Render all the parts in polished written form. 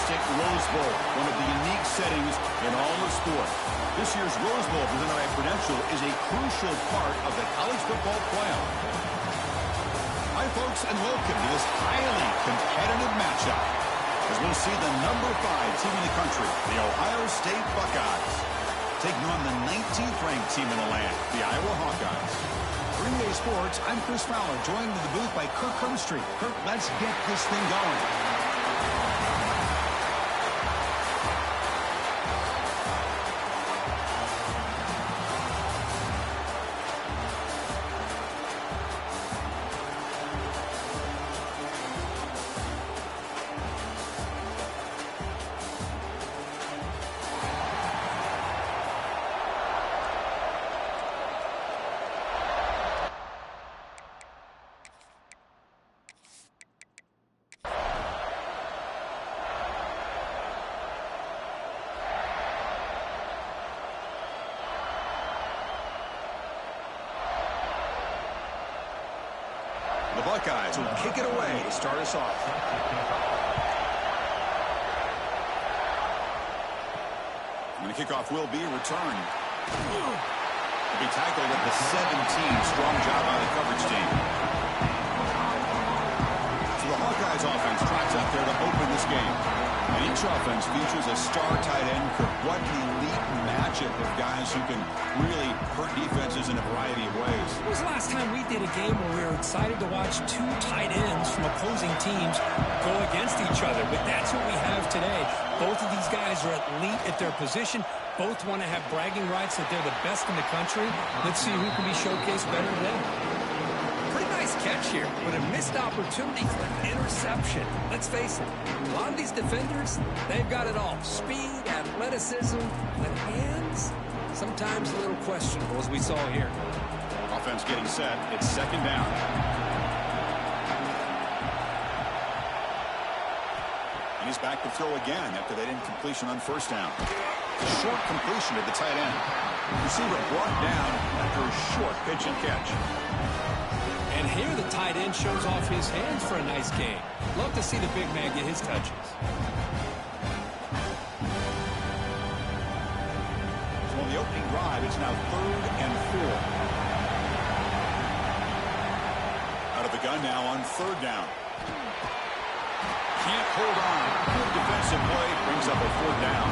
fantastic Rose Bowl, one of the unique settings in all of sport. This year's Rose Bowl presented by Prudential is a crucial part of the college football playoff. Hi, folks, and welcome to this highly competitive matchup as we'll see the number 5 team in the country, the Ohio State Buckeyes, taking on the 19th ranked team in the land, the Iowa Hawkeyes. For EA Sports, I'm Chris Fowler, joined in the booth by Kirk Hermstreet. Kirk, let's get this thing going. The Buckeyes will kick it away to start us off. And the kickoff will be returned. Will be tackled at the 17. Strong job by the coverage team. So the Hawkeyes offense tracks up there to open this game. And each offense features a star tight end. What an elite matchup of guys who can really hurt defenses in a variety of ways. When was the last time we did a game where we were excited to watch 2 tight ends from opposing teams go against each other? But that's what we have today. Both of these guys are elite at their position. Both want to have bragging rights that they're the best in the country. Let's see who can be showcased better than them. Pretty nice catch here, but a missed opportunity for an interception. Let's face it, a lot of these defenders, they've got it all. Speed, athleticism, but hands, sometimes a little questionable, as we saw here. Offense getting set. It's second down. And he's back to throw again after that incompletion on first down. A short completion to the tight end. Receiver brought down after a short pitch and catch. And here the tight end shows off his hands for a nice game. Love to see the big man get his touches. So on the opening drive, it's now 3rd and 4. Out of the gun now on 3rd down. Can't hold on. Good defensive play. Brings up a 4th down.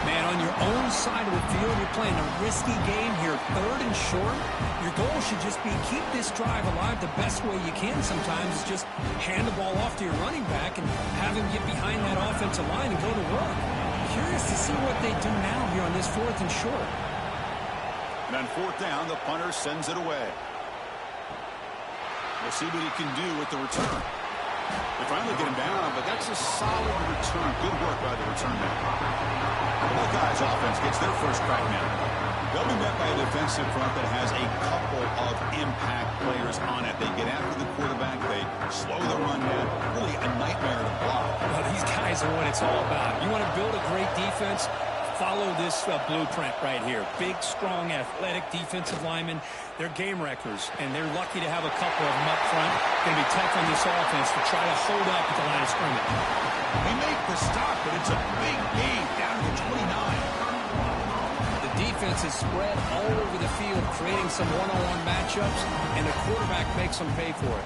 Man, on your own side of the field, you're playing a risky game here. 3rd and short. Your goal should just be keep this drive alive the best way you can sometimes is just hand the ball off to your running back and have him get behind that offensive line and go to work. Curious to see what they do now here on this 4th and short. And on 4th down, the punter sends it away. We'll see what he can do with the return. They finally get him down, but that's a solid return. Good work by the return man. The Buckeyes offense gets their first crack now. They'll be met by a defensive front that has a couple of impact players on it. They get after the quarterback. They slow the run down. Really a nightmare to block. Well, these guys are what it's all about. You want to build a great defense? Follow this blueprint right here. Big, strong, athletic defensive linemen. They're game wreckers, and they're lucky to have a couple of them up front. Going to be tough on this offense to try to hold up at the line of scrimmage. They make the stop, but it's a big gain down to 29. The defense is spread all over the field, creating some one-on-one matchups, and the quarterback makes them pay for it.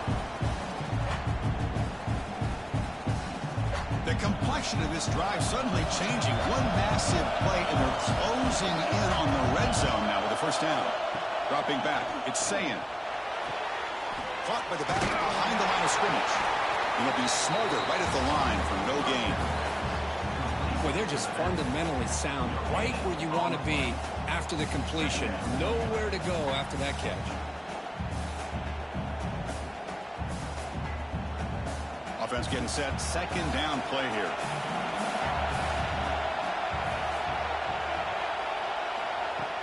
The complexion of this drive suddenly changing. One massive play, and they're closing in on the red zone now with the first down. Dropping back, it's Sayin. Caught by the back behind the line of scrimmage. And it'll be smothered right at the line for no gain. Boy, they're just fundamentally sound, right where you want to be after the completion. Nowhere to go after that catch. Offense getting set. Second down play here.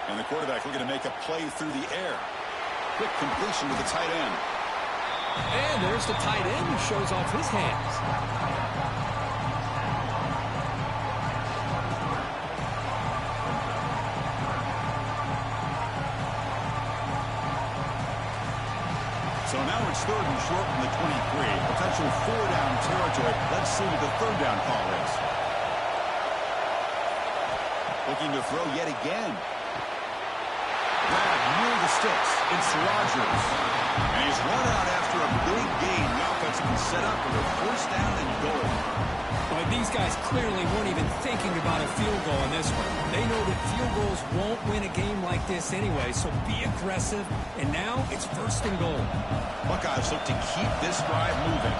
And the quarterback looking to make a play through the air. Quick completion to the tight end. And there's the tight end who shows off his hands. So now it's 3rd and short from the 23. Potential 4-down territory. Let's see what the 3rd down call is. Looking to throw yet again. Grab near the sticks. It's Rodgers. And he's run out after a big gain. The offense can set up for a first down and goal. Well, these guys clearly weren't even thinking about a field goal in this one. They know that field goals won't win a game like this anyway, so be aggressive. And now it's first and goal. Buckeyes look to keep this drive moving.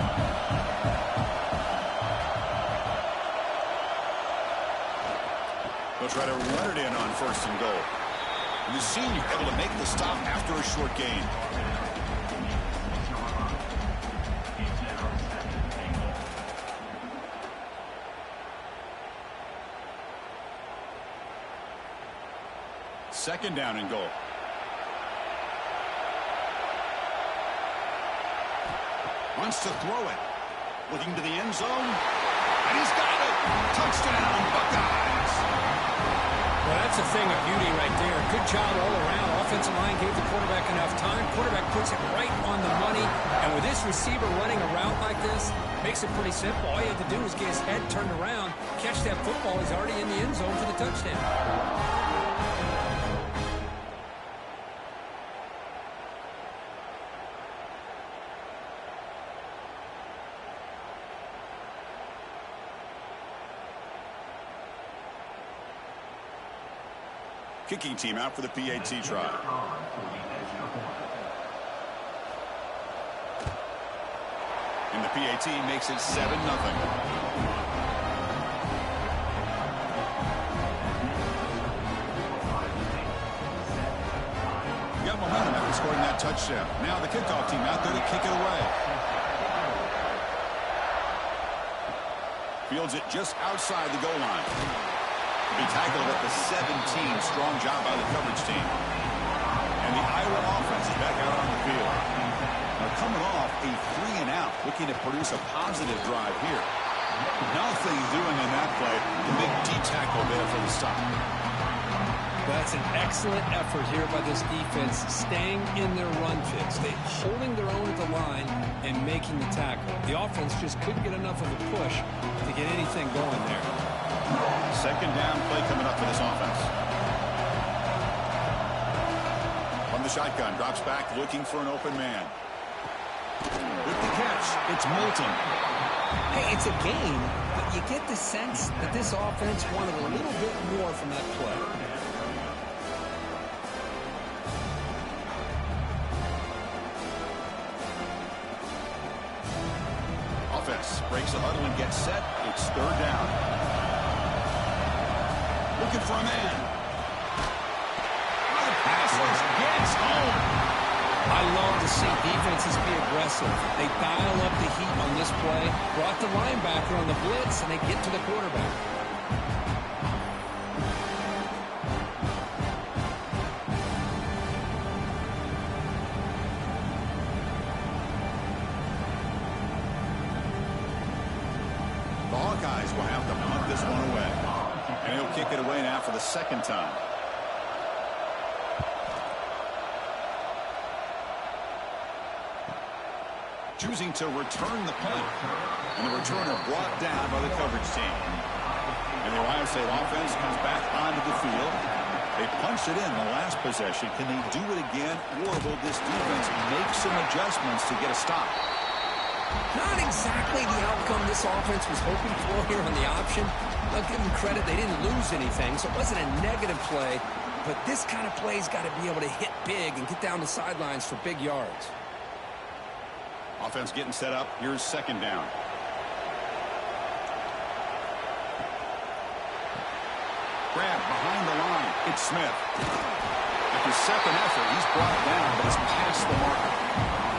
They'll try to run it in on first and goal. And the senior able to make the stop after a short gain. Second down and goal. Wants to throw it. Looking to the end zone. And he's got it. Touchdown, Buckeyes. Well, that's a thing of beauty right there. Good job all around. Offensive line gave the quarterback enough time. Quarterback puts it right on the money. And with this receiver running a route like this, makes it pretty simple. All you have to do is get his head turned around, catch that football. He's already in the end zone for the touchdown. Kicking team out for the PAT try. And the PAT makes it 7-0. Got momentum after scoring that touchdown. Now the kickoff team out there to kick it away. Fields it just outside the goal line. He tackled at the 17. Strong job by the coverage team. And the Iowa offense is back out on the field. Now coming off a 3-and-out, looking to produce a positive drive here. Nothing doing in that play. The big D-tackle there for the stop. That's an excellent effort here by this defense, staying in their run fits. They're holding their own at the line and making the tackle. The offense just couldn't get enough of a push to get anything going there. Second down play coming up for this offense. From the shotgun, drops back, looking for an open man. With the catch, it's Moulton. Hey, it's a game, but you get the sense that this offense wanted a little bit more from that play. Offense breaks the huddle and gets set. It's third down. Looking for a man. The passes gets home. I love to see defenses be aggressive. They dial up the heat on this play, brought the linebacker on the blitz, and they get to the quarterback. The Hawkeyes will have to punt this one away. And he'll kick it away now for the second time. Choosing to return the punt. And the returner brought down by the coverage team. And the Ohio State offense comes back onto the field. They punched it in the last possession. Can they do it again, or will this defense make some adjustments to get a stop? Not exactly the outcome this offense was hoping for here on the option. I'll give them credit. They didn't lose anything, so it wasn't a negative play. But this kind of play's got to be able to hit big and get down the sidelines for big yards. Offense getting set up. Here's second down. Grab behind the line. It's Smith. After second effort, he's brought down, but it's past the marker.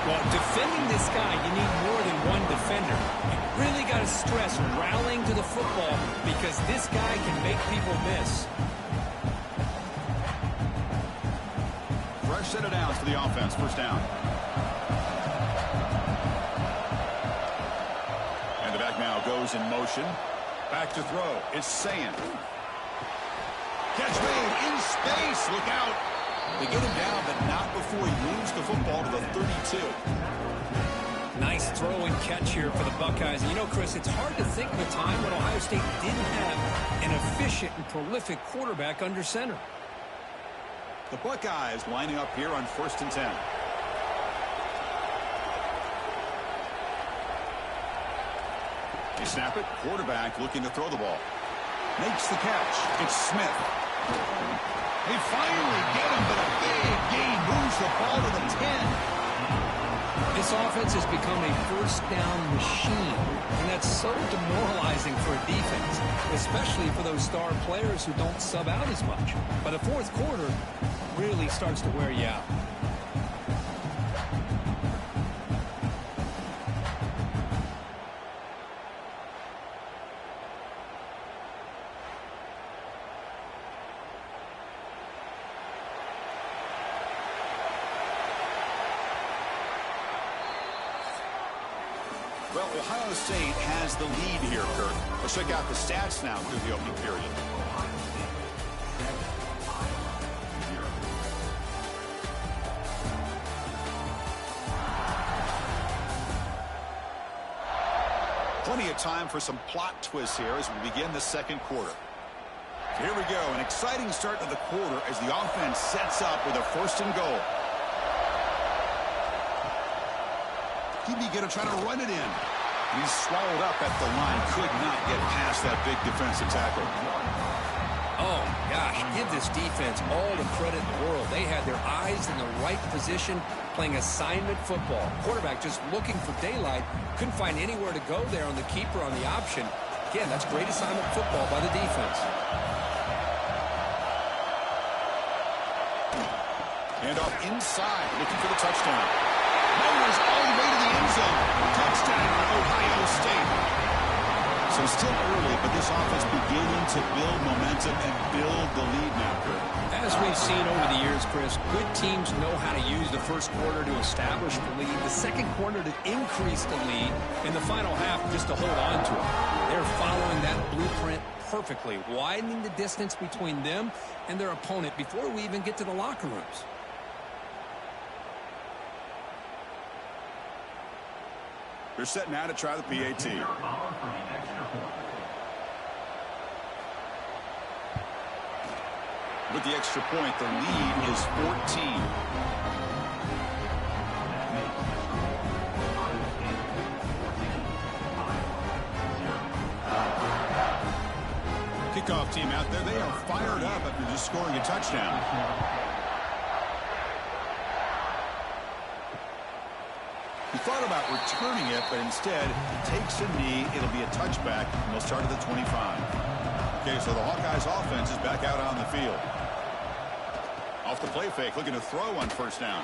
Well, defending this guy, you need more than one defender. You really got to stress rallying to the football because this guy can make people miss. Fresh set of downs for the offense. First down. And the back now goes in motion. Back to throw. It's Sand. Catch made in space. Look out. They get him down, but not before he moves the football to the 32. Nice throw and catch here for the Buckeyes. And you know, Chris, it's hard to think of a time when Ohio State didn't have an efficient and prolific quarterback under center. The Buckeyes lining up here on 1st and 10. They snap it. Quarterback looking to throw the ball. Makes the catch. It's Smith. They finally get him, but a big gain moves the ball to the 10. This offense has become a first down machine, and that's so demoralizing for a defense, especially for those star players who don't sub out as much. By the fourth quarter, really starts to wear you out. Well, Ohio State has the lead here, Kirk. Let's check out the stats now through the opening period. Plenty of time for some plot twists here as we begin the second quarter. So here we go, an exciting start to the quarter as the offense sets up with a 1st and goal. He'd going to try to run it in. He's swallowed up at the line. Could not get past that big defensive tackle. Oh, gosh, give this defense all the credit in the world. They had their eyes in the right position, playing assignment football. Quarterback just looking for daylight. Couldn't find anywhere to go there on the keeper on the option. Again, that's great assignment football by the defense. Hand off inside, looking for the touchdown. Mowers all the way to the end zone. Touchdown, Ohio State. So still early, but this offense beginning to build momentum and build the lead now, Kurt. As we've seen over the years, Chris, good teams know how to use the first quarter to establish the lead, the second quarter to increase the lead, and the final half just to hold on to it. They're following that blueprint perfectly, widening the distance between them and their opponent before we even get to the locker rooms. They're set now to try the PAT. With the extra point, the lead is 14. Kickoff team out there, they are fired up after just scoring a touchdown. He thought about returning it, but instead he takes a knee. It'll be a touchback, and they'll start at the 25. Okay, so the Hawkeyes offense is back out on the field. Off the play fake, looking to throw on 1st down.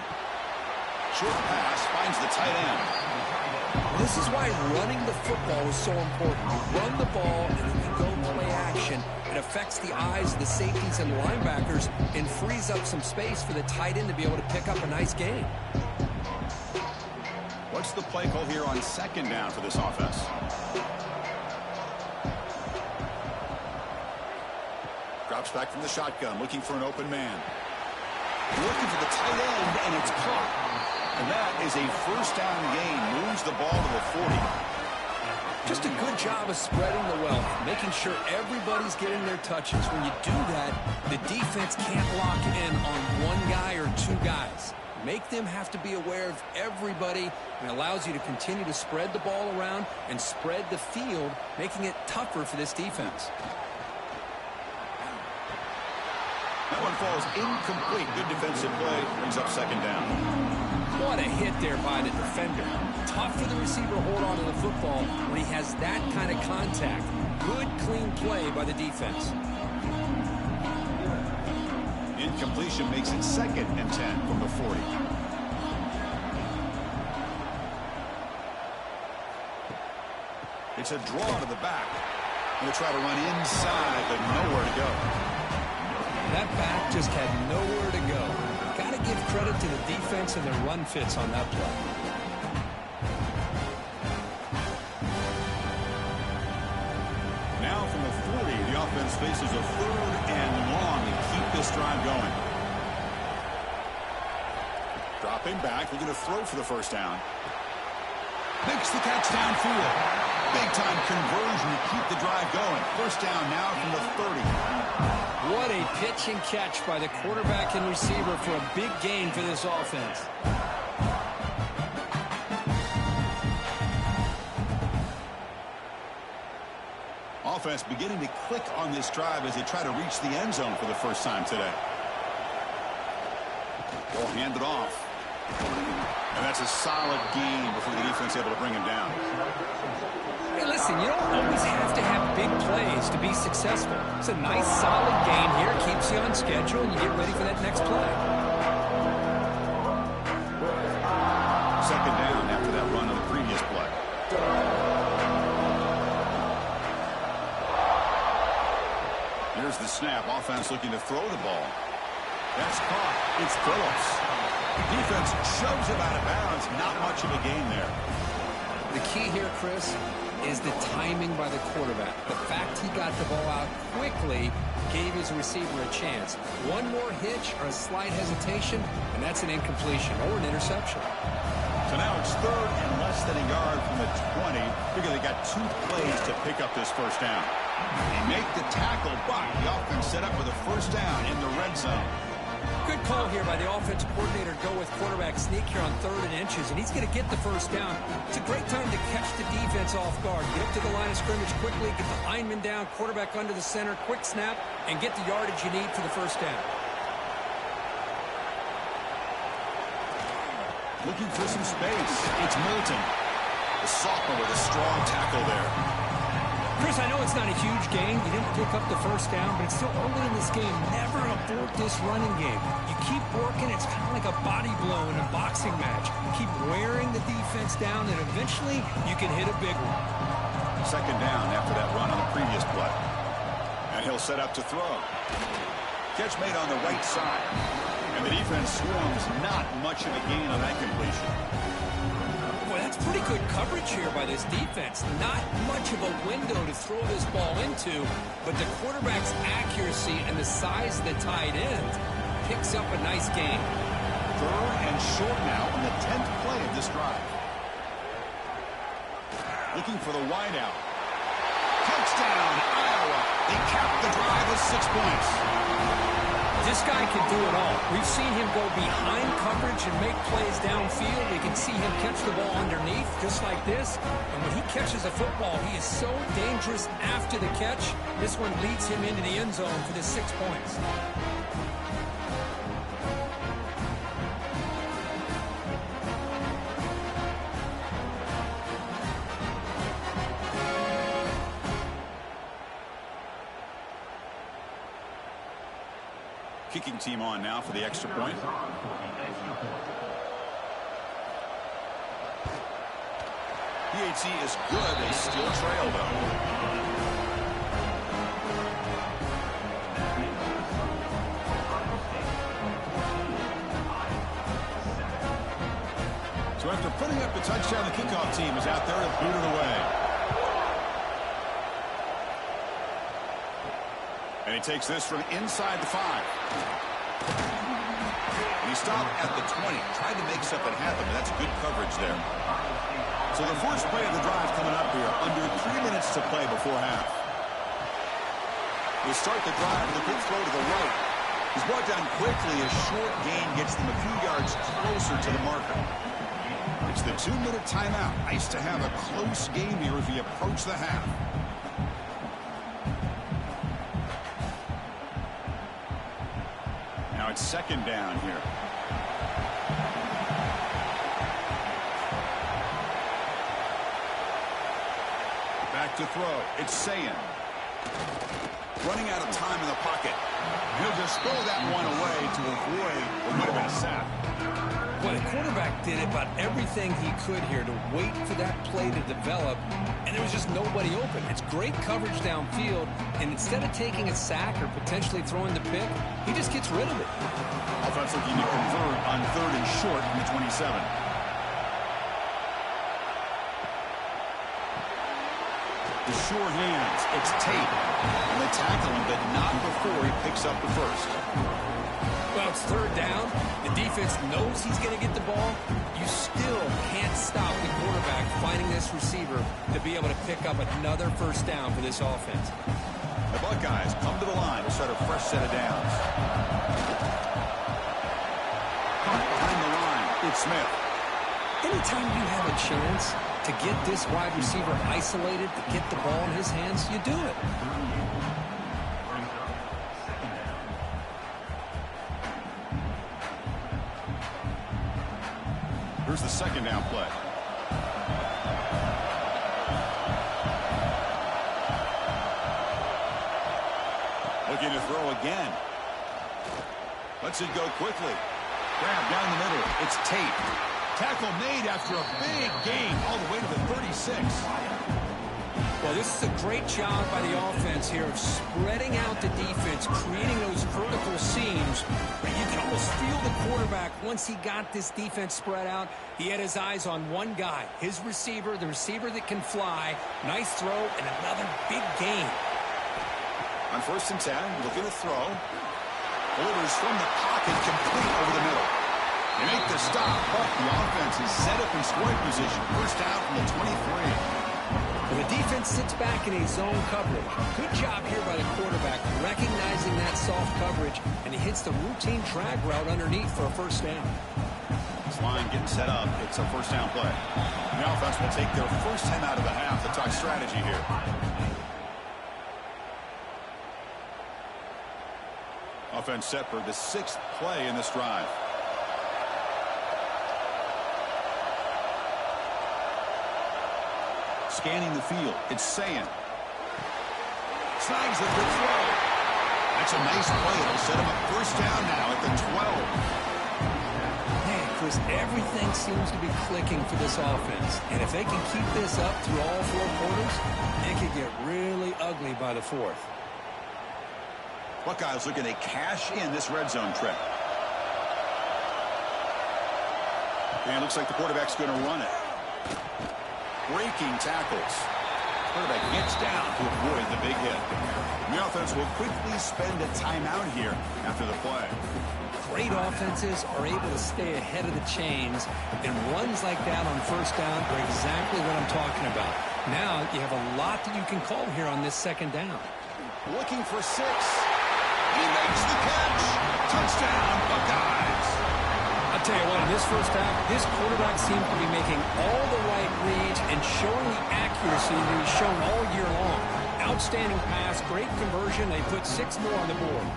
Short pass, finds the tight end. This is why running the football is so important. You run the ball, and then you go play action. It affects the eyes of the safeties and the linebackers and frees up some space for the tight end to be able to pick up a nice gain. What's the play call here on 2nd down for this offense? Drops back from the shotgun, looking for an open man. Looking for the tight end, and it's caught. And that is a 1st down gain. Moves the ball to the 40. Just a good job of spreading the wealth, making sure everybody's getting their touches. When you do that, the defense can't lock in on one guy or two guys. Make them have to be aware of everybody, and allows you to continue to spread the ball around and spread the field, making it tougher for this defense. That one falls incomplete. Good defensive play. Brings up 2nd down. What a hit there by the defender. Tough for the receiver to hold on to the football when he has that kind of contact. Good, clean play by the defense. Incompletion makes it 2nd and 10 from the 40. It's a draw to the back. Going to try to run inside, but nowhere to go. That back just had nowhere to go. Got to give credit to the defense and their run fits on that play. Now from the 40, the offense faces a 3rd and long to keep this drive going. Dropping back, looking to throw for the 1st down. Makes the catch downfield. Big-time conversion to keep the drive going. First down now from the 30. What a pitch and catch by the quarterback and receiver for a big gain for this offense. Offense beginning to click on this drive as they try to reach the end zone for the first time today. They'll hand it off. And that's a solid gain before the defense able to bring him down. Hey, listen, you don't always have to have big plays to be successful. It's a nice, solid gain here. Keeps you on schedule, and you get ready for that next play. Second down after that run on the previous play. Here's the snap. Offense looking to throw the ball. That's caught. It's Phillips. Defense shoves him out of bounds. Not much of a gain there. The key here, Chris, is the timing by the quarterback. The fact he got the ball out quickly gave his receiver a chance. One more hitch or a slight hesitation, and that's an incompletion or an interception. So now it's third and less than a yard from the 20. Figure they got 2 plays to pick up this first down. They make the tackle, but the offense set up with a first down in the red zone. Good call here by the offensive coordinator to go with quarterback sneak here on 3rd and inches, and he's going to get the first down. It's a great time to catch the defense off guard. Get up to the line of scrimmage quickly, get the lineman down, quarterback under the center, quick snap, and get the yardage you need for the first down. Looking for some space. It's Milton. The sophomore with a strong tackle there. Chris, I know it's not a huge gain. You didn't pick up the first down, but it's still early in this game. Never abort this running game. You keep working. It's kind of like a body blow in a boxing match. Keep wearing the defense down, and eventually you can hit a big one. Second down after that run on the previous play. And he'll set up to throw. Catch made on the right side. And the defense swarms. Not much of a gain on that completion. Boy, that's pretty good coverage here by this defense. Not much of a window to throw this ball into, but the quarterback's accuracy and the size of the tight end picks up a nice gain. Third and short now on the 10th play of this drive. Looking for the wideout. Touchdown, Iowa. They cap the drive with 6 points. This guy can do it all. We've seen him go behind coverage and make plays downfield. We can see him catch the ball underneath, just like this. And when he catches a football, he is so dangerous after the catch. This one leads him into the end zone for the 6 points. Kicking team on now for the extra point. PAT is good. They still trail, though. So after putting up the touchdown, the kickoff team is out there to boot it away. And he takes this from inside the 5. And he stopped at the 20. Tried to make something happen, but that's good coverage there. So the first play of the drive coming up here. Under 3 minutes to play before half. They start the drive with a quick throw to the right. He's brought down quickly. A short gain gets them a few yards closer to the marker. It's the 2-minute timeout. Nice to have a close game here as we approach the half. Now it's second down here. Back to throw. It's Sayin. Running out of time in the pocket. He'll just throw that one away to avoid what would have been a sack. Well, the quarterback did about everything he could here to wait for that play to develop, and there was just nobody open. It's great coverage downfield, and instead of taking a sack or potentially throwing the pick, he just gets rid of it. Offense looking to convert on 3rd and short from the 27. The sure hands. It's Tate. And they tackle him, but not before he picks up the first. Well, it's third down. The defense knows he's going to get the ball. You still can't stop the quarterback finding this receiver to be able to pick up another first down for this offense. The Buckeyes come to the line to start a fresh set of downs. Behind the line, it's Smith. Anytime you have a chance to get this wide receiver isolated, to get the ball in his hands, you do it. Here's the second down play. Looking to throw again. Lets it go quickly. Grab down the middle. It's Tate. Tackle made after a big gain all the way to the 36. Well, this is a great job by the offense here of spreading out the defense, creating those vertical seams. But you can almost feel the quarterback once he got this defense spread out. He had his eyes on one guy, his receiver, the receiver that can fly. Nice throw and another big gain. On 1st and 10, looking to throw. Delivers from the pocket, complete over the middle. They make the stop, but the offense is set up in scoring position. First down from the 23. Well, the defense sits back in a zone coverage. Good job here by the quarterback, recognizing that soft coverage, and he hits the routine drag route underneath for a first down. This line getting set up. It's a first down play. The offense will take their first 10 out of the half to talk strategy here. Offense set for the 6th play in this drive. Scanning the field, it's Sayan. Snags a good throw. That's a nice play. It'll set him up first down now at the 12. Man, Chris, everything seems to be clicking for this offense. And if they can keep this up through all 4 quarters, it could get really ugly by the 4th. Buckeyes looking to cash in this red zone trip. And it looks like the quarterback's going to run it. Breaking tackles. Quarterback gets down to avoid the big hit. The offense will quickly spend a timeout here after the play. Great offenses are able to stay ahead of the chains, and runs like that on first down are exactly what I'm talking about. Now you have a lot that you can call here on this second down. Looking for 6. He makes the catch. Touchdown, Buckeyes. I'll tell you what, in this first half, this quarterback seems to be making all the right reads and showing the accuracy that he's shown all year long. Outstanding pass, great conversion. They put 6 more on the board.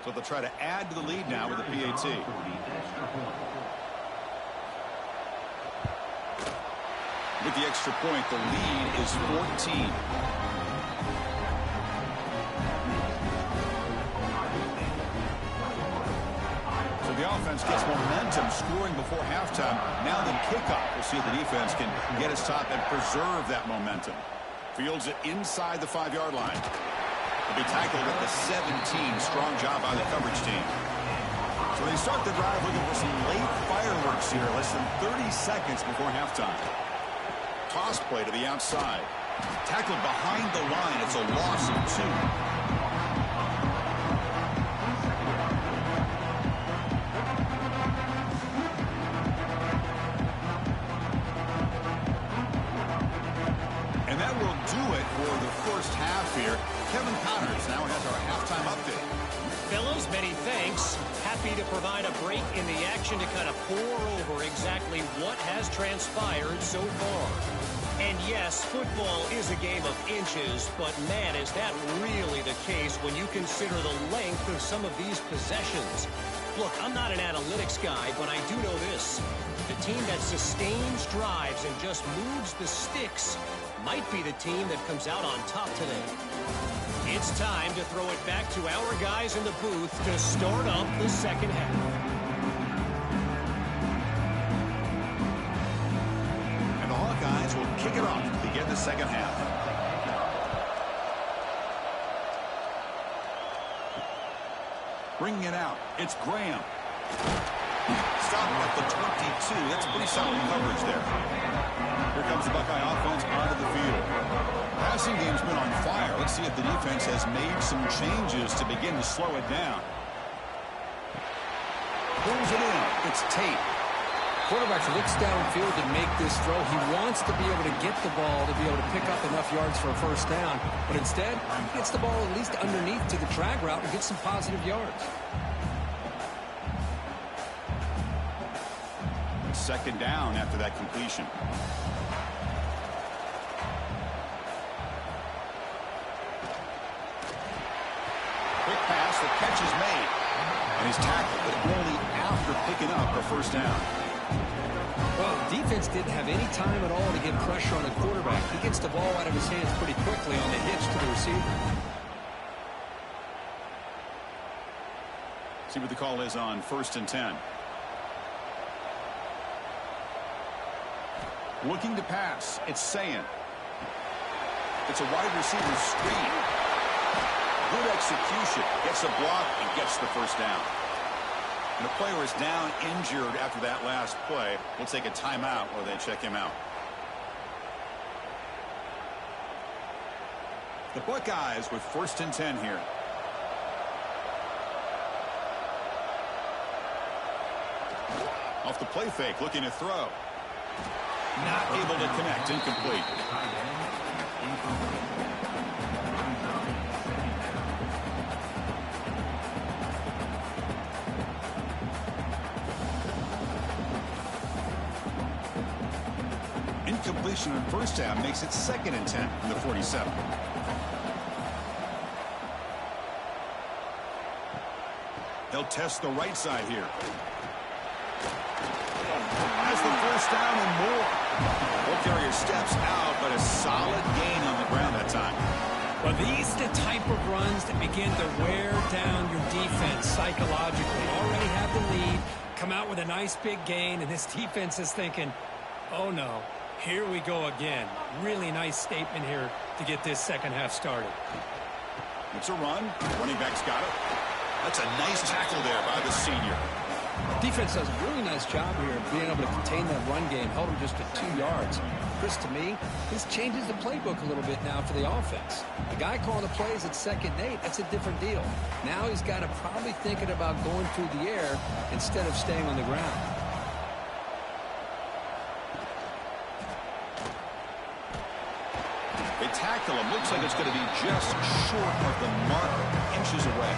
So they'll try to add to the lead now with a PAT. With the extra point, the lead is 14. So the offense gets momentum, scoring before halftime. Now the kickoff. We'll see if the defense can get its top and preserve that momentum. Fields it inside the 5-yard line. Will be tackled at the 17. Strong job by the coverage team. So they start the drive looking for some late fireworks here. Less than 30 seconds before halftime. Toss play to the outside. Tackled behind the line. It's a loss of 2. And that will do it for the first half here. Kevin Connors now has our halftime update. Fellows, many thanks. Happy to provide a break in the action to kind of pour over exactly what has transpired so far. And yes, football is a game of inches, but man, is that really the case when you consider the length of some of these possessions. Look, I'm not an analytics guy, but I do know this. The team that sustains drives and just moves the sticks might be the team that comes out on top today. It's time to throw it back to our guys in the booth to start up the second half. And the Hawkeyes will kick it off to begin the second half. Bringing it out. It's Graham. Stop at the 22. That's pretty solid coverage there. Here comes the Buckeye offense onto the field. Passing game's been on fire. Let's see if the defense has made some changes to begin to slow it down. Pulls it in. It's Tate. Quarterback looks downfield to make this throw. He wants to be able to get the ball to be able to pick up enough yards for a first down. But instead, he gets the ball at least underneath to the drag route and gets some positive yards. Second down after that completion. Quick pass, the catch is made. And he's tackled, but only after picking up a first down. Well, defense didn't have any time at all to get pressure on the quarterback. He gets the ball out of his hands pretty quickly on the hitch to the receiver. See what the call is on 1st and 10. Looking to pass. It's Sayan. It's a wide receiver screen. Good execution. Gets a block and gets the first down. And the player is down injured after that last play. We'll take a timeout while they check him out. The Buckeyes with 1st and 10 here. Off the play fake, looking to throw. Not able to connect, incomplete. Incompletion on first down makes it 2nd and 10 from the 47. They'll test the right side here. Has the first down and more. Ball carrier steps out, but a solid gain on the ground that time. Well, these are the type of runs that begin to wear down your defense psychologically. Already have the lead, come out with a nice big gain, and this defense is thinking, oh no, here we go again. Really nice statement here to get this second half started. It's a run. Running back's got it. That's a nice tackle there by the senior. Defense does a really nice job here of being able to contain that run game, held him just at 2 yards. Chris, to me, this changes the playbook a little bit now for the offense. The guy calling the plays at 2nd and 8, that's a different deal. Now he's got to probably thinking about going through the air instead of staying on the ground. They tackle him. Looks like it's going to be just short of the marker, inches away.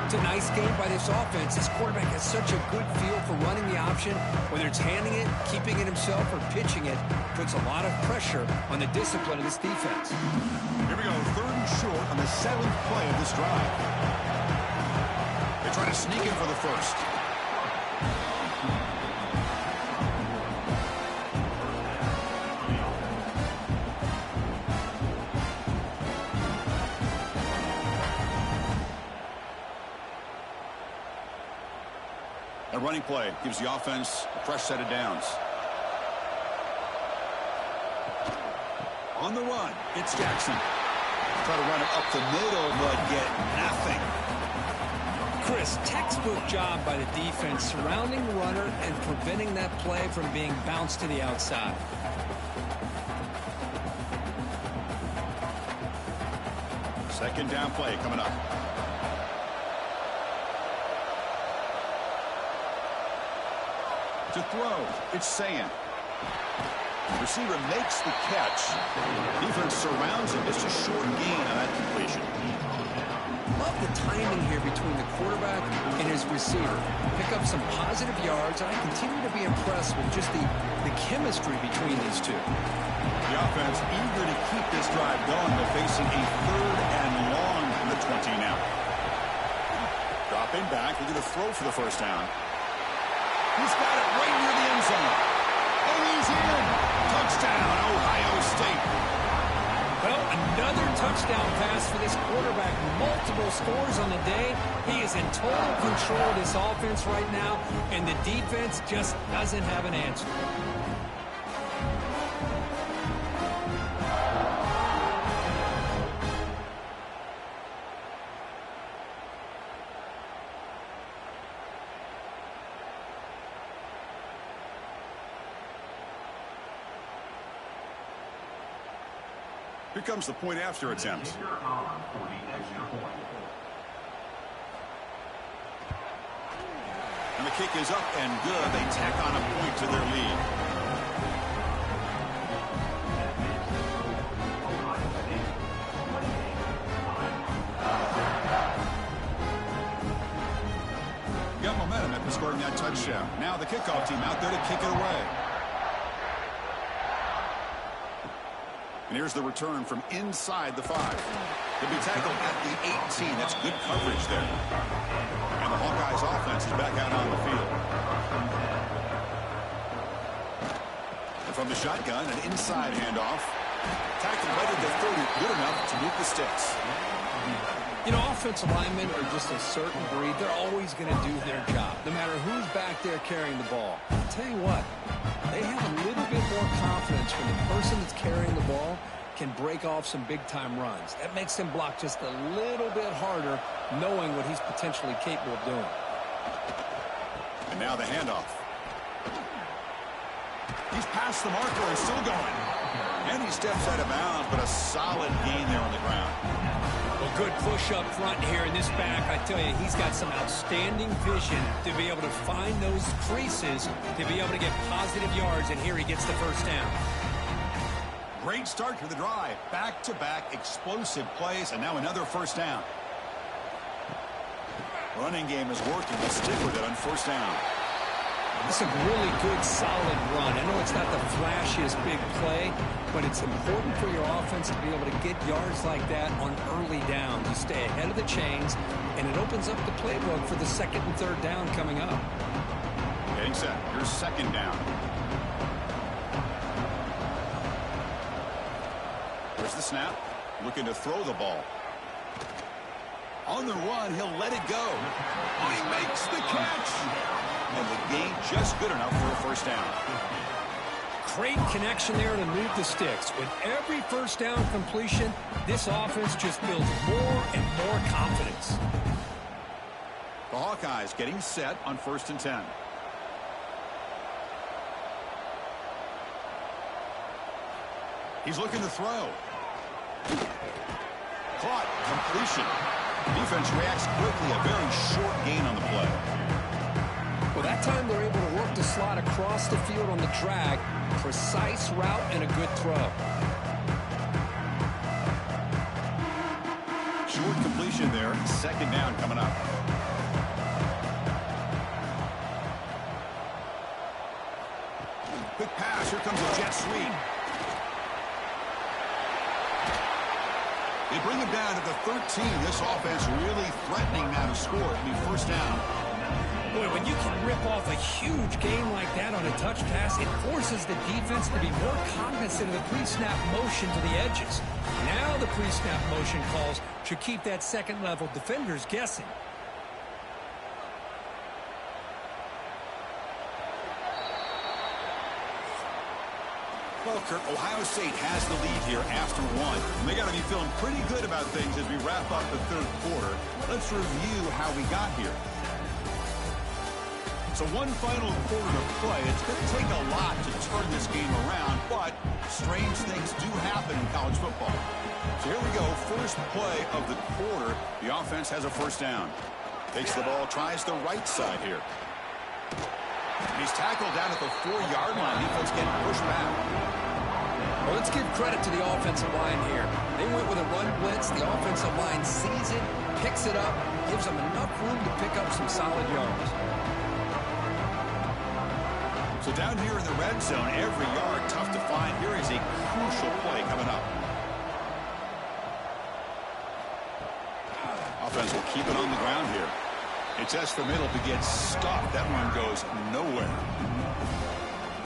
It's a nice game by this offense. This quarterback has such a good feel for running the option. Whether it's handing it, keeping it himself, or pitching it, puts a lot of pressure on the discipline of this defense. Here we go, 3rd and short on the 7th play of this drive. They try to sneak in for the first. A running play gives the offense a fresh set of downs. On the run, it's Jackson. Try to run it up the middle, but get nothing. Chris, textbook job by the defense surrounding the runner and preventing that play from being bounced to the outside. Second down play coming up. To throw, it's Sayan. Receiver makes the catch. Defense surrounds him. It's a short gain on that completion. Love the timing here between the quarterback and his receiver. Pick up some positive yards, and I continue to be impressed with just the chemistry between these two. The offense eager to keep this drive going, but facing a 3rd and long from the 20 now. Dropping back, looking to throw for the first down. He's got it right near the end zone. And he's in. Touchdown, Ohio State. Well, another touchdown pass for this quarterback. Multiple scores on the day. He is in total control of this offense right now, and the defense just doesn't have an answer. Here comes the point after attempt. And the kick is up and good. They tack on a point to their lead. Got momentum after scoring that touchdown. Now the kickoff team out there to kick it away. And here's the return from inside the 5. He'll be tackled at the 18. That's good coverage there. And the Hawkeyes offense is back out on the field. And from the shotgun, an inside handoff. Tackled right at the 30. Good enough to move the sticks. You know, offensive linemen are just a certain breed. They're always going to do their job, no matter who's back there carrying the ball. I'll tell you what, they have a little bit more confidence when the person that's carrying the ball can break off some big-time runs. That makes them block just a little bit harder, knowing what he's potentially capable of doing. And now the handoff. He's past the marker and still going. And he steps out of bounds, but a solid gain there on the ground. Well, good push up front here in this back. I tell you, he's got some outstanding vision to be able to find those creases, to be able to get positive yards, and here he gets the first down. Great start to the drive. Back-to-back explosive plays, and now another first down. Running game is working. Let's stick with it on first down. It's a really good, solid run. I know it's not the flashiest big play, but it's important for your offense to be able to get yards like that on early downs. You stay ahead of the chains, and it opens up the playbook for the second and third down coming up. Getting set. Here's second down. There's the snap. Looking to throw the ball. On the run, he'll let it go. Oh, he makes the catch. And the gain just good enough for a first down. Great connection there to move the sticks. With every first down completion, this offense just builds more and more confidence. The Hawkeyes getting set on 1st and 10. He's looking to throw. Caught. Completion. Defense reacts quickly. A very short gain on the play. Well, that time they're able to work the slot across the field on the drag. Precise route and a good throw. Short completion there. Second down coming up. Quick pass. Here comes a jet sweep. They bring him down to the 13. This offense really threatening now to score. It'll be first down. Boy, when you can rip off a huge gain like that on a touch pass, it forces the defense to be more cognizant of the pre-snap motion to the edges. Now the pre-snap motion calls should keep that second-level defenders guessing. Well, Kurt, Ohio State has the lead here after one. And they got to be feeling pretty good about things as we wrap up the third quarter. Let's review how we got here. So one final quarter to play. It's going to take a lot to turn this game around, but strange things do happen in college football. So here we go. First play of the quarter. The offense has a first down. Takes the ball, tries the right side here. He's tackled down at the 4-yard line. Defense getting pushed back. Well, let's give credit to the offensive line here. They went with a run blitz. The offensive line sees it, picks it up, gives them enough room to pick up some solid yards. So down here in the red zone, every yard tough to find. Here is a crucial play coming up. Offense will keep it on the ground here. It's S the middle to get stuck. That one goes nowhere.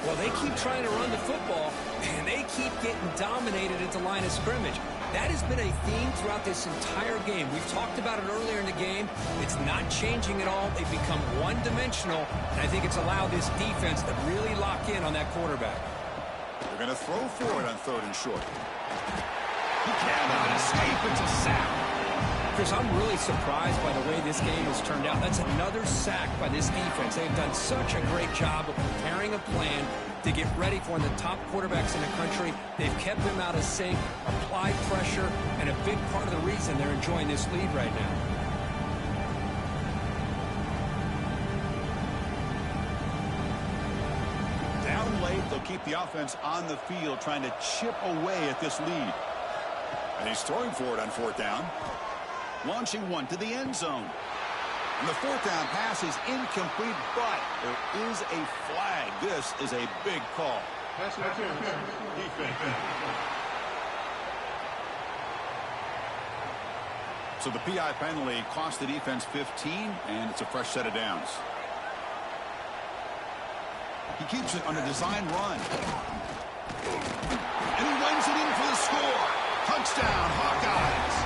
Well, they keep trying to run the football, and they keep getting dominated at the line of scrimmage. That has been a theme throughout this entire game. We've talked about it earlier in the game. It's not changing at all. They've become one-dimensional, and I think it's allowed this defense to really lock in on that quarterback. They're going to throw for it on 3rd and short. He cannot escape. It's a sack. Chris, I'm really surprised by the way this game has turned out. That's another sack by this defense. They've done such a great job of preparing a plan, to get ready for one of the top quarterbacks in the country. They've kept him out of sync, applied pressure, and a big part of the reason they're enjoying this lead right now. Down late, they'll keep the offense on the field trying to chip away at this lead. And he's throwing for it on 4th down. Launching one to the end zone. And the 4th down pass is incomplete, but there is a flag. This is a big call. Pass interference. Defense. So the PI penalty cost the defense 15, and it's a fresh set of downs. He keeps it on a design run. And he runs it in for the score. Touchdown, Hawkeyes.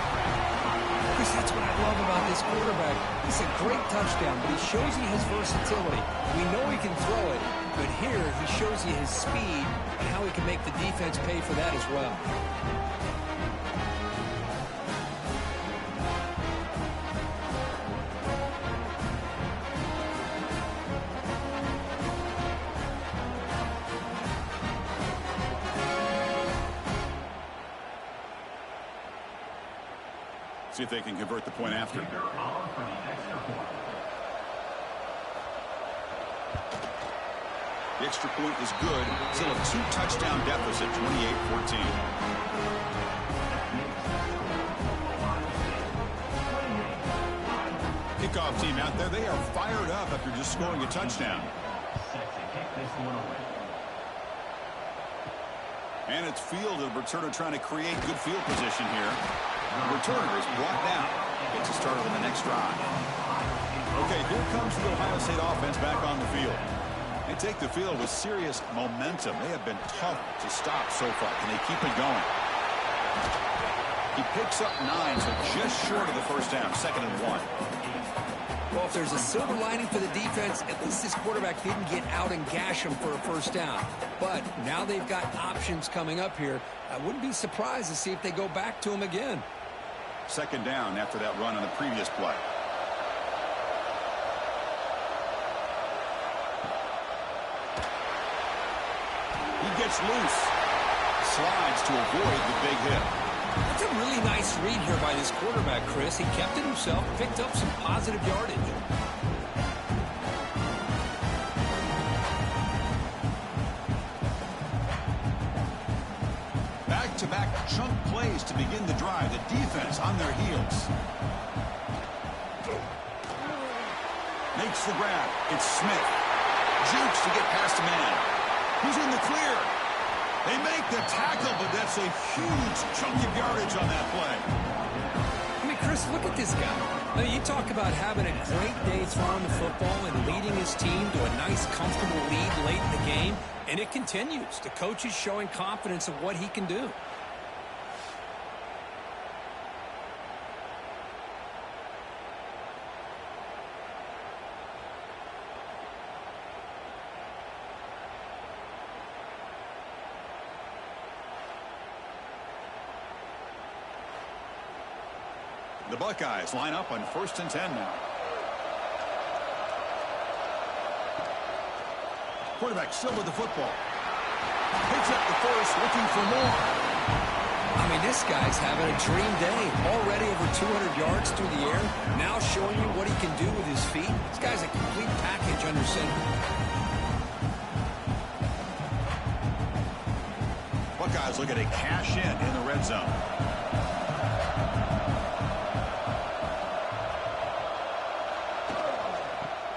Chris, that's what I love about this quarterback. It's a great touchdown, but he shows you his versatility. We know he can throw it, but here he shows you his speed and how he can make the defense pay for that as well. See if they can convert the point after. The extra point is good. Still a 2-touchdown deficit, 28-14. Kickoff team out there, they are fired up after just scoring a touchdown. And it's field, the returner trying to create good field position here. The returner is brought down. Gets us started on the next drive. Okay, here comes the Ohio State offense back on the field. They take the field with serious momentum. They have been tough to stop so far. Can they keep it going? He picks up 9, so just short of the first down, 2nd and 1. Well, if there's a silver lining for the defense, at least this quarterback didn't get out and gash him for a first down. But now they've got options coming up here. I wouldn't be surprised to see if they go back to him again. 2nd down after that run on the previous play. He gets loose. Slides to avoid the big hit. That's a really nice read here by this quarterback, Chris. He kept it himself, picked up some positive yardage. Back-to-back chunk plays to begin the drive. The defense on their heels. Makes the grab. It's Smith. Jukes to get past a man. He's in the clear. They make the tackle, but that's a huge chunk of yardage on that play. I mean, Chris, look at this guy. I mean, you talk about having a great day throwing the football and leading his team to a nice, comfortable lead late in the game, and it continues. The coach is showing confidence of what he can do. The Buckeyes line up on 1st and 10 now. Quarterback still with the football. Picks up the first, looking for more. I mean, this guy's having a dream day. Already over 200 yards through the air. Now showing you what he can do with his feet. This guy's a complete package under center. Buckeyes looking to cash in the red zone.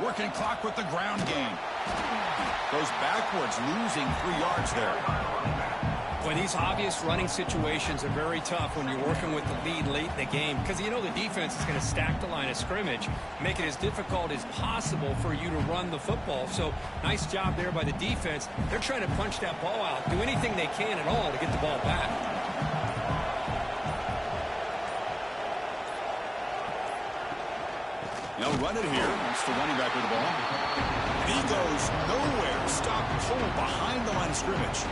Working clock with the ground game. Goes backwards, losing 3 yards there. Well, these obvious running situations are very tough when you're working with the lead late in the game because you know the defense is going to stack the line of scrimmage, make it as difficult as possible for you to run the football. So nice job there by the defense. They're trying to punch that ball out, do anything they can at all to get the ball back. They'll run it here. That's the running back with the ball. And he goes nowhere. Stopped cold behind the line of scrimmage.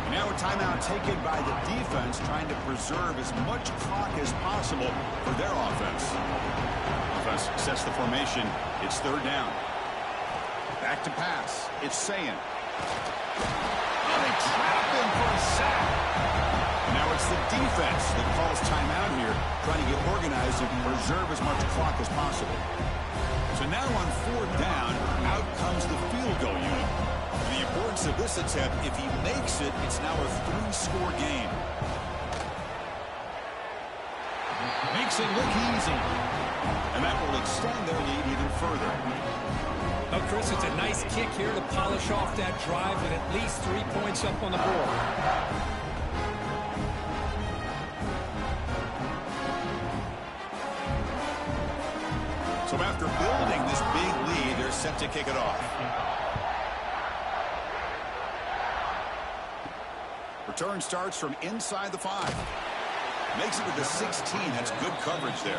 And now a timeout taken by the defense, trying to preserve as much clock as possible for their offense. Offense sets the formation. It's 3rd down. Back to pass. It's Sayin. Oh, they trap him for a sack. And now it's the defense that calls timeout here, trying to get organized and preserve as much clock as possible. So now on 4th down, out comes the field goal unit. The importance of this attempt, if he makes it, it's now a 3-score game. Makes it look easy. And that will extend their lead even further. Oh, Chris, it's a nice kick here to polish off that drive with at least 3 points up on the board. So after building this big lead, they're set to kick it off. Return starts from inside the 5. Makes it to the 16. That's good coverage there.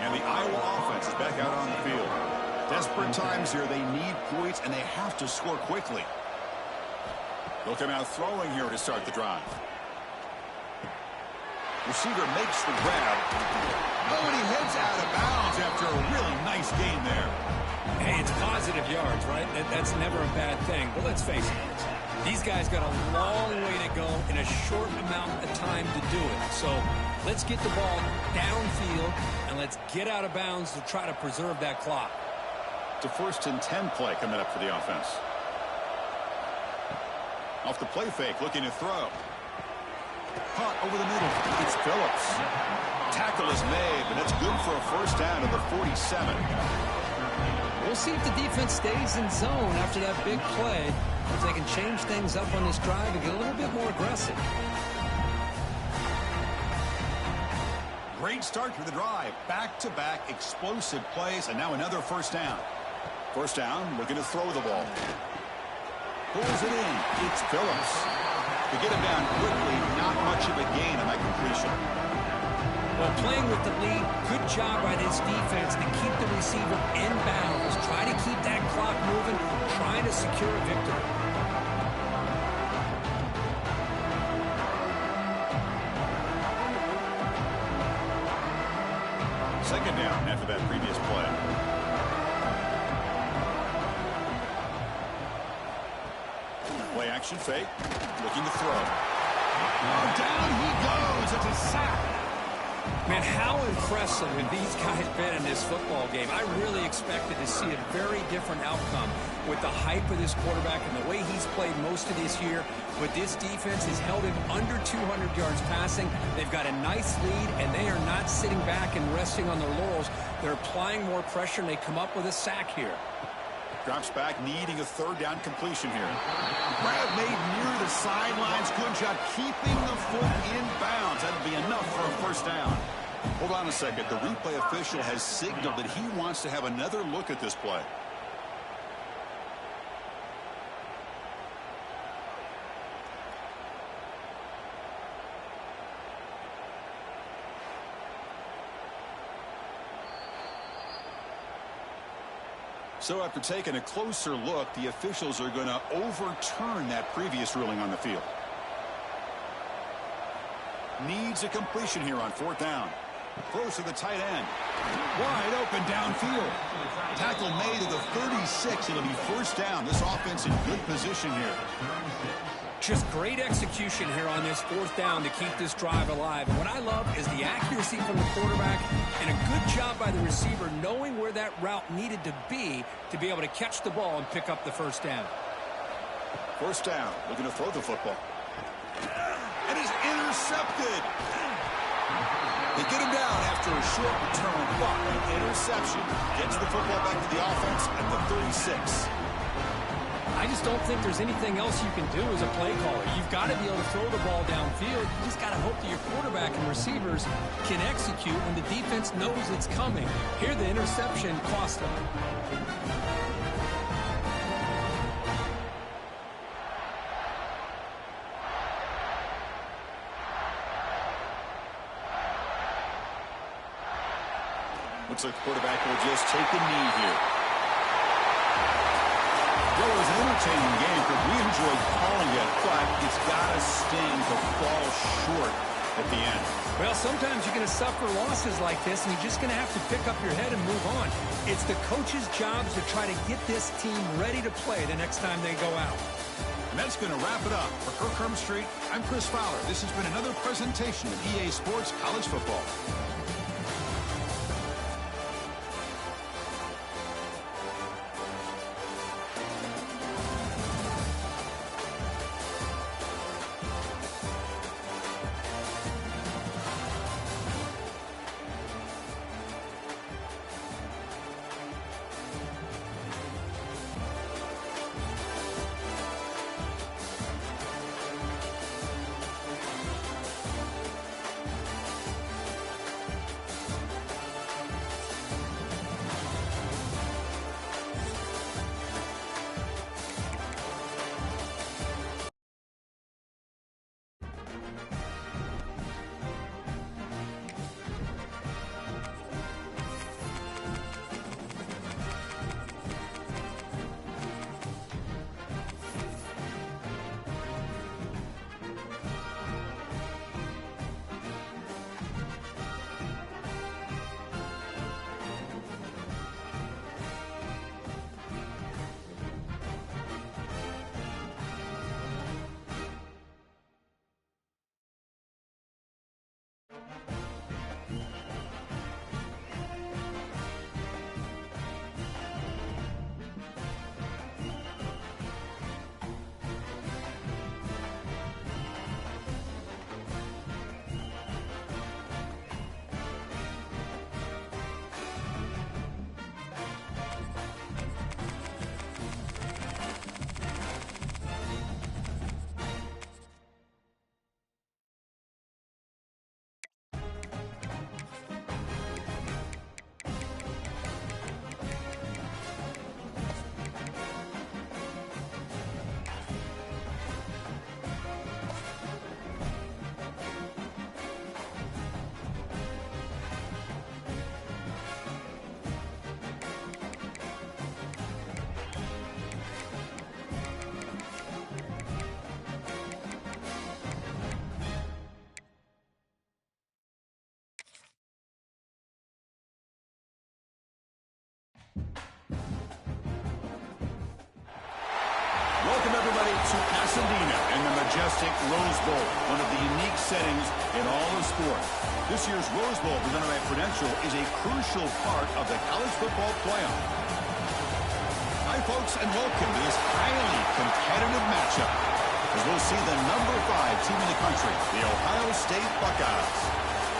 And the Iowa offense is back out on the field. Desperate times here. They need points, and they have to score quickly. They'll come out throwing here to start the drive. Receiver makes the grab. Oh, and he heads out of bounds after a really nice gain there. Hey, it's positive yards, right? That's never a bad thing. But let's face it, these guys got a long way to go in a short amount of time to do it. So let's get the ball downfield, and let's get out of bounds to try to preserve that clock. It's a 1st and 10 play coming up for the offense. Off the play fake, looking to throw. Caught over the middle. It's Phillips. Tackle is made, but that's good for a 1st down to the 47. We'll see if the defense stays in zone after that big play. If they can change things up on this drive and get a little bit more aggressive. Great start to the drive. Back-to-back explosive plays, and now another 1st down. 1st down, looking to throw the ball. Pulls it in. It's Phillips. To get him down quickly, not much of a gain on that completion. Well, playing with the lead, good job by this defense to keep the receiver in bounds. Try to keep that clock moving, trying to secure a victory. Second down after that previous play. Play action fake. Looking to throw. Oh, down he goes. It's a sack. Man, how impressive have these guys been in this football game? I really expected to see a very different outcome with the hype of this quarterback and the way he's played most of this year. But this defense has held him under 200 yards passing. They've got a nice lead, and they are not sitting back and resting on their laurels. They're applying more pressure, and they come up with a sack here. Drops back, needing a 3rd down completion here. Grab made near the sidelines. Good job keeping the foot in bounds. That'll be enough for a 1st down. Hold on a second. The replay official has signaled that he wants to have another look at this play. So after taking a closer look, the officials are going to overturn that previous ruling on the field. Needs a completion here on 4th down. Close to the tight end. Wide open downfield. Tackle made at the 36. It'll be 1st down. This offense in good position here. Just great execution here on this 4th down to keep this drive alive. And what I love is the accuracy from the quarterback and a good job by the receiver knowing where that route needed to be able to catch the ball and pick up the 1st down. 1st down. Looking to throw the football. And he's intercepted. They get him down after a short return, but an interception gets the football back to the offense at the 36. I just don't think there's anything else you can do as a play caller. You've got to be able to throw the ball downfield. You just got to hope that your quarterback and receivers can execute when the defense knows it's coming. Here, the interception cost them. Looks like the quarterback will just take a knee here. Well, it was an entertaining game, but we enjoyed calling it, but it's got to sting to fall short at the end. Well, sometimes you're going to suffer losses like this, and you're just going to have to pick up your head and move on. It's the coach's job to try to get this team ready to play the next time they go out. That's going to wrap it up. For Kirkham Street, I'm Chris Fowler. This has been another presentation of EA Sports College Football. Welcome, everybody, to Pasadena and the majestic Rose Bowl, one of the unique settings in all of sport. This year's Rose Bowl, presented by Prudential, is a crucial part of the college football playoff. Hi, folks, and welcome to this highly competitive matchup, as we'll see the number 5 team in the country, the Ohio State Buckeyes,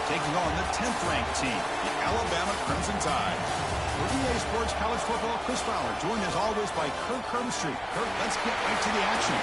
taking on the 10th-ranked team, the Alabama Crimson Tide. For EA Sports College Football, Chris Fowler, joined as always by Kirk Street. Kirk, let's get right to the action.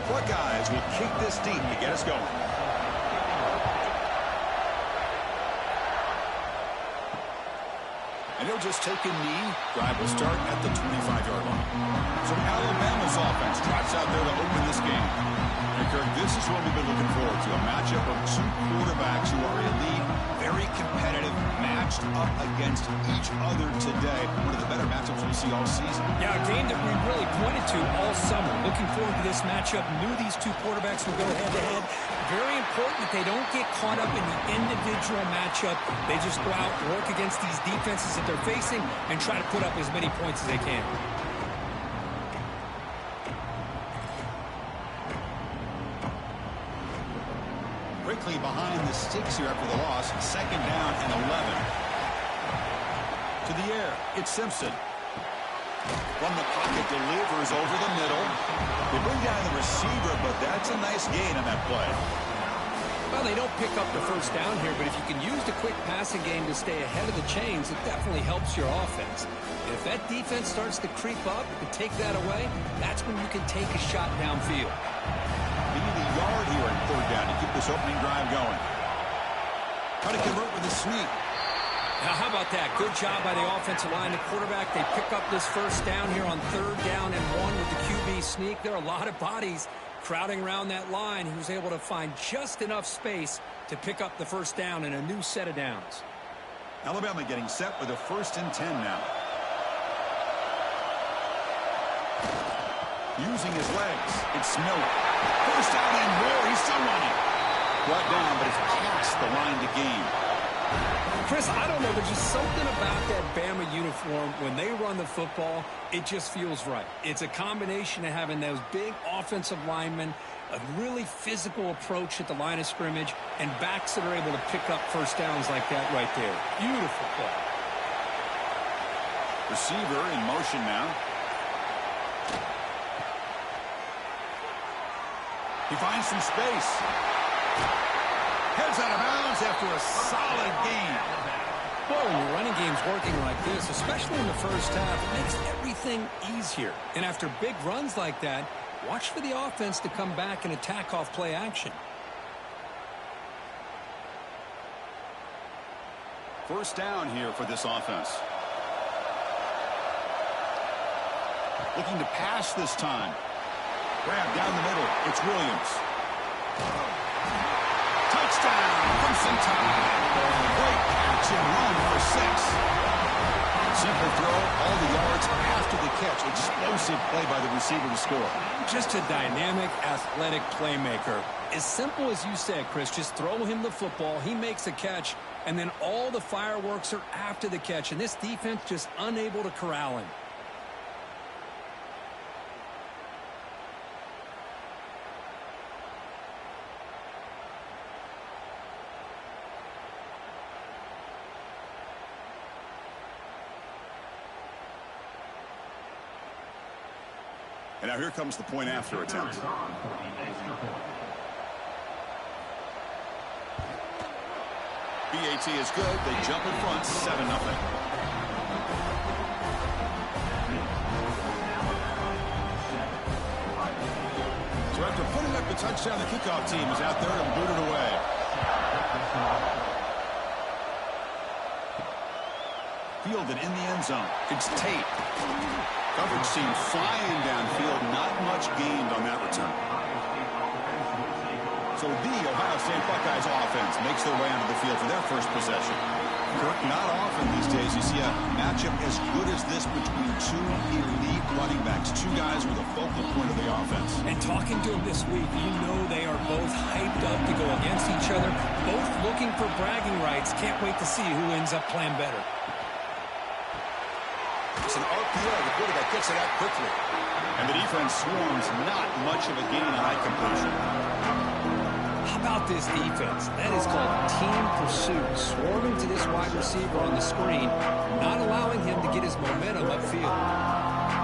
Buckeyes will kick this deep to get us going. And he'll just take a knee. Drive will start at the 25-yard line. So Alabama's offense drops out there to open this game. And Kirk, this is what we've been looking forward to, a matchup of 2 quarterbacks who are elite, very competitive, matched up against each other today. One of the better matchups we'll see all season. Yeah, a game that we really pointed to all summer. Looking forward to this matchup. Knew these 2 quarterbacks would go head-to-head. Very important that they don't get caught up in the individual matchup. They just go out, work against these defenses that they're facing, and try to put up as many points as they can. Quickly behind the sticks here after the loss. 2nd down and 11. To the air, it's Simpson. From the pocket, delivers over the middle. They bring down the receiver, but that's a nice gain on that play. Well, they don't pick up the first down here, but if you can use the quick passing game to stay ahead of the chains, it definitely helps your offense. And if that defense starts to creep up and take that away, that's when you can take a shot downfield. Need a yard here in third down to keep this opening drive going. Try to convert with a sneak. Now, how about that? Good job by the offensive line. The quarterback, they pick up this first down here on 3rd down and 1 with the QB sneak. There are a lot of bodies crowding around that line. He was able to find just enough space to pick up the first down in a new set of downs. Alabama getting set with a 1st and 10 now. Using his legs. It's Miller. First down and more. He's still running. Brought down, but it's past the line to gain. Chris, I don't know. There's just something about that Bama uniform. When they run the football, it just feels right. It's a combination of having those big offensive linemen, a really physical approach at the line of scrimmage, and backs that are able to pick up first downs like that right there. Beautiful play. Receiver in motion now. He finds some space. Heads out of bounds after a solid gain. Well, when your running game's working like this, especially in the first half, it makes everything easier. And after big runs like that, watch for the offense to come back and attack off play action. First down here for this offense. Looking to pass this time. Grab down the middle. It's Williams. Touchdown. Crimson Tide. Great catch and run for 6. Simple throw. All the yards after the catch. Explosive play by the receiver to score. Just a dynamic, athletic playmaker. As simple as you said, Chris, just throw him the football. He makes a catch, and then all the fireworks are after the catch. And this defense just unable to corral him. And now here comes the point after attempt. BAT is good. They jump in front, 7-0. So after putting up the touchdown, the kickoff team is out there and booted away. Fielded in the end zone. It's Tate. Coverage team flying downfield. Not much gained on that return. So the Ohio State Buckeyes offense makes their way onto the field for their first possession. Kirk, not often these days you see a matchup as good as this between two elite running backs. Two guys with a focal point of the offense. And talking to them this week, you know they are both hyped up to go against each other. Both looking for bragging rights. Can't wait to see who ends up playing better. It's an RPO. The quarterback gets it out quickly. And the defense swarms. Not much of a gain on that completion. How about this defense? That is called team pursuit. Swarming to this wide receiver on the screen, not allowing him to get his momentum upfield.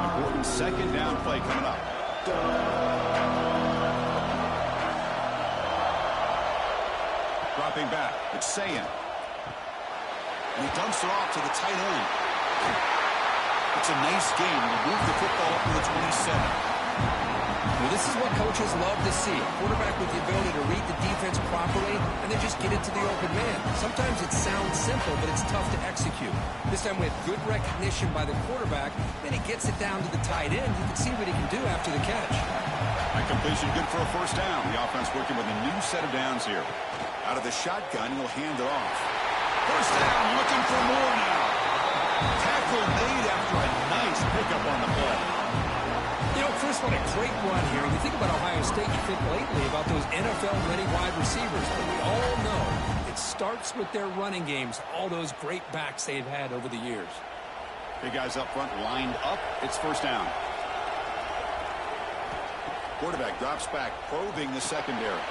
Important second down play coming up. Dropping back. It's Sayan. And he dumps it off to the tight end. It's a nice game. He moved the football up to the 27. Well, this is what coaches love to see. A quarterback with the ability to read the defense properly and then just get it to the open man. Sometimes it sounds simple, but it's tough to execute. This time we have good recognition by the quarterback. Then he gets it down to the tight end. You can see what he can do after the catch. That completion good for a first down. The offense working with a new set of downs here. Out of the shotgun, he'll hand it off. First down, looking for more now. Tackle made after a nice pickup on the play. You know, Chris, what a great run here. You think about Ohio State, you think lately about those NFL-ready wide receivers. But we all know it starts with their running games, all those great backs they've had over the years. Big guys up front lined up. It's first down. Quarterback drops back, probing the secondary.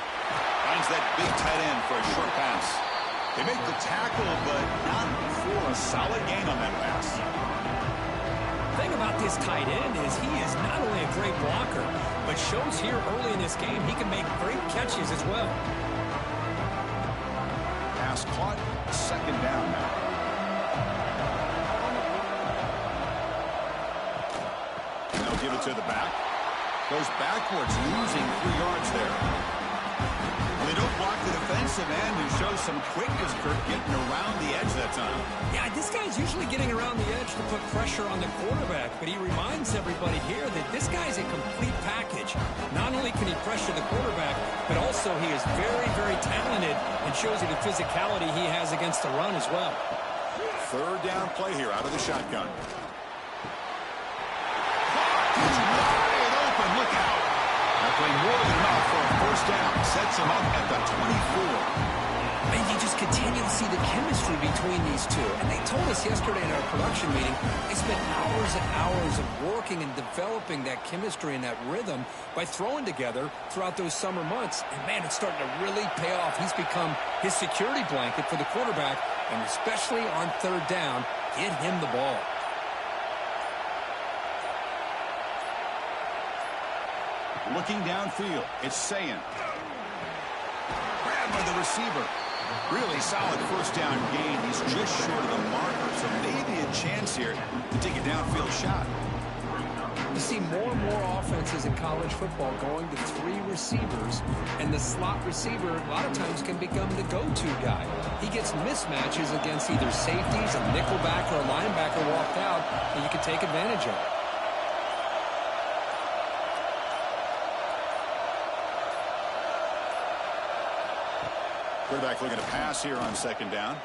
Finds that big tight end for a short pass. They make the tackle, but not for a solid gain on that pass. The thing about this tight end is he is not only a great blocker, but shows here early in this game he can make great catches as well. pass caught. Second down now. They'll give it to the back. Goes backwards, losing 3 yards there. They don't block the defensive end, who shows some quickness for getting around the edge that time. Yeah, this guy's usually getting around the edge to put pressure on the quarterback, but he reminds everybody here that this guy's a complete package. Not only can he pressure the quarterback, but also he is very, very talented and shows you the physicality he has against the run as well. Third down play here out of the shotgun. He's wide open. Look out. That play more than enough for a first down. Sets him up at the 24. And you just continue to see the chemistry between these two. And they told us yesterday in our production meeting, they spent hours and hours of working and developing that chemistry and that rhythm by throwing together throughout those summer months. And, man, it's starting to really pay off. He's become his security blanket for the quarterback, and especially on third down, get him the ball. Looking downfield, it's Sayin. Grabbed by the receiver. Really solid first down gain. He's just short of the marker, so maybe a chance here to take a downfield shot. You see more and more offenses in college football going to 3 receivers, and the slot receiver a lot of times can become the go-to guy. He gets mismatches against either safeties, a nickelback, or a linebacker walked out, and you can take advantage of it. Quarterback looking to pass here on second down.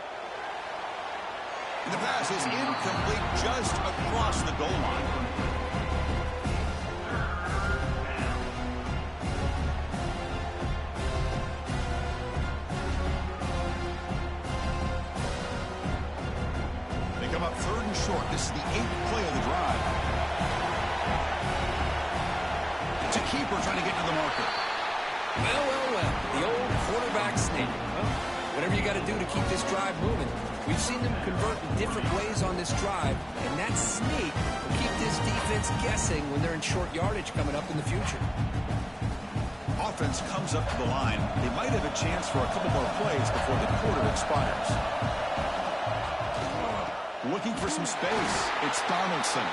And the pass is incomplete, just across the goal line. They come up third and short. This is the 8th play of the drive. It's a keeper trying to get to the marker. Well, well, well, the old quarterback sneak. Well, whatever you got to do to keep this drive moving. We've seen them convert in different ways on this drive, and that sneak will keep this defense guessing when they're in short yardage coming up in the future. Offense comes up to the line. They might have a chance for a couple more plays before the quarter expires. Looking for some space. It's Donaldson.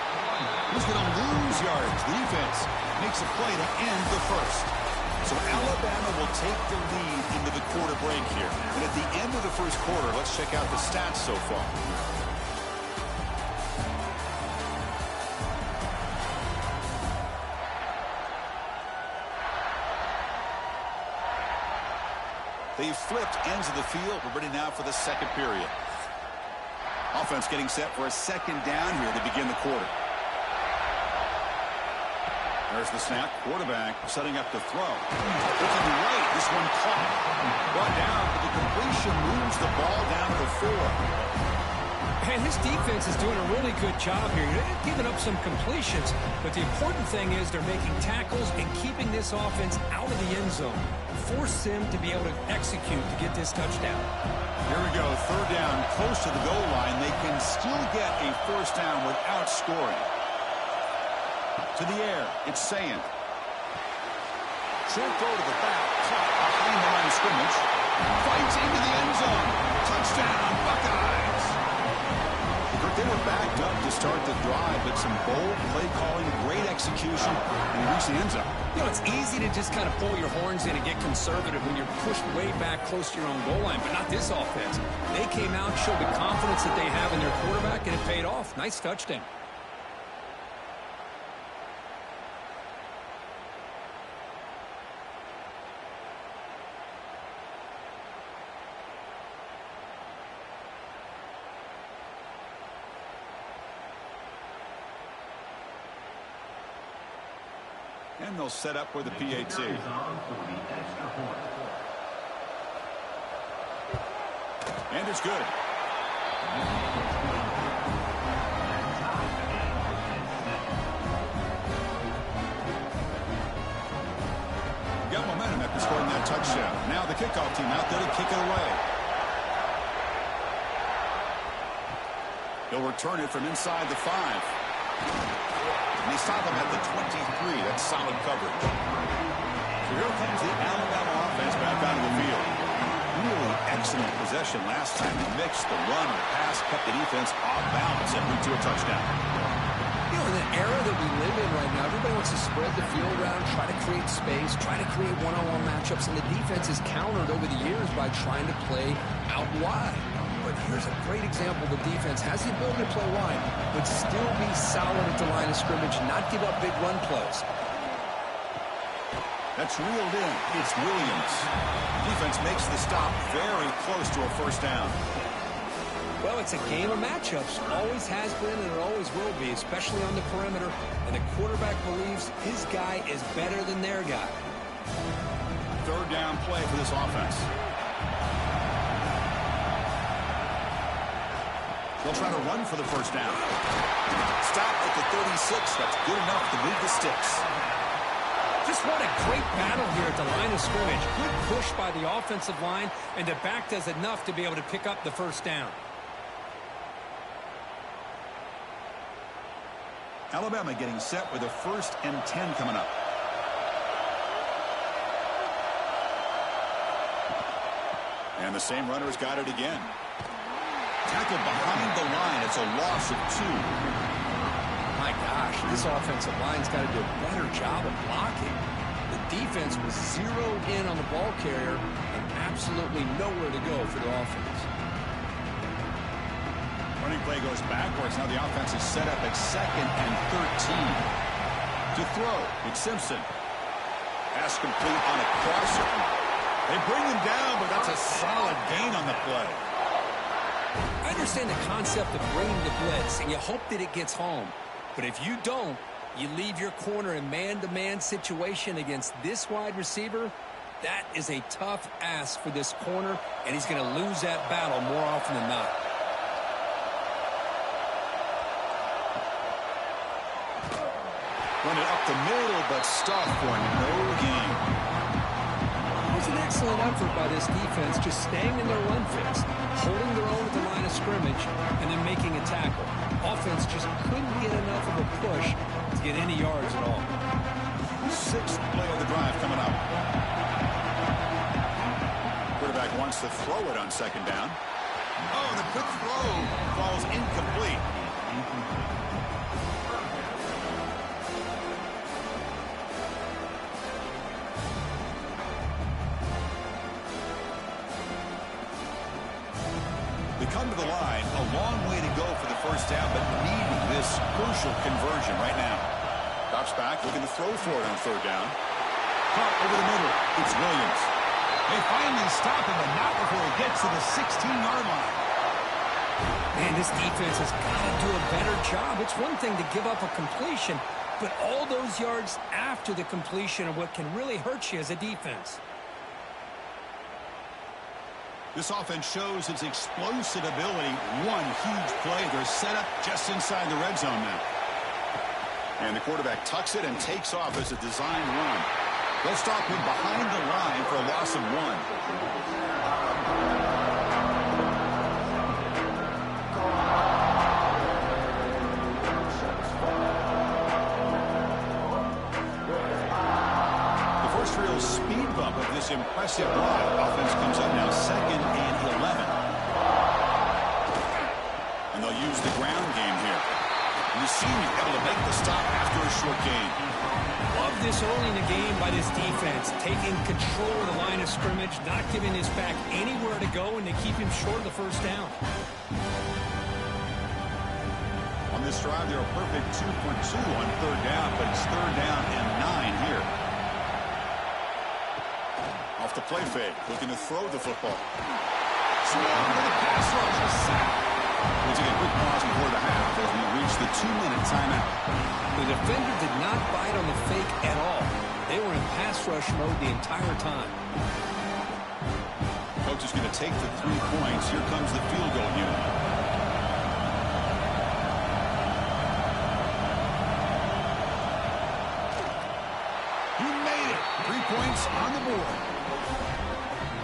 He's going to lose yards. The defense makes a play to end the first. So Alabama will take the lead into the quarter break here. And at the end of the first quarter, let's check out the stats so far. They've flipped ends of the field. We're ready now for the second period. Offense getting set for a second down here to begin the quarter. There's the snap. Quarterback setting up to throw. Looking right. This one caught. Brought down, but the completion moves the ball down to the 4. And this defense is doing a really good job here. They're giving up some completions, but the important thing is they're making tackles and keeping this offense out of the end zone. Force them to be able to execute to get this touchdown. Here we go. Third down, close to the goal line. They can still get a first down without scoring. To the air, it's Sayin. Short throw to the back, caught behind the line of scrimmage. Fights into the end zone. Touchdown, Buckeyes. They were backed up to start the drive, but some bold play calling, great execution, and reach the end zone. You know, it's easy to just kind of pull your horns in and get conservative when you're pushed way back close to your own goal line, but not this offense. They came out, showed the confidence that they have in their quarterback, and it paid off. Nice touchdown. And they'll set up with the PAT. And it's good. Got momentum after scoring that touchdown. Now the kickoff team out there to kick it away. He'll return it from inside the 5. And they stop him at the 23. That's solid coverage. So here comes the Alabama offense back out of the field. Really excellent possession last time. He mixed the run and the pass, kept the defense off balance and moved to a touchdown. You know, in the era that we live in right now, everybody wants to spread the field around, try to create space, try to create one-on-one matchups, and the defense is countered over the years by trying to play out wide. But here's a great example. The defense has the ability to play wide, but still be solid at the line of scrimmage, not give up big run plays. That's reeled in. It's Williams. Defense makes the stop very close to a first down. Well, it's a game of matchups. Always has been and it always will be, especially on the perimeter. And the quarterback believes his guy is better than their guy. Third down play for this offense. They'll try to run for the first down. Stop at the 36. That's good enough to move the sticks. Just what a great battle here at the line of scrimmage. Good push by the offensive line, and the back does enough to be able to pick up the first down. Alabama getting set with a 1st and 10 coming up. And the same runner's got it again. Tackled behind the line. It's a loss of 2. My gosh, this offensive line's got to do a better job of blocking. The defense was zeroed in on the ball carrier and absolutely nowhere to go for the offense. Running play goes backwards. Now the offense is set up at 2nd and 13. To throw, it's Simpson. Pass complete on a crosser. They bring him down, but that's a solid gain on the play. I understand the concept of bringing the blitz, and you hope that it gets home. But if you don't, you leave your corner in man-to-man situation against this wide receiver. That is a tough ask for this corner, and he's going to lose that battle more often than not. Run it up the middle, but stuffed for no gain. It was an excellent effort by this defense, just staying in their run fix, holding their own at the line of scrimmage, and then making a tackle. Offense just couldn't get enough of a push to get any yards at all. 6th play of the drive coming up. Quarterback wants to throw it on 2nd down. Oh, the quick throw falls incomplete. They come to the line, a long way to go for the first down, but needing this crucial conversion right now. Drops back, looking to throw for it on 3rd down. Caught over the middle. It's Williams. They finally stop him, but not before he gets to the 16-yard line. Man, this defense has got to do a better job. It's one thing to give up a completion, but all those yards after the completion are what can really hurt you as a defense. This offense shows its explosive ability. One huge play. They're set up just inside the red zone now. And the quarterback tucks it and takes off as a designed run. They'll stop him behind the line for a loss of 1. Real speed bump of this impressive drive. Offense comes up now 2nd and 11. And they'll use the ground game here. And the senior able to make the stop after a short gain. Love this early in the game by this defense, taking control of the line of scrimmage, not giving his back anywhere to go, and to keep him short of the first down. On this drive, they're a perfect 2 for 2 on 3rd down, but it's 3rd down and 9 here. Off the play fake, looking to throw the football. Swung to the pass rush, a sack. We'll take a quick pause before the half as we reach the 2-minute timeout. The defender did not bite on the fake at all. They were in pass rush mode the entire time. Coach is going to take the 3 points. Here comes the field goal unit. He made it. 3 points on the board.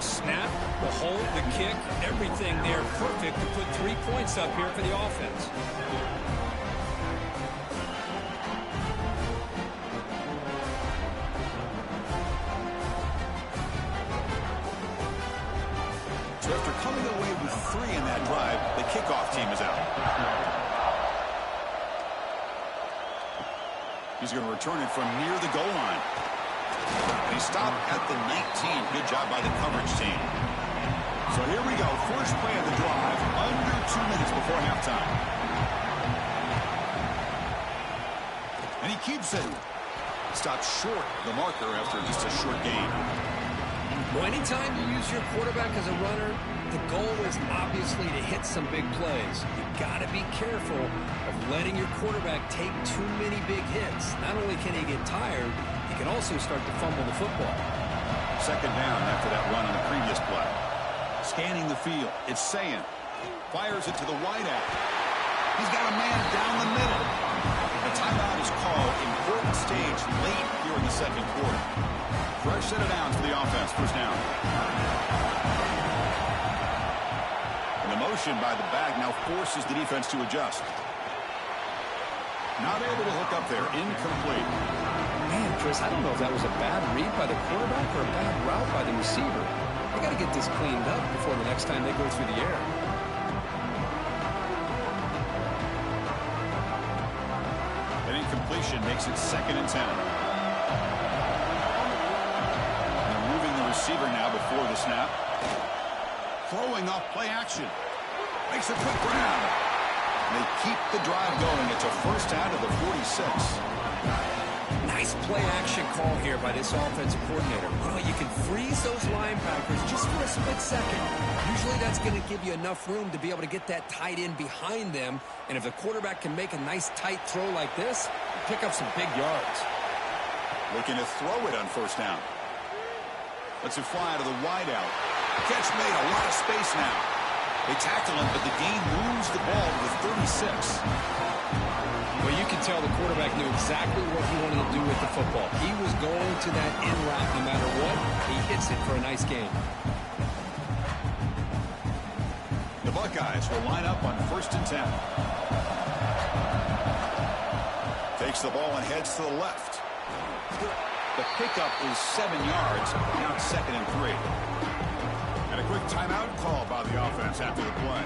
Snap, the hold, the kick, everything there perfect to put 3 points up here for the offense. So after coming away with 3 in that drive, the kickoff team is out. He's going to return it from near the goal line. And he stopped at the 19. Good job by the coverage team. So here we go. First play of the drive, under 2 minutes before halftime. And he keeps it. Stopped short of the marker after just a short gain. Well, anytime you use your quarterback as a runner, the goal is obviously to hit some big plays. You've got to be careful of letting your quarterback take too many big hits. Not only can he get tired, he can also start to fumble the football. Second down after that run on the previous play. Scanning the field. It's Sayan. Fires it to the wideout. He's got a man down the middle. A timeout is called. Important stage late here in the second quarter. Fresh set of downs for the offense. First down. And the motion by the back now forces the defense to adjust. Not able to hook up there. Incomplete. Man, Chris, I don't know if that was a bad read by the quarterback or a bad route by the receiver. They got to get this cleaned up before the next time they go through the air. An incompletion makes it 2nd and 10. They're moving the receiver now before the snap. Throwing off play action. Makes a quick grab. They keep the drive going. It's a first down to the 46. Nice play-action call here by this offensive coordinator. You know, you can freeze those linebackers just for a split second. Usually that's going to give you enough room to be able to get that tight end behind them. And if the quarterback can make a nice tight throw like this, pick up some big yards. Looking to throw it on first down. Lets it fly out of the wideout. Catch made, a lot of space now. They tackle him, but the gain moves the ball to the 36. Well, you can tell the quarterback knew exactly what he wanted to do with the football. He was going to that in route no matter what. He hits it for a nice gain. The Buckeyes will line up on 1st and 10. Takes the ball and heads to the left. The pickup is 7 yards. Now it's 2nd and 3. And a quick timeout call by the offense after the play.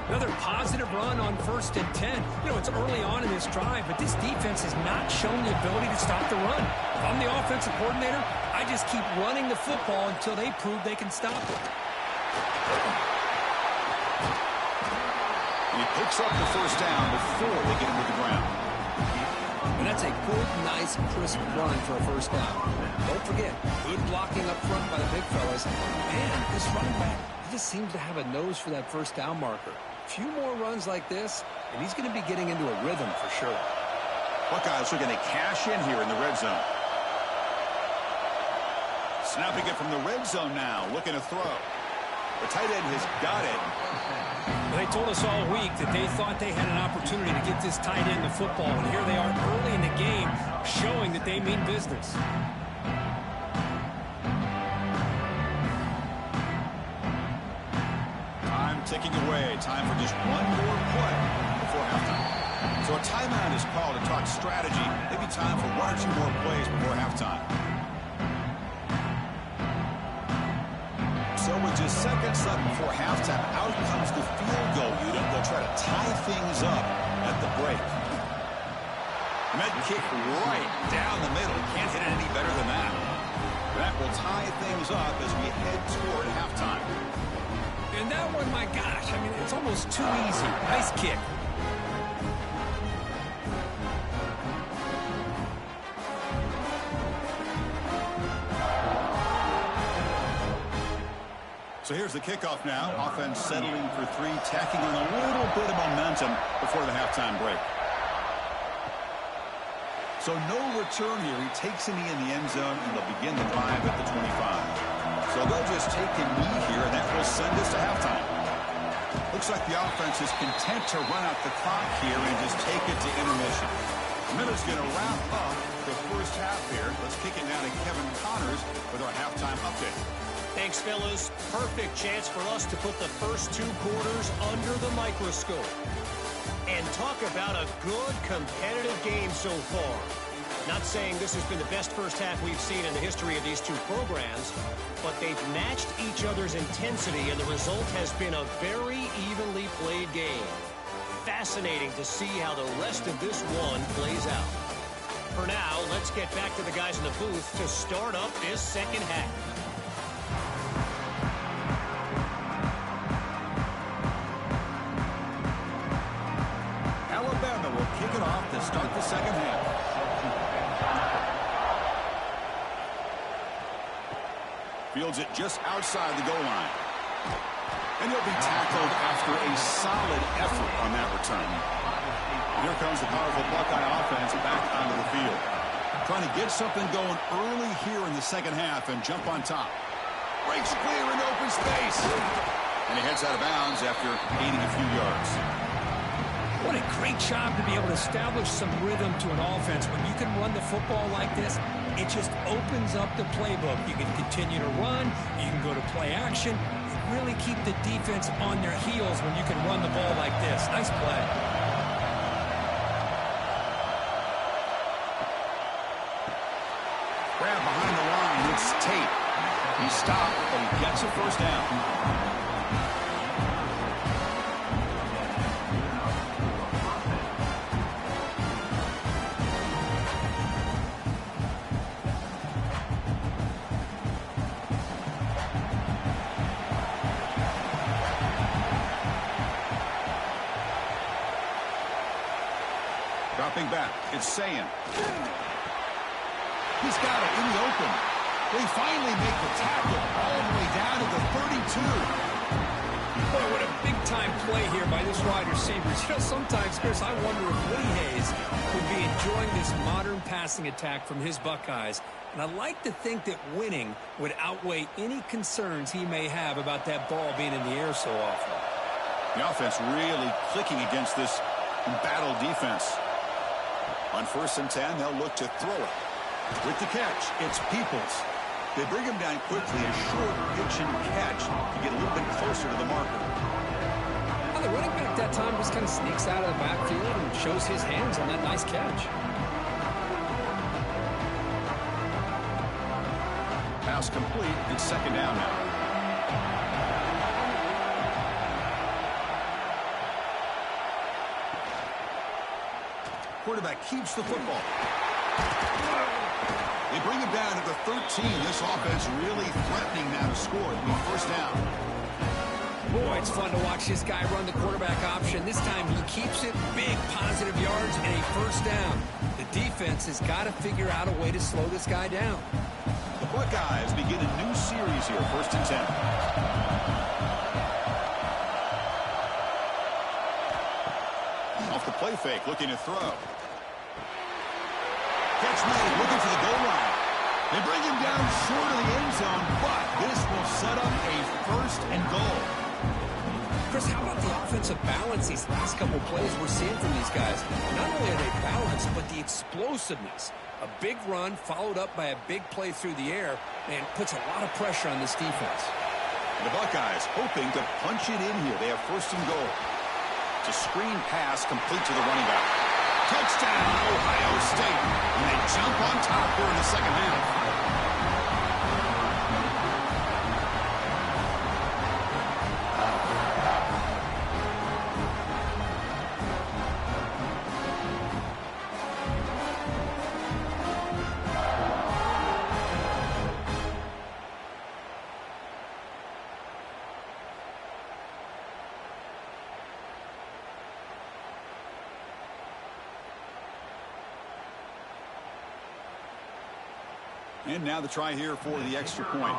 Another positive run on 1st and 10. You know, it's early on in this drive, but this defense has not shown the ability to stop the run. If I'm the offensive coordinator, I just keep running the football until they prove they can stop it. He picks up the first down before they get him to the ground. And that's a good, nice, crisp run for a first down. Don't forget, good blocking up front by the big fellas. Man, this running back, he just seems to have a nose for that first down marker. A few more runs like this, and he's going to be getting into a rhythm for sure. Buckeyes are going to cash in here in the red zone. Snapping it from the red zone now, looking to throw. The tight end has got it. They told us all week that they thought they had an opportunity to get this tight end the football, and here they are early in the game showing that they mean business. Time ticking away. Time for just one more play before halftime. So a timeout is called to talk strategy. Maybe time for 1 or 2 more plays before halftime. So with just seconds left before halftime, out comes the field goal unit. They'll try to tie things up at the break. Med kick right down the middle. Can't hit it any better than that. That will tie things up as we head toward halftime. And that one, my gosh, I mean, it's almost too easy. Nice kick. So here's the kickoff now. Offense settling for 3, tacking on a little bit of momentum before the halftime break. So no return here. He takes a knee in the end zone, and they'll begin the drive at the 25. So they'll just take a knee here, and that will send us to halftime. Looks like the offense is content to run out the clock here and just take it to intermission. Miller's going to wrap up the first half here. Let's kick it down to Kevin Connors with our halftime update. Thanks, fellas. Perfect chance for us to put the first 2 quarters under the microscope. And talk about a good competitive game so far. Not saying this has been the best first half we've seen in the history of these two programs, but they've matched each other's intensity, and the result has been a very evenly played game. Fascinating to see how the rest of this one plays out. For now, let's get back to the guys in the booth to start up this second half. Alabama will kick it off to start the second half. Fields it just outside the goal line. And he'll be tackled after a solid effort on that return. Here comes the powerful Buckeye offense back onto the field. Trying to get something going early here in the second half and jump on top. Breaks clear in open space. And he heads out of bounds after gaining a few yards. What a great job to be able to establish some rhythm to an offense. When you can run the football like this, it just opens up the playbook. You can continue to run. You can go to play action. You really keep the defense on their heels when you can run the ball like this. Nice play. Grab behind the line. It's Tate. He stopped, but he gets a first down. Dropping back, it's Sayin. He's got it in the open. They finally make the tackle all the way down to the 32. Boy, what a big-time play here by this wide receiver. You know, sometimes, Chris, I wonder if Woody Hayes would be enjoying this modern passing attack from his Buckeyes. And I like to think that winning would outweigh any concerns he may have about that ball being in the air so often. The offense really clicking against this embattled defense. On 1st and 10, they'll look to throw it. With the catch, it's Peoples. They bring him down quickly, a short pitch and catch to get a little bit closer to the marker. Well, the running back that time just kind of sneaks out of the backfield and shows his hands on that nice catch. Pass complete. It's second down now. Quarterback keeps the football. They bring him down to the 13. This offense really threatening now to score. It'll be first down. Boy, it's fun to watch this guy run the quarterback option. This time he keeps it, big positive yards, and a first down. The defense has got to figure out a way to slow this guy down. The Buckeyes begin a new series here, 1st and 10. Off the play fake, looking to throw. Catch made, looking for the goal line. They bring him down short of the end zone, but this will set up a 1st and goal. Chris, how about the offensive balance these last couple plays we're seeing from these guys? Not only are they balanced, but the explosiveness. A big run followed up by a big play through the air, and puts a lot of pressure on this defense. The Buckeyes hoping to punch it in here. They have 1st and goal. It's a screen pass complete to the running back. Touchdown, Ohio State. And they jump on top here in the second half. And now the try here for the extra point.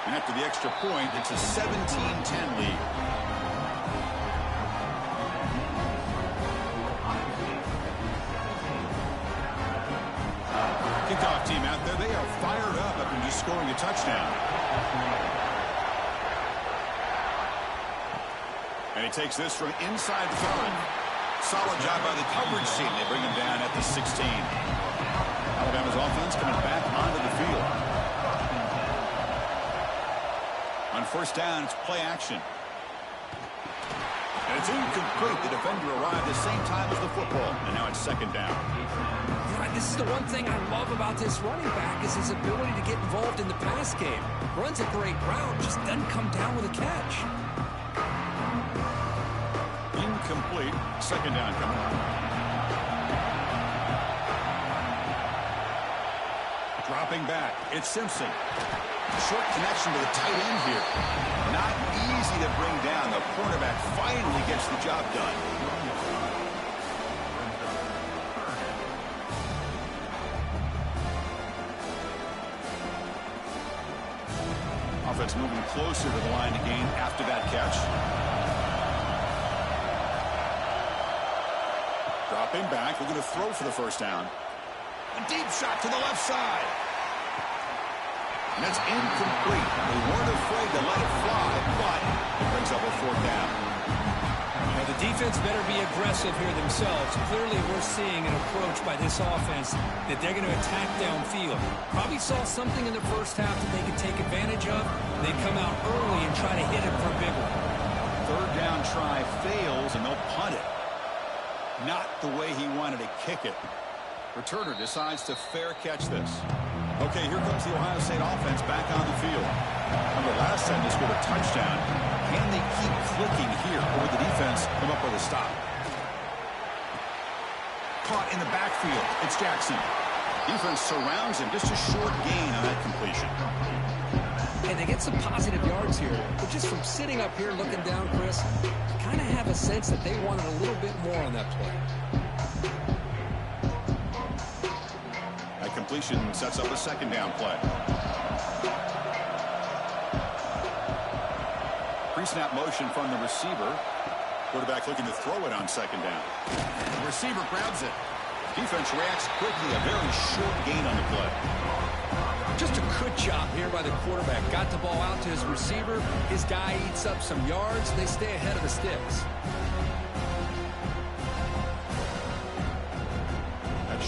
And after the extra point, it's a 17-10 lead. Kickoff team out there, they are fired up after just scoring a touchdown. And he takes this from inside the 5. Solid job by the coverage team. They bring him down at the 16. Alabama's offense coming back onto the field. On 1st down, it's play action. And it's incomplete. The defender arrived the same time as the football. And now it's 2nd down. I This is the one thing I love about this running back is his ability to get involved in the pass game. Runs a great route, just doesn't come down with a catch. Incomplete. Second down coming up. Dropping back. It's Simpson. Short connection to the tight end here. Not easy to bring down. The cornerback finally gets the job done. Offense moving closer to the line to gain after that catch. Dropping back, looking to throw for the first down. A deep shot to the left side. And that's incomplete. They weren't afraid to let it fly, but it brings up a fourth down. Now the defense better be aggressive here themselves. Clearly we're seeing an approach by this offense that they're going to attack downfield. Probably saw something in the first half that they could take advantage of. They come out early and try to hit it for a big one. Third down try fails, and they'll punt it. Not the way he wanted to kick it. Returner decides to fair catch this. Okay, here comes the Ohio State offense back on the field. Remember, last time they scored a touchdown. Can they keep clicking here, or would the defense come up with a stop? Caught in the backfield. It's Jackson. Defense surrounds him. Just a short gain on that completion. And they get some positive yards here. But just from sitting up here looking down, Chris, kind of have a sense that they wanted a little bit more on that play. Completion sets up a second down play. Pre-snap motion from the receiver. Quarterback looking to throw it on second down. The receiver grabs it. Defense reacts quickly. A very short gain on the play. Just a good job here by the quarterback. Got the ball out to his receiver. His guy eats up some yards. They stay ahead of the sticks.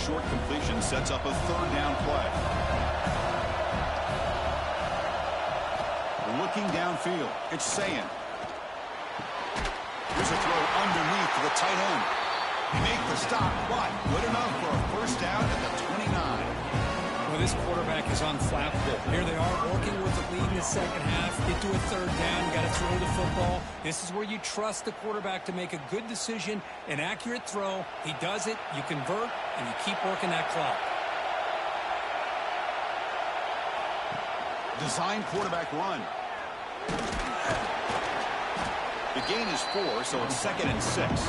Short completion sets up a third down play. Looking downfield, it's Sayan. Here's a throw underneath to the tight end. They make the stop, but good enough for a first down at the 29. Well, this quarterback is unflappable. Here they are working with the lead in the second half. Get to a third down, you got to throw the football. This is where you trust the quarterback to make a good decision, an accurate throw. He does it, you convert, and you keep working that clock. Design quarterback run. The gain is 4, so it's 2nd and 6.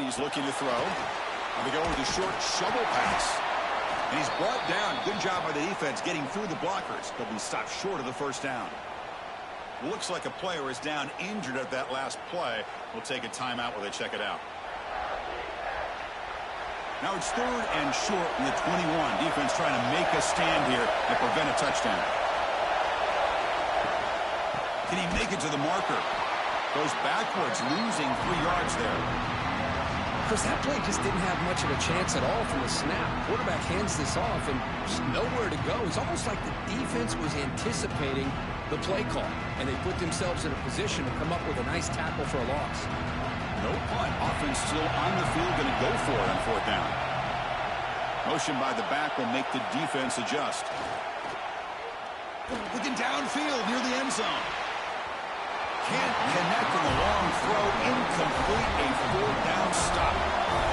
He's looking to throw. And they go with a short shovel pass. And he's brought down. Good job by the defense getting through the blockers. He'll be stopped short of the first down. Looks like a player is down injured at that last play. We'll take a timeout while they check it out. Now it's 3rd and short in the 21. Defense trying to make a stand here and prevent a touchdown. Can he make it to the marker? Goes backwards, losing 3 yards there. Chris, that play just didn't have much of a chance at all from the snap. Quarterback hands this off and just nowhere to go. It's almost like the defense was anticipating the play call, and they put themselves in a position to come up with a nice tackle for a loss. No punt. Offense still on the field, going to go for it on 4th down. Motion by the back will make the defense adjust. Looking downfield near the end zone. Can't connect on the long throw. Incomplete. A 4th down stop.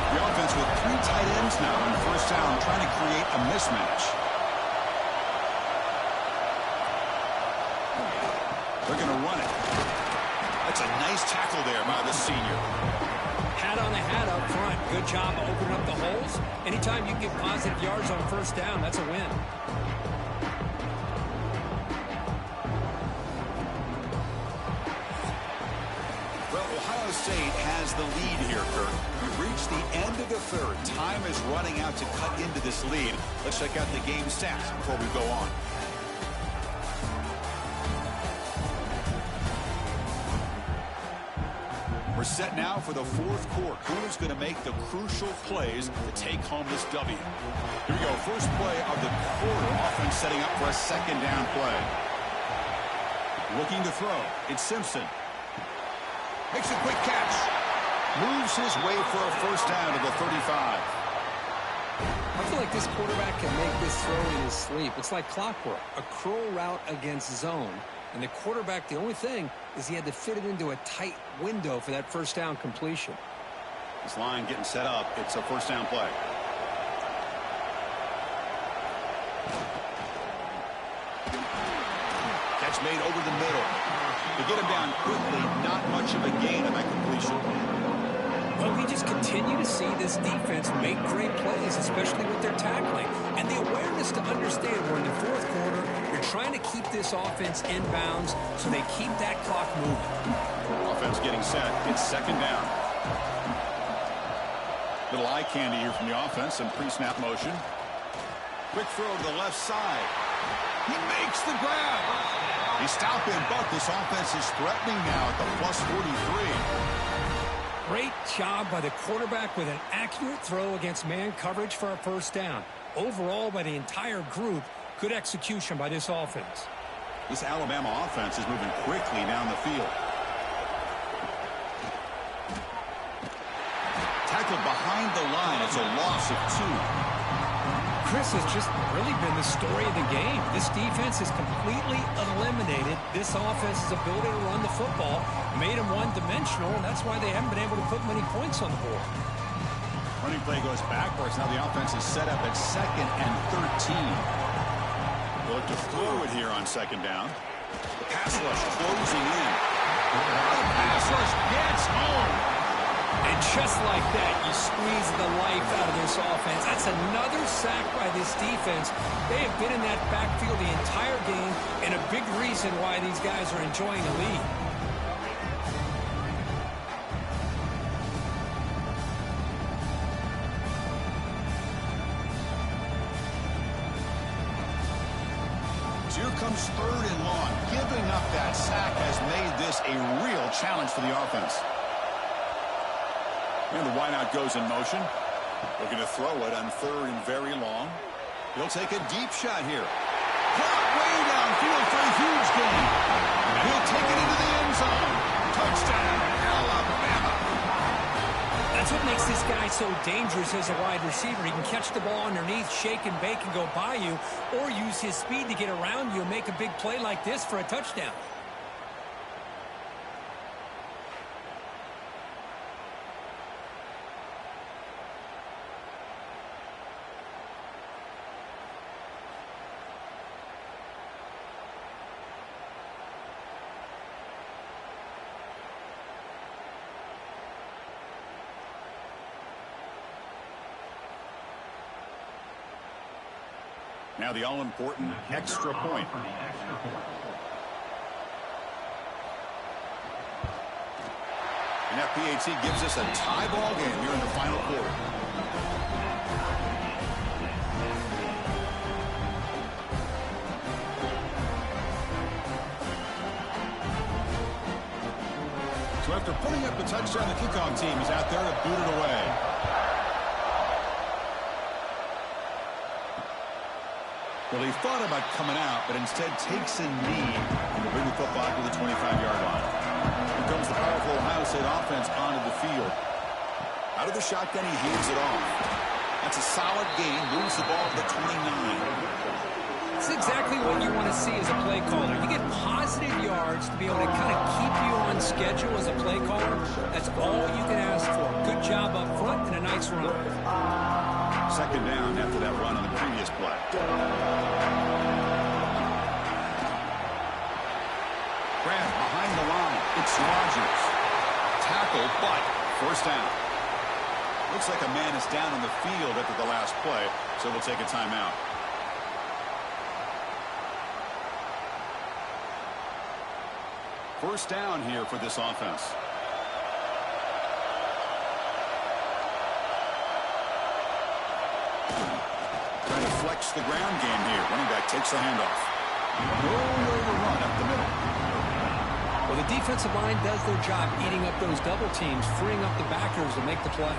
The offense with 3 tight ends now on 1st down, trying to create a mismatch. They're going to run it. That's a nice tackle there by the senior. Hat on a hat up front. Good job opening up the holes. Anytime you get positive yards on 1st down, that's a win. Ohio State has the lead here, Kurt. We've reached the end of the 3rd. Time is running out to cut into this lead. Let's check out the game stats before we go on. We're set now for the fourth quarter. Who's going to make the crucial plays to take home this W? Here we go. First play of the quarter. Offense setting up for a second down play. Looking to throw. It's Simpson. Makes a quick catch. Moves his way for a first down to the 35. I feel like this quarterback can make this throw in his sleep. It's like clockwork. A curl route against zone. And the quarterback, the only thing is he had to fit it into a tight window for that first down completion. This line getting set up. It's a first down play. Catch made over the middle. To get him down quickly, not much of a gain on that completion. Well, we just continue to see this defense make great plays, especially with their tackling. And the awareness to understand we're in the fourth quarter, you're trying to keep this offense in bounds so they keep that clock moving. Offense getting set. It's second down. Little eye candy here from the offense. Some pre-snap motion. Quick throw to the left side. He makes the grab. He stopped him, but this offense is threatening now at the plus 43. Great job by the quarterback with an accurate throw against man coverage for a first down. Overall, by the entire group, good execution by this offense. This Alabama offense is moving quickly down the field. Tackled behind the line. It's a loss of 2. Chris has just really been the story of the game. This defense has completely eliminated this offense's ability to run the football, made them one-dimensional, and that's why they haven't been able to put many points on the board. Running play goes backwards. Now the offense is set up at 2nd and 13. They'll look to throw it here on second down. The pass rush closing in. The pass rush gets home. And just like that, you squeeze the life out of this offense. That's another sack by this defense. They have been in that backfield the entire game, and a big reason why these guys are enjoying the lead. So here comes 3rd and long. Giving up that sack has made this a real challenge for the offense. And the wideout goes in motion. Looking to throw it on 3rd and very long. He'll take a deep shot here. Caught way downfield for a huge gain. And he'll take it into the end zone. Touchdown, Alabama. That's what makes this guy so dangerous as a wide receiver. He can catch the ball underneath, shake and bake and go by you, or use his speed to get around you and make a big play like this for a touchdown. Now the all-important extra point. And that PAT gives us a tie ball game here in the final quarter. So after putting up the touchdown, the kickoff team is out there to boot it away. Well, he thought about coming out, but instead takes a knee and will bring the football to the 25-yard line. Here comes the powerful Ohio State offense onto the field. Out of the shotgun, he hands it off. That's a solid gain. Moves the ball to the 29. It's exactly what you want to see as a play caller. You get positive yards to be able to kind of keep you on schedule as a play caller. That's all you can ask for. Good job up front and a nice run. Second down after that run on the previous play. Grab behind the line. It's Rodgers. Tackle, but first down. Looks like a man is down on the field after the last play, so we'll take a timeout. First down here for this offense. Trying to flex the ground game here. Running back takes the handoff. Nowhere to run up the middle. Well, The defensive line does their job eating up those double teams, freeing up the backers to make the play.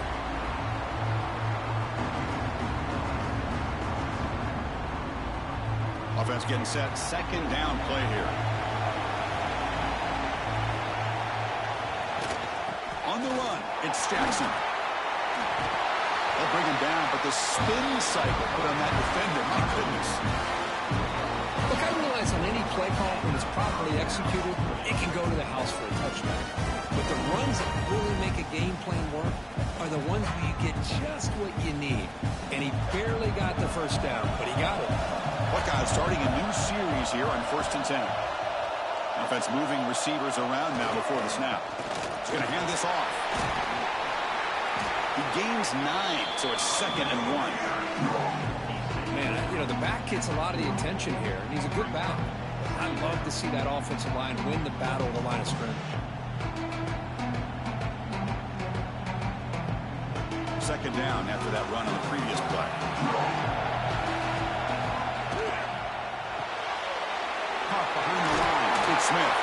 Offense getting set. Second down play here. On the run, it's Jackson. They'll bring him down, but the spin cycle put on that defender, my goodness. Look, I realize on any play call, when it's properly executed, it can go to the house for a touchdown. But the runs that really make a game plan work are the ones where you get just what you need. And he barely got the first down, but he got it. Buckeyes starting a new series here on 1st and 10. Offense moving receivers around now before the snap. He's going to hand this off. He gains 9, so it's 2nd and 1. Man, you know, the back gets a lot of the attention here, and he's a good back. I'd love to see that offensive line win the battle of the line of scrimmage. 2nd down after that run on the previous play. Caught behind the line. It's Smith.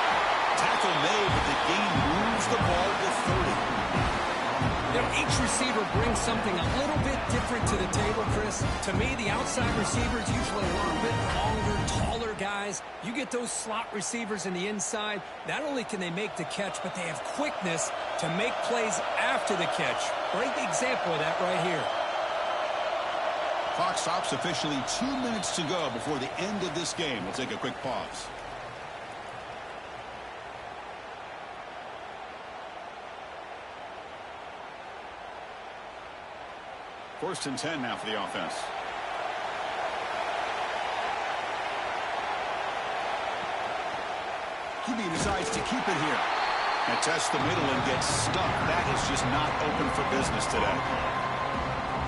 Tackle made, but the gain moves the ball to 30. You know, each receiver brings something a little bit different to the table, Chris. To me, the outside receivers usually a little bit longer, taller guys. You get those slot receivers in the inside, not only can they make the catch, but they have quickness to make plays after the catch. Great example of that right here. Clock stops officially 2 minutes to go before the end of this game. We'll take a quick pause. First and 10 now for the offense. QB decides to keep it here. And tests the middle and gets stuck. That is just not open for business today.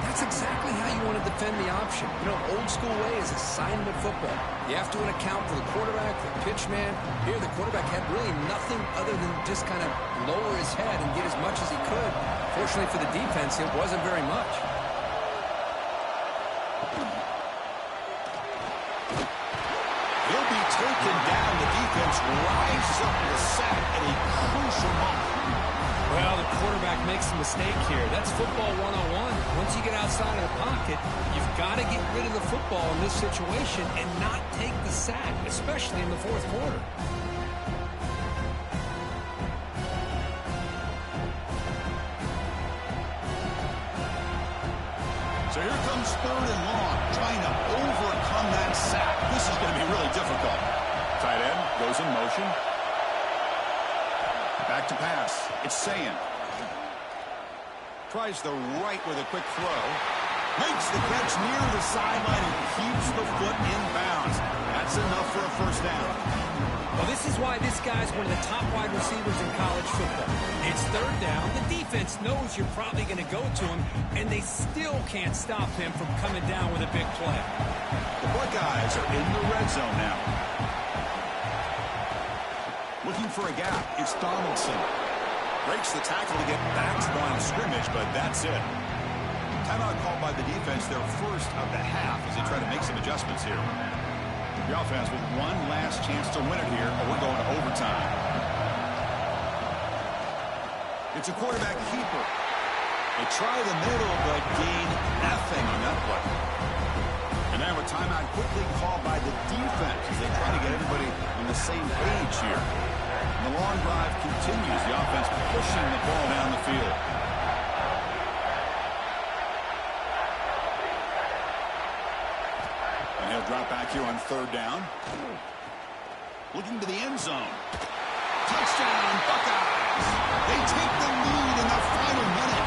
That's exactly how you want to defend the option. You know, old school way is assignment football. You have to account for the quarterback, the pitch man. Here, the quarterback had really nothing other than just kind of lower his head and get as much as he could. Fortunately for the defense, it wasn't very much. He'll be taken down. The defense rises up with a sack at a crucial moment. Well, the quarterback makes a mistake here. That's football 101. Once you get outside of the pocket, you've got to get rid of the football in this situation and not take the sack, especially in the fourth quarter. So here comes 3rd and long, trying to overcome that sack. This is going to be really difficult. Tight end goes in motion. Back to pass. It's Sayan. Tries the right with a quick throw. Makes the catch near the sideline and keeps the foot in bounds. That's enough for a first down. Well, this is why this guy's one of the top wide receivers in college football. It's 3rd down. The defense knows you're probably going to go to him, and they still can't stop him from coming down with a big play. The Buckeyes are in the red zone now. Looking for a gap. It's Donaldson. Breaks the tackle to get back to the line of scrimmage, but that's it. Timeout called by the defense, their first of the half, as they try to make some adjustments here. The offense with one last chance to win it here, or we're going to overtime. It's a quarterback keeper. They try the middle, but gain nothing on that play. And now a timeout quickly called by the defense as they try to get everybody on the same page here. And the long drive continues. The offense pushing the ball down the field. And he'll drop back here on 3rd down. Looking to the end zone. Touchdown, Buckeyes. They take the lead in the final minute.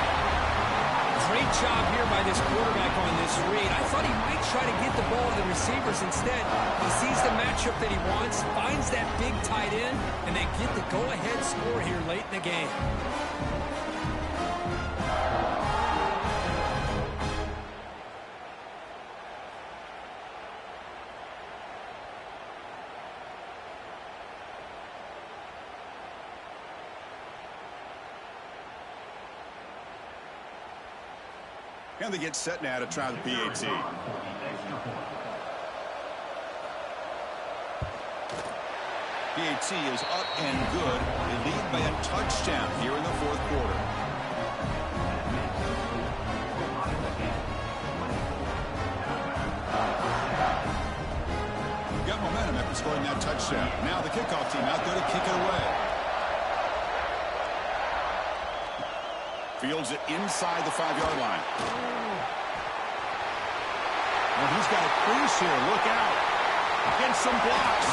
Great job here by this quarterback on this read. I thought he might try to get the ball to the receivers instead. He sees the matchup that he wants, finds that big tight end, and they get the go-ahead score here late in the game. And they get set now to try the PAT. PAT is up and good. They lead by a touchdown here in the fourth quarter. Got momentum after scoring that touchdown. Now the kickoff team out there to kick it away. Fields it inside the 5-yard line. And he's got a crease here. Look out. Gets some blocks.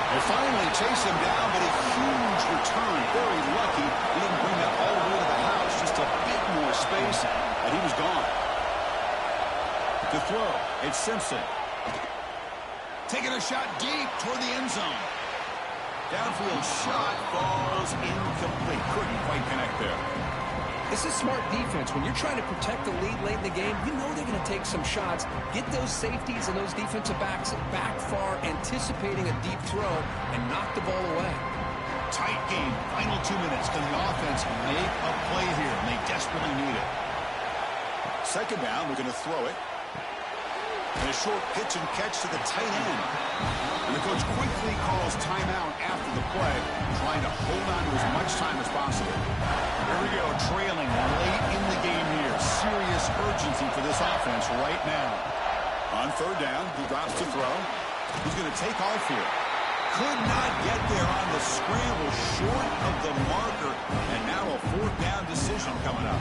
They finally chase him down, but a huge return. Very lucky. He didn't bring that all the way to the house. Just a bit more space, and he was gone. To throw, it's Simpson. Taking a shot deep toward the end zone. Downfield shot falls incomplete. Couldn't quite connect there. This is smart defense. When you're trying to protect the lead late in the game, you know they're going to take some shots, get those safeties and those defensive backs back far, anticipating a deep throw, and knock the ball away. Tight game. Final 2 minutes. Can the offense make a play here? And they desperately need it. Second down, we're going to throw it. And a short pitch and catch to the tight end. And the coach quickly calls timeout after the play, trying to hold on to as much time as possible. Here we go, trailing late in the game here. Serious urgency for this offense right now. On third down, he drops to throw. He's going to take off here. Could not get there on the scramble, short of the marker. And now a fourth down decision coming up.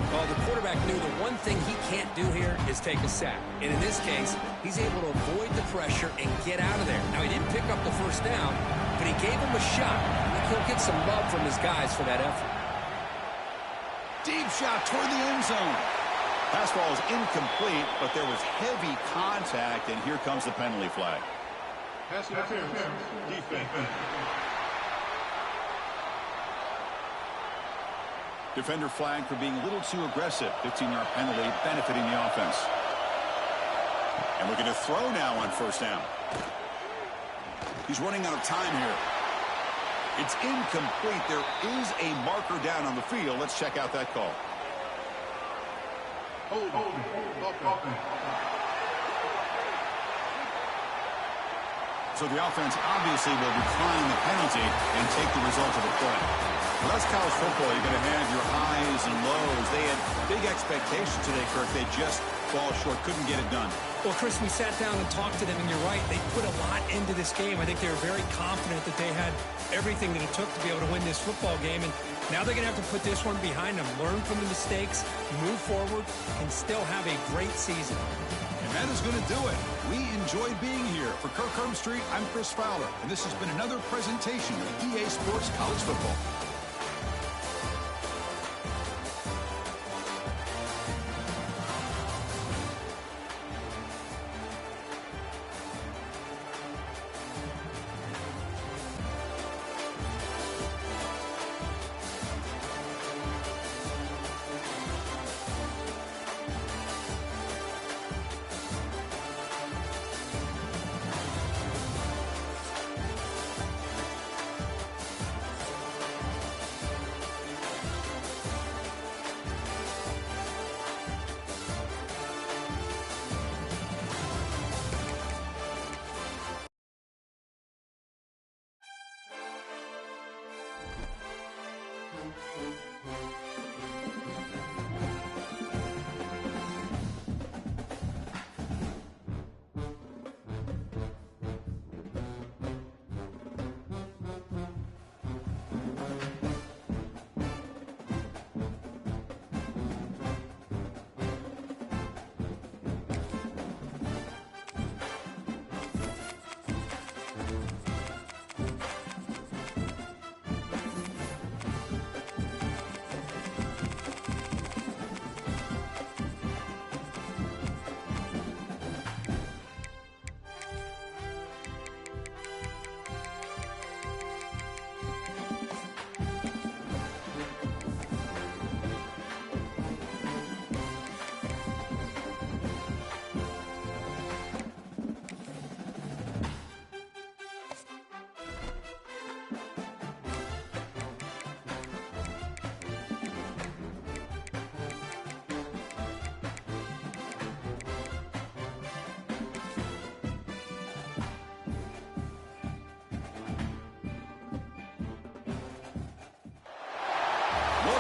Well, the quarterback knew the one thing he can't do here is take a sack. And in this case, he's able to avoid the pressure and get out of there. Now, he didn't pick up the first down, but he gave him a shot. I think he'll get some love from his guys for that effort. Deep shot toward the end zone. Pass ball is incomplete, but there was heavy contact, and here comes the penalty flag. Pass interference. Defense. Defender flag for being a little too aggressive. 15-yard penalty benefiting the offense. And we're going to throw now on first down. He's running out of time here. It's incomplete. There is a marker down on the field. Let's check out that call. Hold. So the offense obviously will decline the penalty and take the result of the play. Well, that's college football. You're going to have your highs and lows. They had big expectations today, Kirk. They just fall short. Couldn't get it done. Well, Chris, we sat down and talked to them, and you're right. They put a lot into this game. I think they were very confident that they had everything that it took to be able to win this football game. And now they're going to have to put this one behind them, learn from the mistakes, move forward, and still have a great season. And that is going to do it. We enjoyed being here. For Kirk Herbstreit, I'm Chris Fowler, and this has been another presentation of EA Sports College Football.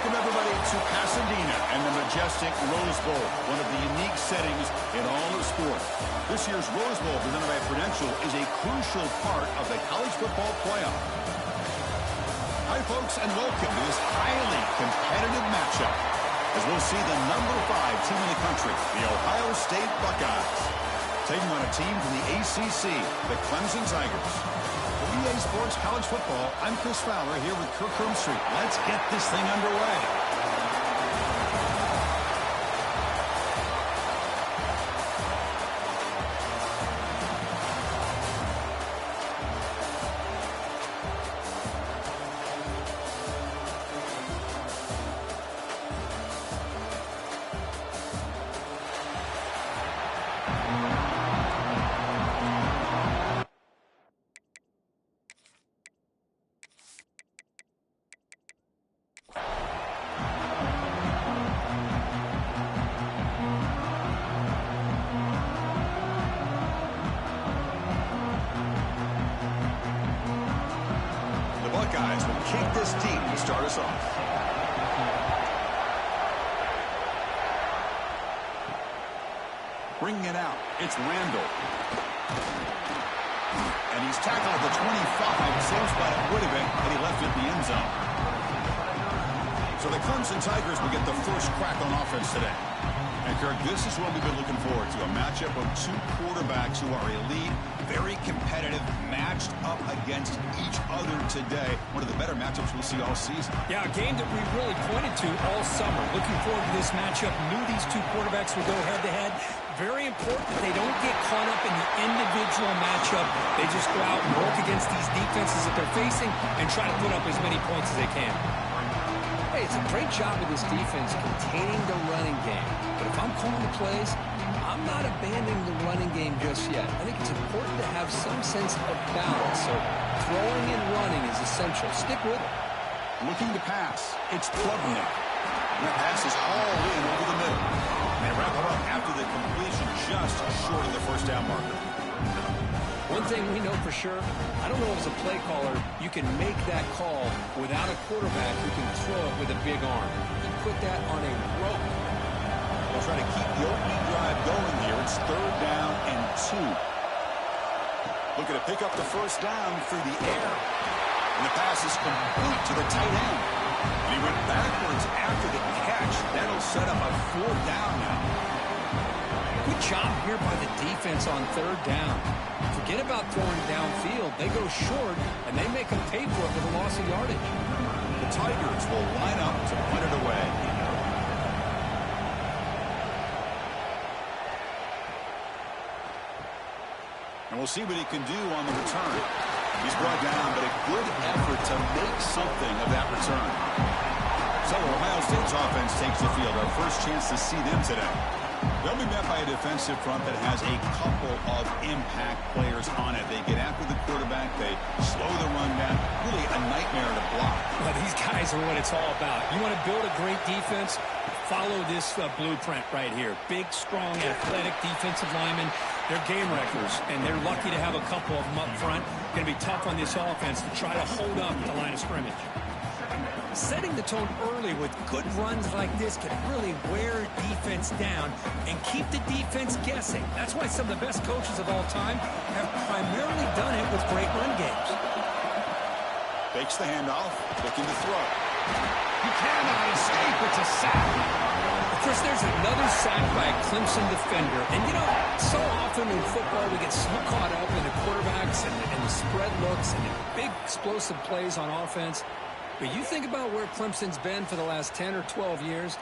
Welcome, everybody, to Pasadena and the majestic Rose Bowl, one of the unique settings in all of sport. This year's Rose Bowl, presented by Prudential, is a crucial part of the college football playoff. Hi, folks, and welcome to this highly competitive matchup, as we'll see the number 5 team in the country, the Ohio State Buckeyes, taking on a team from the ACC, the Clemson Tigers. For EA Sports College Football, I'm Chris Fowler here with Kirk Street. Let's get this thing underway. Buckeyes will kick this team to start us off. Bringing it out, it's Randall. And he's tackled at the 25, same spot it would have been had he left it in the end zone. So the Clemson Tigers will get the first crack on offense today. And Kirk, this is what we've been looking forward to, a matchup of two quarterbacks who are elite, very competitive, matched up against each other today. One of the better matchups we'll see all season. Yeah, a game that we really pointed to all summer. Looking forward to this matchup. Knew these two quarterbacks would go head-to-head. Very important that they don't get caught up in the individual matchup. They just go out and work against these defenses that they're facing and try to put up as many points as they can. Hey, it's a great job of this defense containing the running game. But if I'm calling the plays, I'm not abandoning the running game just yet. I think it's important to have some sense of balance. So throwing and running is essential. Stick with it. Looking to pass. It's Klubnik. And the pass is all in over the middle. They wrap it up after the completion just short of the first down marker. One thing we know for sure, I don't know as a play caller, you can make that call without a quarterback who can throw it with a big arm. You put that on a rope. They'll try to keep the opening drive going here. It's 3rd down and 2. Looking to pick up the first down through the air. And the pass is complete to the tight end. And he went backwards after the catch. That'll set up a 4th down now. Good job here by the defense on 3rd down. Forget about throwing downfield. They go short, and they make them pay for it with a loss of yardage. The Tigers will line up to punt it away. And we'll see what he can do on the return. He's brought down, but a good effort to make something of that return. So Ohio State's offense takes the field. Our first chance to see them today. They'll be met by a defensive front that has a couple of impact players on it. They get after the quarterback. They slow the run down. Really a nightmare to block. Well, these guys are what it's all about. You want to build a great defense? Follow this blueprint right here. Big, strong, athletic defensive linemen. They're game wreckers, and they're lucky to have a couple of them up front. Going to be tough on this offense to try to hold up at the line of scrimmage. Setting the tone early with good runs like this can really wear defense down and keep the defense guessing. That's why some of the best coaches of all time have primarily done it with great run games. Fakes the handoff, looking to throw. He cannot escape. It's a sack. Of course, there's another sack by a Clemson defender. And, you know, so often in football we get so caught up in the quarterbacks and the spread looks and the big explosive plays on offense. But you think about where Clemson's been for the last 10 or 12 years,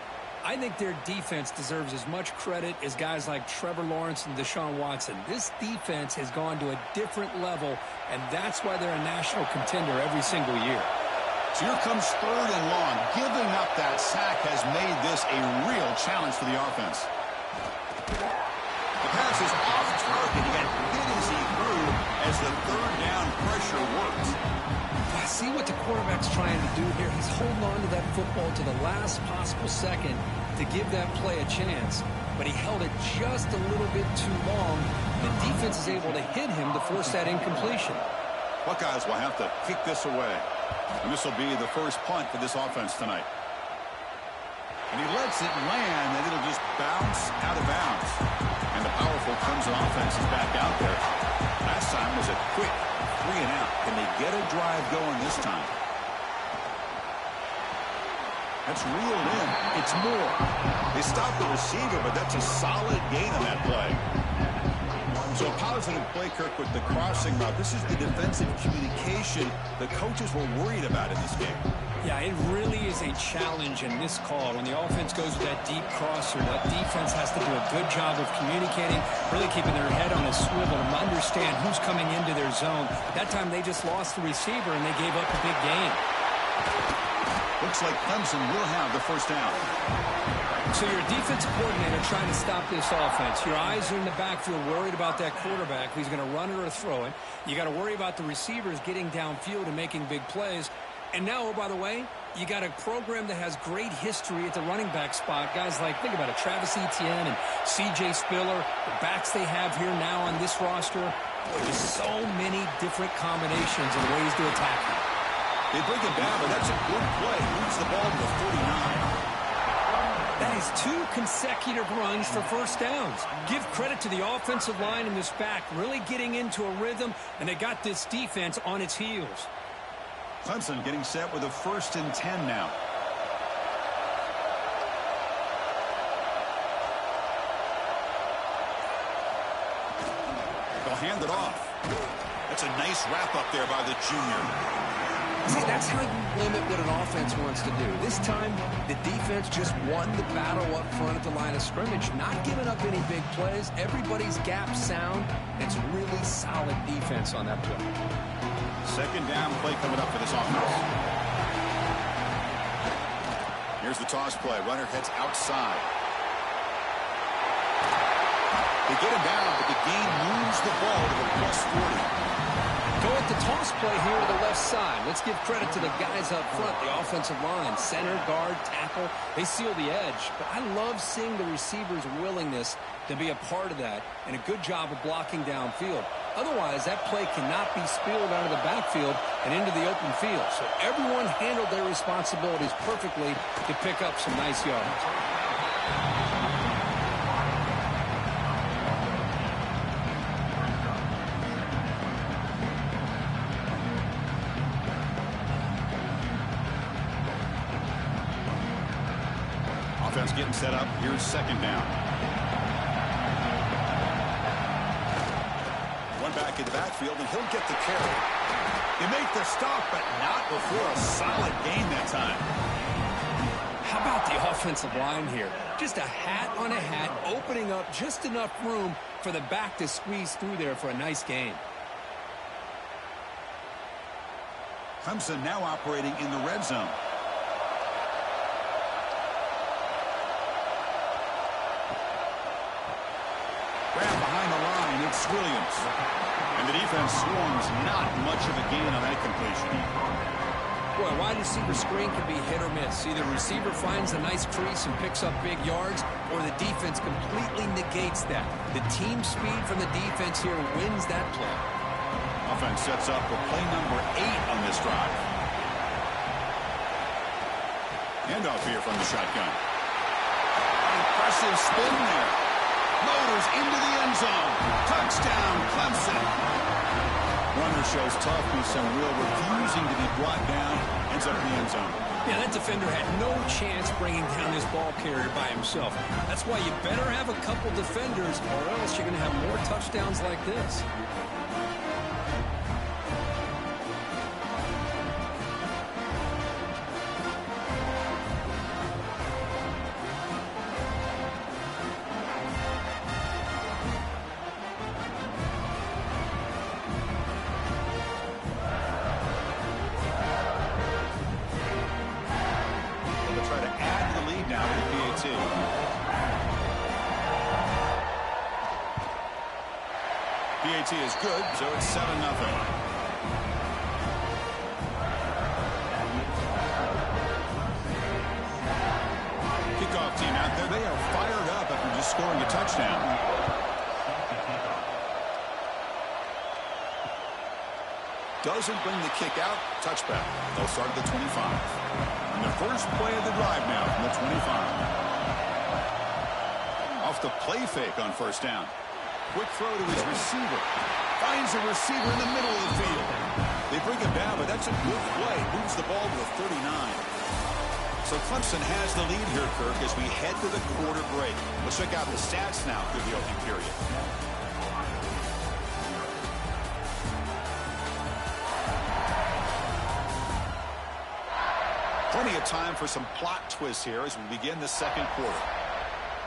I think their defense deserves as much credit as guys like Trevor Lawrence and Deshaun Watson. This defense has gone to a different level, and that's why they're a national contender every single year. So here comes 3rd and long. Giving up that sack has made this a real challenge for the offense. The pass is off target. He got hit as he grew as the 3rd down pressure works. I see what the quarterback's trying to do here. He's holding on to that football to the last possible second to give that play a chance. But he held it just a little bit too long. The defense is able to hit him to force that incompletion. Buckeyes will have to kick this away. And this will be the first punt for this offense tonight. lets it land, and it'll just bounce out of bounds. And the powerful Clemson offense is back out there. Last time was a quick 3-and-out. Can they get a drive going this time? That's reeled in. It's more. They stopped the receiver, but that's a solid gain on that play. So a positive play, Kirk, with the crossing route. This is the defensive communication the coaches were worried about in this game. Yeah, it really is a challenge in this call. When the offense goes with that deep crosser, that defense has to do a good job of communicating, really keeping their head on a swivel and understand who's coming into their zone. That time they just lost the receiver and they gave up a big gain. Looks like Clemson will have the first down. So you're a defensive coordinator trying to stop this offense. Your eyes are in the backfield worried about that quarterback, if he's going to run it or throw it. You got to worry about the receivers getting downfield and making big plays. And now, oh, by the way, you got a program that has great history at the running back spot. Guys like, think about it, Travis Etienne and C.J. Spiller, the backs they have here now on this roster. Boy, there's so many different combinations and ways to attack them. They bring him down, but that's a good play. Moves the ball to the 49. That is 2 consecutive runs for first downs. Give credit to the offensive line in this back, really getting into a rhythm, and they got this defense on its heels. Clemson getting set with a 1st and 10 now. They'll hand it off. That's a nice wrap up there by the junior. See, that's how you limit what an offense wants to do. This time, the defense just won the battle up front at the line of scrimmage, not giving up any big plays. Everybody's gap sound. It's really solid defense on that play. 2nd down play coming up for this offense. Here's the toss play. Runner heads outside. They get him down, but the gain moves the ball to the +40. Go at the toss play here to the left side. Let's give credit to the guys up front, the offensive line, center, guard, tackle. They seal the edge. But I love seeing the receivers' willingness to be a part of that and a good job of blocking downfield. Otherwise, that play cannot be spilled out of the backfield and into the open field. So everyone handled their responsibilities perfectly to pick up some nice yards. Offense getting set up. Here's 2nd down. One back in the backfield, and he'll get the carry. They make the stop, but not before a solid gain that time. How about the offensive line here? Just a hat on a hat, opening up just enough room for the back to squeeze through there for a nice gain. Clemson now operating in the red zone. Grab behind the line, it's Williams. And the defense swarms, not much of a gain on that completion. Boy, a wide receiver screen can be hit or miss. Either receiver finds a nice crease and picks up big yards, or the defense completely negates that. The team speed from the defense here wins that play. Offense sets up for play number 8 on this drive. Handoff here from the shotgun. Impressive spin there. Motors into the end zone. Touchdown, Clemson. Runner shows toughness and will, refusing to be brought down. Ends up in the end zone. Yeah, that defender had no chance bringing down this ball carrier by himself. That's why you better have a couple defenders, or else you're going to have more touchdowns like this. PAT is good, so it's 7-0. Kickoff team out there. They are fired up after just scoring a touchdown. Doesn't bring the kick out. Touchback. They'll start at the 25. And the first play of the drive now from the 25. off the play fake on first down. Quick throw to his receiver. Finds a receiver in the middle of the field. They bring him down, but that's a good play. Moves the ball to the 39. So Clemson has the lead here, Kirk, as we head to the quarter break. Let's check out the stats now through the opening period. Plenty of time for some plot twists here as we begin the second quarter.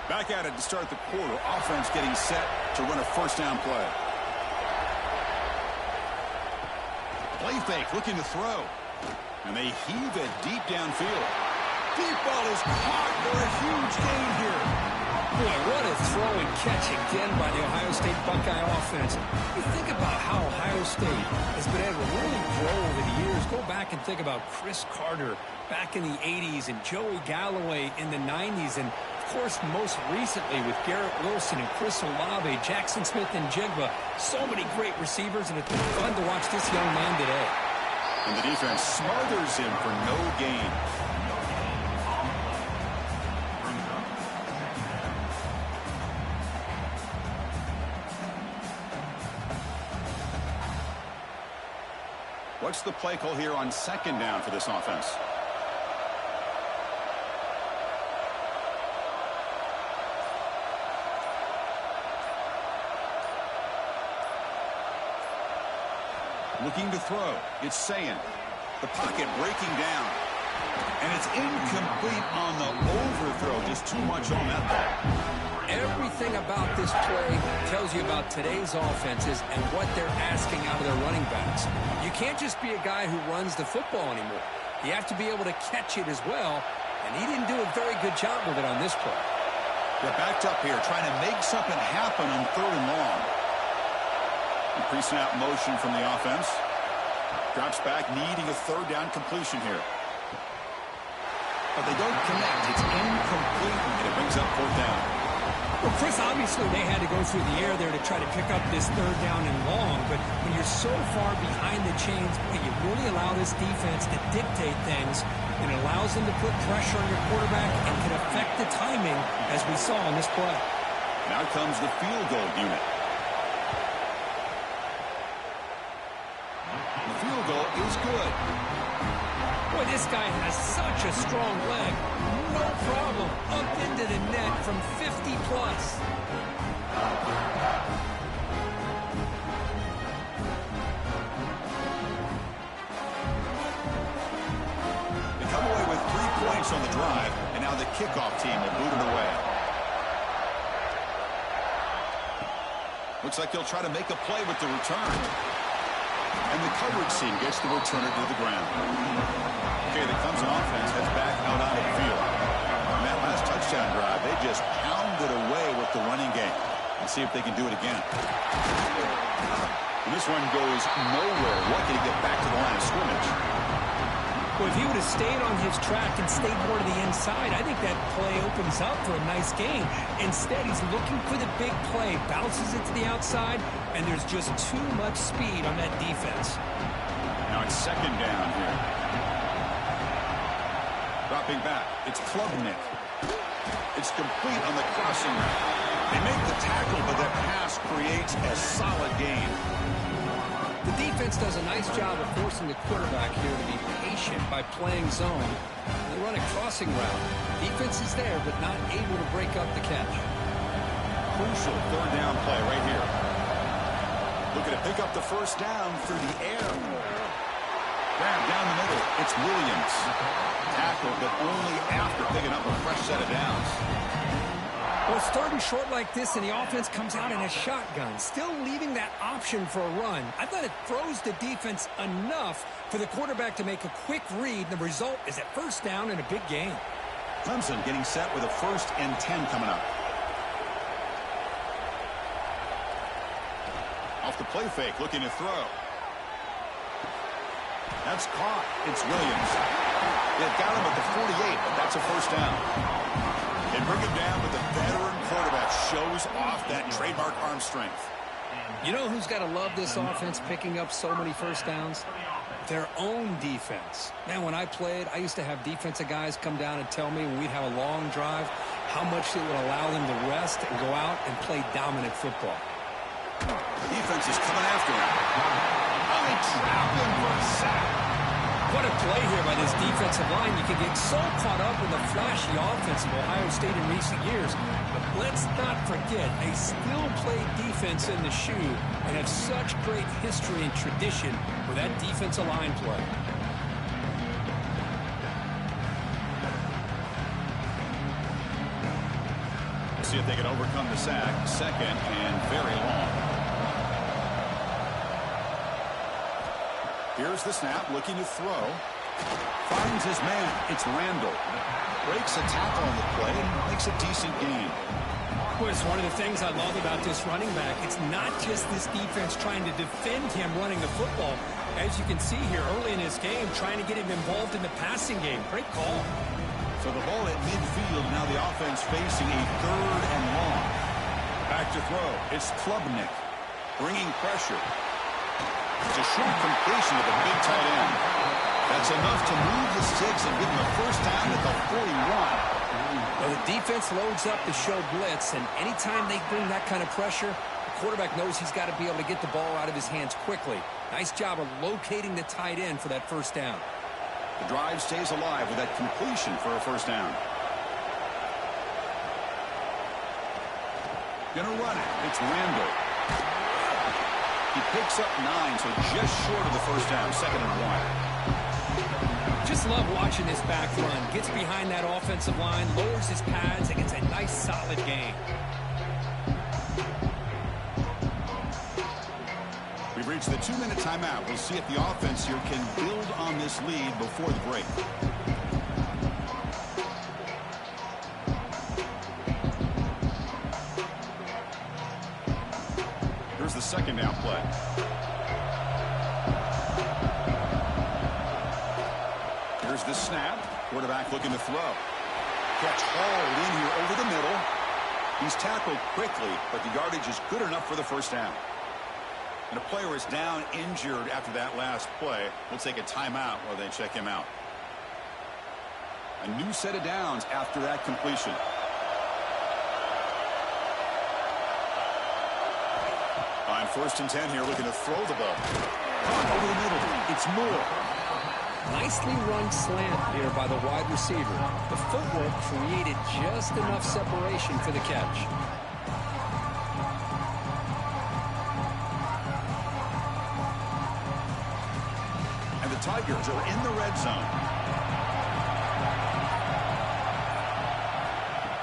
Back at it to start the quarter. Offense getting set to run a first down play. Play fake, looking to throw. And they heave it deep downfield. Deep ball is caught for a huge gain here. Boy, what a throw and catch again by the Ohio State Buckeye offense. You think about how Ohio State has been able to really grow over the years. Go back and think about Chris Carter back in the 80s and Joey Galloway in the 90s. And, of course, most recently with Garrett Wilson and Chris Olave, Jackson Smith and Jigba. So many great receivers, and it's been fun to watch this young man today. And the defense smothers him for no gain. What's the play call here on second down for this offense? Looking to throw. It's Sayin. The pocket breaking down. And it's incomplete on the overthrow. Just too much on that ball. Everything about this play tells you about today's offenses and what they're asking out of their running backs. You can't just be a guy who runs the football anymore. You have to be able to catch it as well, and he didn't do a very good job with it on this play. They're backed up here, trying to make something happen on third and long. Pre-snap motion from the offense. Drops back, needing a third down completion here. But they don't connect. It's incomplete, and it brings up fourth down. Well, Chris, obviously they had to go through the air there to try to pick up this third down and long, but when you're so far behind the chains, boy, you really allow this defense to dictate things, and it allows them to put pressure on your quarterback and can affect the timing, as we saw in this play. Now comes the field goal unit. The field goal is good. Boy, this guy has such a strong leg. No problem. Up into the net from 50 plus. They come away with 3 points on the drive, and now the kickoff team will boot it away. Looks like they'll try to make a play with the return. And the coverage team gets the returner to the ground. Okay, the Clemson offense heads back out onto the field. On that last touchdown drive, they just pounded away with the running game. Let's see if they can do it again. And this one goes nowhere. Lucky to get back to the line of scrimmage. Well, if he would have stayed on his track and stayed more to the inside, I think that play opens up for a nice gain. Instead, he's looking for the big play, bounces it to the outside, and there's just too much speed on that defense. Now it's second down here. Dropping back, it's Klubnik. It's complete on the crossing route. They make the tackle, but that pass creates a solid gain. The defense does a nice job of forcing the quarterback here to be patient by playing zone. They run a crossing route. Defense is there, but not able to break up the catch. Crucial third down play right here. Looking to pick up the first down through the air. Grab down the middle. It's Williams. Tackled, but only after picking up a fresh set of downs. Well, starting short like this, and the offense comes out in a shotgun, still leaving that option for a run. I thought it throws the defense enough for the quarterback to make a quick read. The result is a first down and a big gain. Clemson getting set with a 1st and 10 coming up. Off the play fake, looking to throw. That's caught. It's Williams. They've got him at the 48, but that's a first down. They bring him down, but the veteran quarterback shows off that trademark arm strength. You know who's got to love this offense picking up so many first downs? Their own defense. Man, when I played, I used to have defensive guys come down and tell me when we'd have a long drive how much it will allow them to rest and go out and play dominant football. Defense is coming after him. Oh, they trap him for a sack. What a play here by this defensive line. You can get so caught up in the flashy offense of Ohio State in recent years. But let's not forget, they still play defense in the shoe and have such great history and tradition with that defensive line play. See if they can overcome the sack. Second and very long. Here's the snap, looking to throw. Finds his man. It's Randall. Breaks a tackle on the play and makes a decent gain. Well, it's one of the things I love about this running back. It's not just this defense trying to defend him running the football. As you can see here early in his game, trying to get him involved in the passing game. Great call. So the ball at midfield, now the offense facing a third and long. Back to throw. It's Klubnik bringing pressure. It's a short completion of the big tight end. That's enough to move the sticks and give them a first down at the 41. Well, the defense loads up to show blitz, and anytime they bring that kind of pressure, the quarterback knows he's got to be able to get the ball out of his hands quickly. Nice job of locating the tight end for that first down. The drive stays alive with that completion for a first down. Gonna run it. It's Randall. He picks up 9, so just short of the first down. Second and 1. Just love watching this back run. Gets behind that offensive line, lowers his pads, and gets a nice solid gain. We've reached the 2-minute timeout. We'll see if the offense here can build on this lead before the break. Here's the second down play. Here's the snap. Quarterback looking to throw. Catch hauled in here over the middle. He's tackled quickly, but the yardage is good enough for the first down. And a player is down injured after that last play. We'll take a timeout while they check him out. A new set of downs after that completion. On 1st and 10 here, looking to throw the ball. Over the middle. It's Moore. Nicely run slant here by the wide receiver. The footwork created just enough separation for the catch. And the Tigers are in the red zone.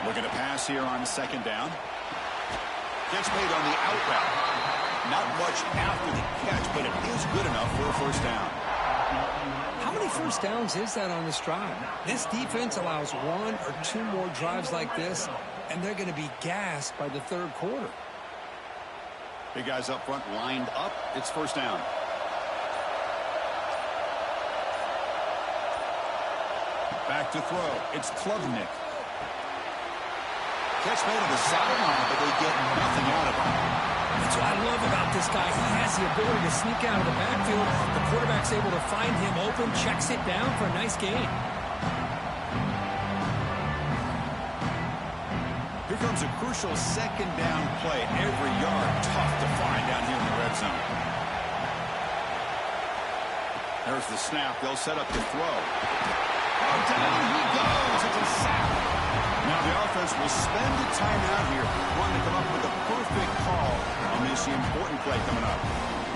Looking to pass here on 2nd down. Gets made on the out route. Not much after the catch, but it is good enough for a first down. How many first downs is that on this drive? This defense allows 1 or 2 more drives like this, and they're going to be gassed by the 3rd quarter. Big guys up front lined up. It's first down. Back to throw. It's Klubnik. Catch made on the sideline, but they get nothing out of it. That's what I love about this guy. He has the ability to sneak out of the backfield. The quarterback's able to find him open, checks it down for a nice gain. Here comes a crucial 2nd down play. Every yard tough to find down here in the red zone. There's the snap. They'll set up the throw. Oh, down he goes. It's a sack. Now the offense will spend a timeout here, wanting to come up with a perfect call on this important play coming up.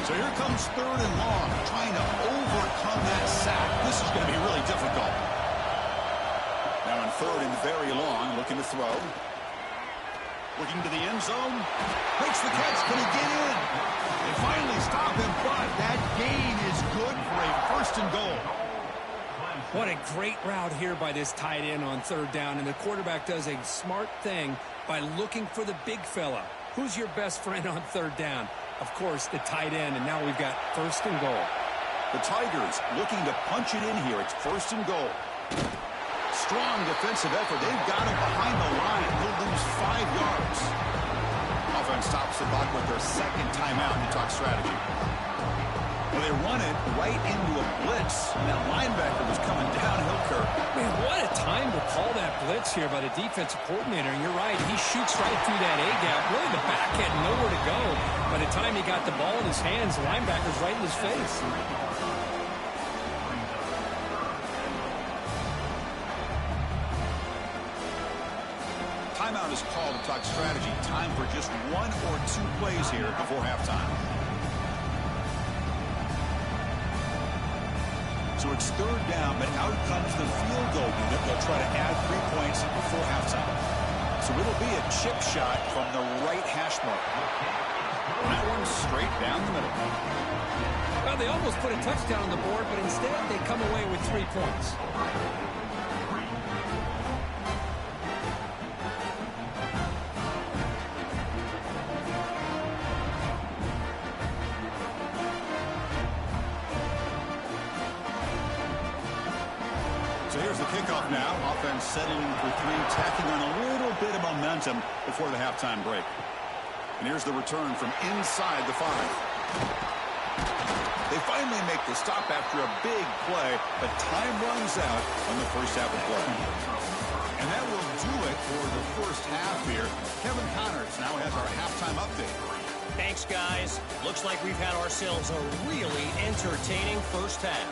So here comes 3rd and long, trying to overcome that sack. This is going to be really difficult. Now on 3rd and very long, looking to throw. Looking to the end zone. Makes the catch. Can he get in? They finally stop him, but that gain is good for a 1st and goal. What a great route here by this tight end on 3rd down, and the quarterback does a smart thing by looking for the big fella. Who's your best friend on 3rd down? Of course, the tight end, and now we've got 1st and goal. The Tigers looking to punch it in here. It's 1st and goal. Strong defensive effort. They've got him behind the line. He'll lose 5 yards. Offense stops the clock with their 2nd timeout to talk strategy. Well, they run it right into a blitz, and that linebacker was coming downhill, Kirk. Man, what a time to call that blitz here by the defensive coordinator. And you're right, he shoots right through that A-gap. Really, the back had nowhere to go. By the time he got the ball in his hands, the linebacker's right in his face. Timeout is called to talk strategy. Time for just 1 or 2 plays here before halftime. So it's 3rd down, but out comes the field goal unit. They'll try to add 3 points before halftime. So it'll be a chip shot from the right hash mark. And that one's straight down the middle. Well, they almost put a touchdown on the board, but instead they come away with 3 points. So here's the kickoff now. Offense settling for 3, tacking on a little bit of momentum before the halftime break. And here's the return from inside the 5. They finally make the stop after a big play, but time runs out on the first half of play. And that will do it for the first half here. Kevin Connors now has our halftime update. Thanks, guys. Looks like we've had ourselves a really entertaining first half.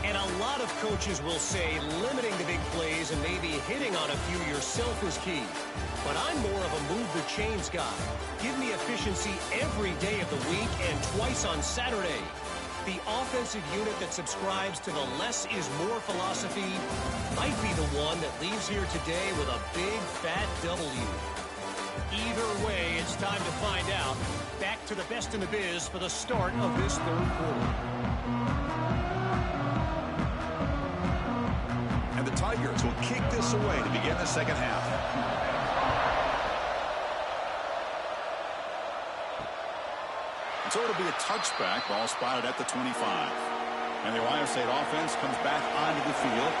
And a lot of coaches will say limiting the big plays and maybe hitting on a few yourself is key. But I'm more of a move the chains guy. Give me efficiency every day of the week and twice on Saturday. The offensive unit that subscribes to the less is more philosophy might be the one that leaves here today with a big fat W. Either way, it's time to find out. Back to the best in the biz for the start of this 3rd quarter. And the Tigers will kick this away to begin the second half. And so it'll be a touchback. Ball spotted at the 25. And the Ohio State offense comes back onto the field,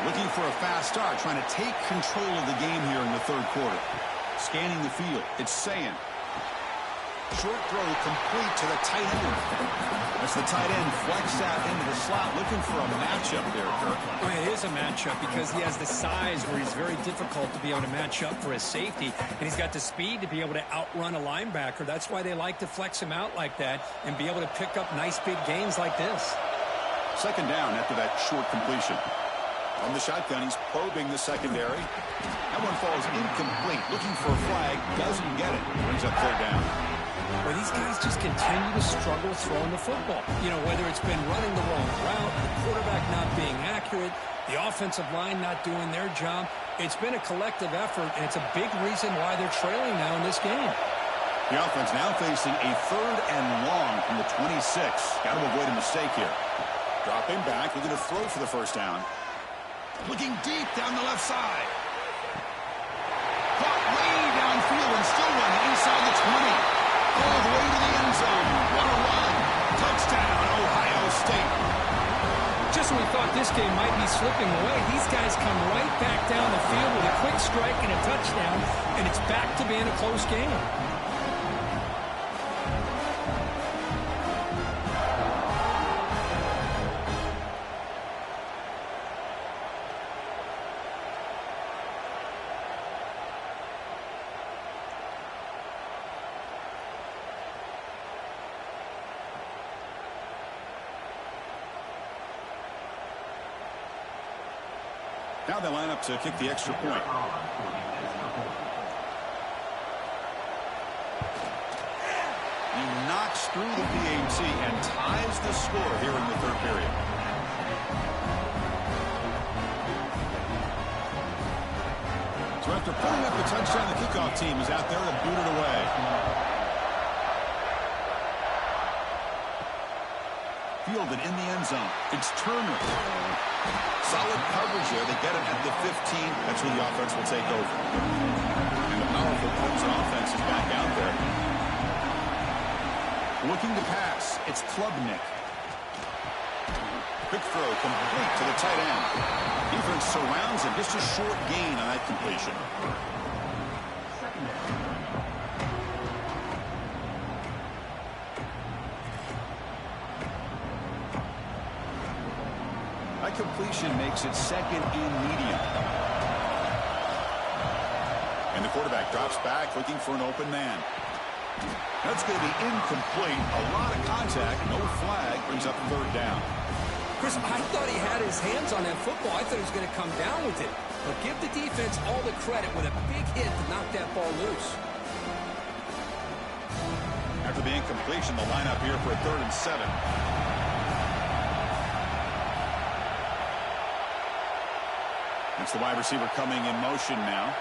looking for a fast start, trying to take control of the game here in the 3rd quarter. Scanning the field. It's Sayin. Short throw complete to the tight end. As the tight end flex out into the slot, looking for a matchup there, Kirk. Well, it is a matchup because he has the size where he's very difficult to be able to match up for his safety, and he's got the speed to be able to outrun a linebacker. That's why they like to flex him out like that and be able to pick up nice big gains like this. 2nd down after that short completion. On the shotgun, he's probing the secondary. That one falls incomplete. Looking for a flag, doesn't get it. Brings up 3rd down. Where these guys just continue to struggle throwing the football. You know, whether it's been running the wrong route, the quarterback not being accurate, the offensive line not doing their job. It's been a collective effort, and it's a big reason why they're trailing now in this game. The offense now facing a 3rd and long from the 26. Got to avoid a mistake here. Dropping back, looking to throw for the 1st down. Looking deep down the left side. Caught way downfield and still running inside the 20. All the way to the end zone. What a run. Touchdown, Ohio State. Just when we thought this game might be slipping away, these guys come right back down the field with a quick strike and a touchdown, and it's back to being a close game. Now they line up to kick the extra point. He knocks through the PAT and ties the score here in the 3rd period. So after putting up the touchdown, the kickoff team is out there to boot it away. Fielded in the end zone. It's Turner. Solid coverage here. They get it at the 15. That's where the offense will take over. And the powerful Clemson offense is back out there. Looking to pass. It's Klubnik. Quick throw complete to the tight end. Defense surrounds him. Just a short gain on that completion. completion makes it second and medium. And the quarterback drops back looking for an open man. That's going to be incomplete. A lot of contact. No flag. Brings up third down. Chris, I thought he had his hands on that football. I thought he was going to come down with it. But give the defense all the credit with a big hit to knock that ball loose. After the incompletion, the lineup here for a 3rd and 7. It's the wide receiver coming in motion now.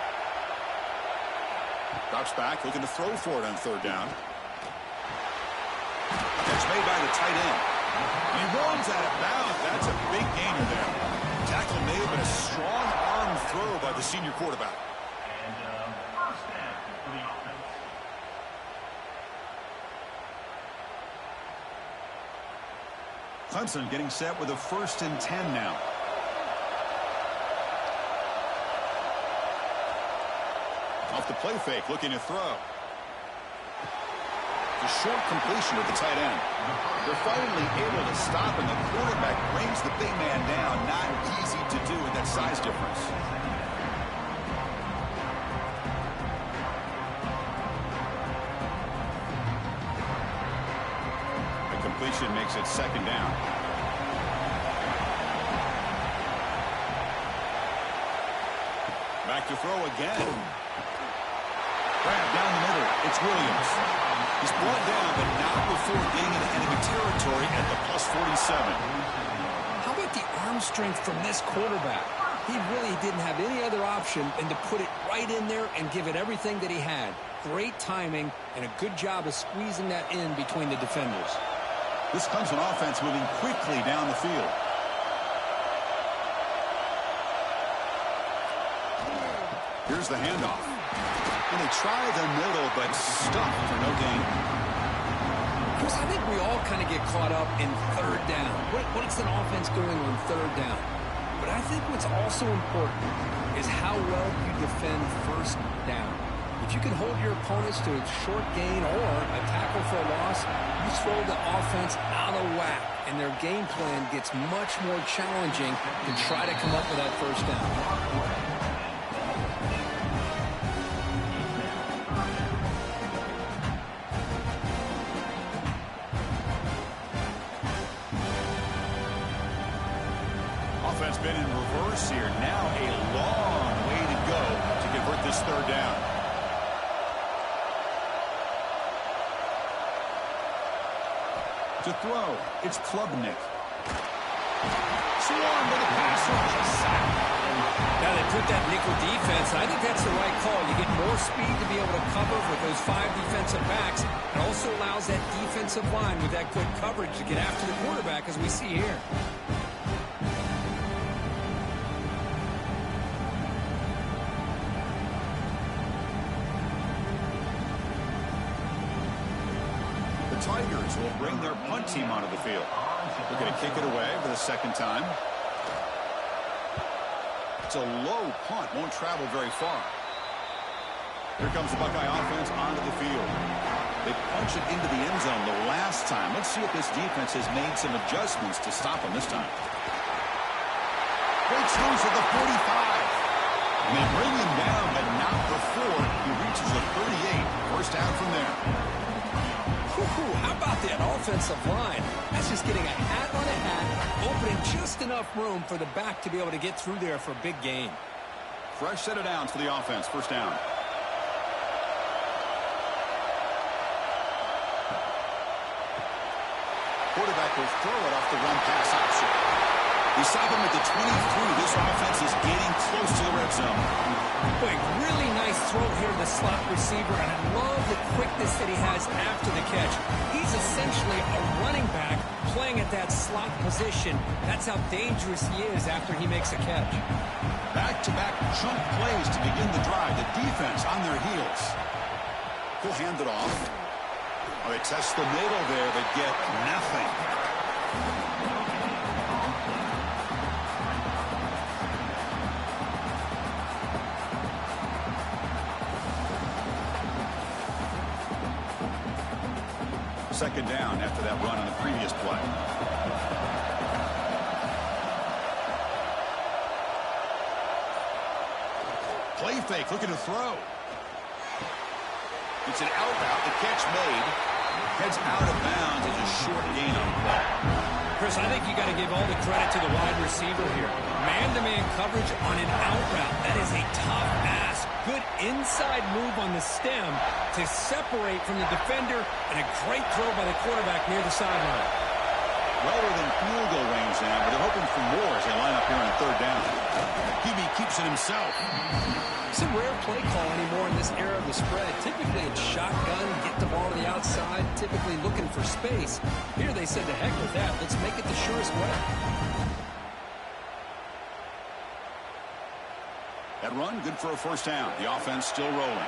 Drops back, looking to throw for it on 3rd down. Catch made by the tight end. He runs out of bounds. That's a big gainer there. Tackle may have been a strong arm throw by the senior quarterback. Clemson getting set with a 1st and 10 now. Off the play fake, looking to throw. The short completion of the tight end. They're finally able to stop, and the quarterback brings the big man down. Not easy to do with that size difference. The completion makes it 2nd down. Back to throw again. Grab down the middle. It's Williams. He's brought down, but not before getting into enemy territory at the +47. How about the arm strength from this quarterback? He really didn't have any other option than to put it right in there and give it everything that he had. Great timing and a good job of squeezing that in between the defenders. This Clemson offense moving quickly down the field. Here's the handoff. And they try the middle, but stuffed for no gain. Chris, I think we all kind of get caught up in 3rd down. What's an offense doing on 3rd down? But I think what's also important is how well you defend 1st down. If you can hold your opponents to a short gain or a tackle for a loss, you throw the offense out of whack, and their game plan gets much more challenging to try to come up with that 1st down. Offense been in reverse here. Now a long way to go to convert this 3rd down. To throw, it's Klubnik. Swarm with a pass rush, a sack. Now they put that nickel defense, and I think that's the right call. You get more speed to be able to cover with those 5 defensive backs. It also allows that defensive line with that good coverage to get after the quarterback, as we see here. Tigers will bring their punt team onto the field. They're going to kick it away for the 2nd time. It's a low punt, won't travel very far. Here comes the Buckeye offense onto the field. They punch it into the end zone the last time. Let's see if this defense has made some adjustments to stop them this time. Breaks loose at the 45. And they bring him down, but not before he reaches the 38. 1st down from there. How about that offensive line? That's just getting a hat on a hat, opening just enough room for the back to be able to get through there for a big gain. Fresh set of downs for the offense. 1st down. Quarterback will throw it off the run pass option. We stop him at the 23. This offense is getting close to the red zone. Boy, really nice throw here to the slot receiver, and I love the quickness that he has after the catch. He's essentially a running back playing at that slot position. That's how dangerous he is after he makes a catch. Back-to-back chunk plays to begin the drive. The defense on their heels. He'll hand it off. Oh, they test the middle there, but get nothing. Second down after that run on the previous play. fake, looking to throw. It's an out route. The catch made. Heads out of bounds as a short gain on the play. Chris, I think you got to give all the credit to the wide receiver here. Man-to-man coverage on an out route. That is a tough ask. Good inside move on the stem to separate from the defender, and a great throw by the quarterback near the sideline. Well within field goal range now, but they're hoping for more as they line up here on third down. QB keeps it himself. It's a rare play call anymore in this era of the spread. Typically it's shotgun, get the ball to the outside, typically looking for space. Here they said, to heck with that. Let's make it the surest way. That run, good for a first down. The offense still rolling.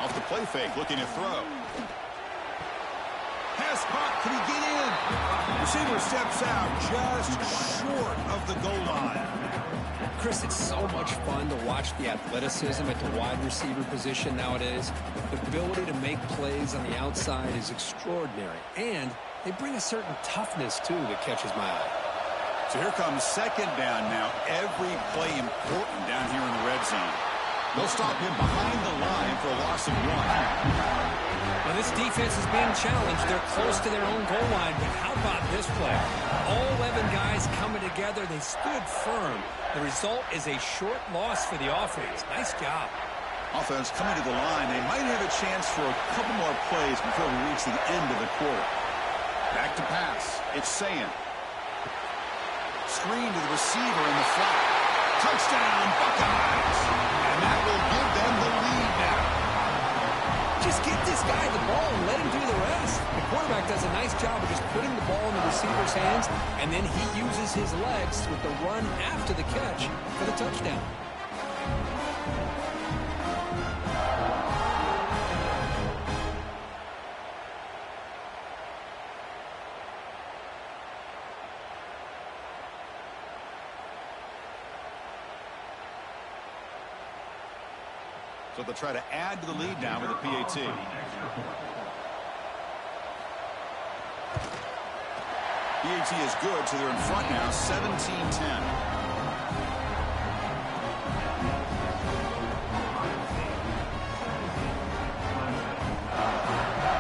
Off the play fake, looking to throw. Pass caught, can he get in? Receiver steps out just short of the goal line. Chris, it's so much fun to watch the athleticism at the wide receiver position nowadays. The ability to make plays on the outside is extraordinary. And they bring a certain toughness, too, that catches my eye. So here comes second down now. Every play important down here in the red zone. They'll stop him behind the line for a loss of 1. Well, this defense is being challenged. They're close to their own goal line, but how about this play? All 11 guys coming together. They stood firm. The result is a short loss for the offense. Nice job. Offense coming to the line. They might have a chance for a couple more plays before we reach the end of the quarter. Back to pass. It's Sayan. Screen to the receiver in the flat. Touchdown, Buckeyes. And that will give them the lead now. Just get this guy the ball and let him do the rest. The quarterback does a nice job of just putting the ball in the receiver's hands, and then he uses his legs with the run after the catch for the touchdown. So they'll try to add to the lead now with a PAT. PAT is good, so they're in front now, 17-10.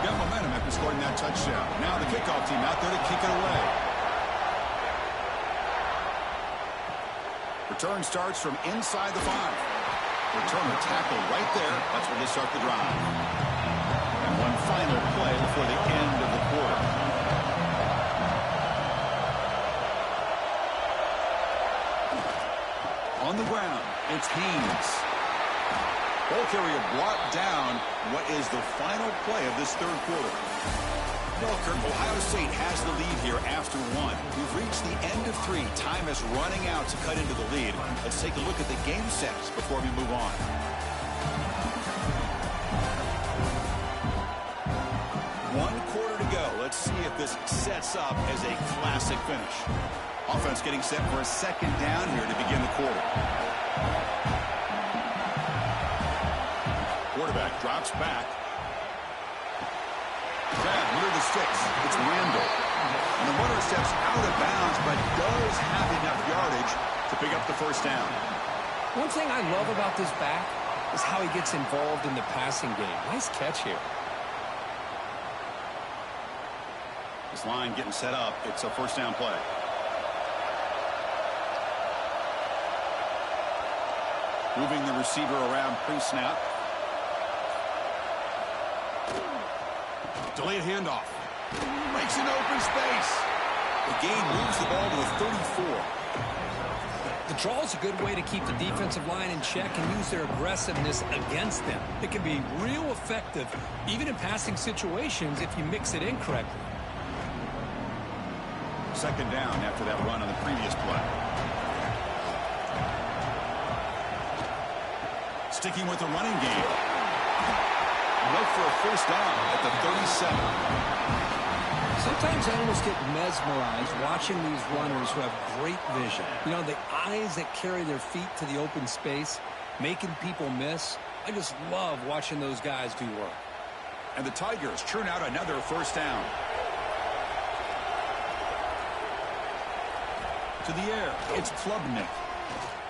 Got momentum after scoring that touchdown. Now the kickoff team out there to kick it away. Return starts from inside the 5. Returner tackle right there. That's where they start the drive. And one final play before the end of the quarter. On the ground, it's Haynes. Ball carrier brought down. What is the final play of this third quarter? Well, Kirk, Ohio State has the lead here after 1. We've reached the end of 3. Time is running out to cut into the lead. Let's take a look at the game sets before we move on. One quarter to go. Let's see if this sets up as a classic finish. Offense getting set for a second down here to begin the quarter. Quarterback drops back. Grab near the sticks. It's Randall. And the runner steps out of bounds, but does have enough yardage to pick up the first down. One thing I love about this back is how he gets involved in the passing game. Nice catch here. This line getting set up. It's a first down play. Moving the receiver around pre-snap. Delayed handoff. Breaks into open space. The gain moves the ball to the 34. The draw is a good way to keep the defensive line in check and use their aggressiveness against them. It can be real effective, even in passing situations, if you mix it in correctly. Second down after that run on the previous play. Sticking with the running game. Look for a first down at the 37. Sometimes I almost get mesmerized watching these runners who have great vision. You know, the eyes that carry their feet to the open space, making people miss. I just love watching those guys do work. And the Tigers churn out another first down. To the air, it's Klubnik.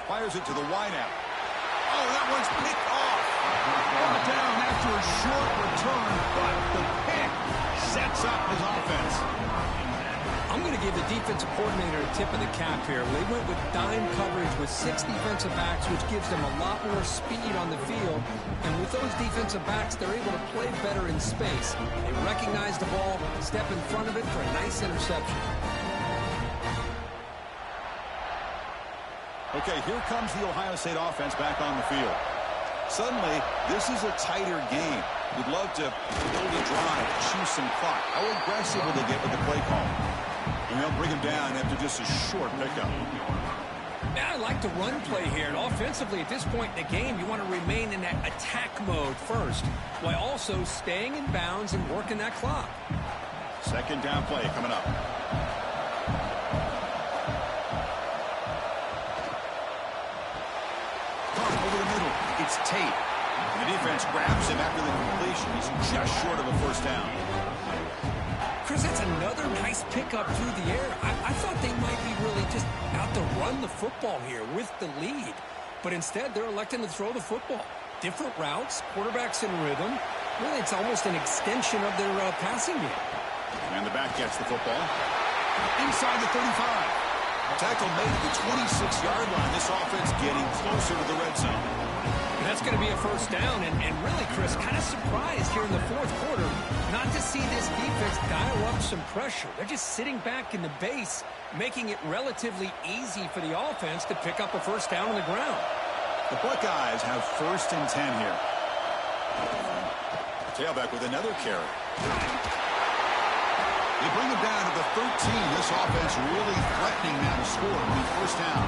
Fires it to the wideout. Oh, that one's picked off. Brought down after a short return, but the pick sets up his offense. I'm going to give the defensive coordinator a tip of the cap here. They went with dime coverage with 6 defensive backs, which gives them a lot more speed on the field. And with those defensive backs, they're able to play better in space. They recognize the ball, step in front of it for a nice interception. Okay, here comes the Ohio State offense back on the field. Suddenly, this is a tighter game. We'd love to build a drive, choose some clock. How aggressive will they get with the play call? And they'll bring him down after just a short pickup. Now I like the run play here, and offensively at this point in the game, you want to remain in that attack mode first, while also staying in bounds and working that clock. Second down play coming up. Over the middle, it's Tate. And the defense grabs him after the completion. He's just short of a first down. Chris, that's another nice pickup through the air. I thought they might be really just out to run the football here with the lead. But instead, they're electing to throw the football. Different routes, quarterbacks in rhythm. Really, it's almost an extension of their passing game. And the back gets the football. Inside the 35. Tackle made at the 26-yard line. This offense getting closer to the red zone. And that's going to be a first down. And really, Chris, kind of surprised here in the fourth quarter not to see this defense dial up some pressure. They're just sitting back in the base, making it relatively easy for the offense to pick up a first down on the ground. The Buckeyes have 1st and 10 here. Tailback with another carry. They bring him down to the 13. This offense really threatening now to score on first down.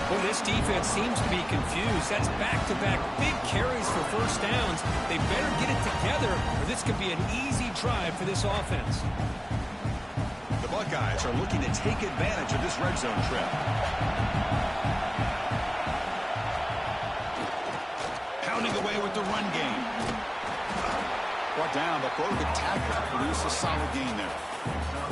Well, this defense seems to be confused. That's back-to-back big carries for first downs. They better get it together, or this could be an easy drive for this offense. The Buckeyes are looking to take advantage of this red zone trip. Pounding away with the run game. Brought down, but broke the tackle. Produced a solid gain there.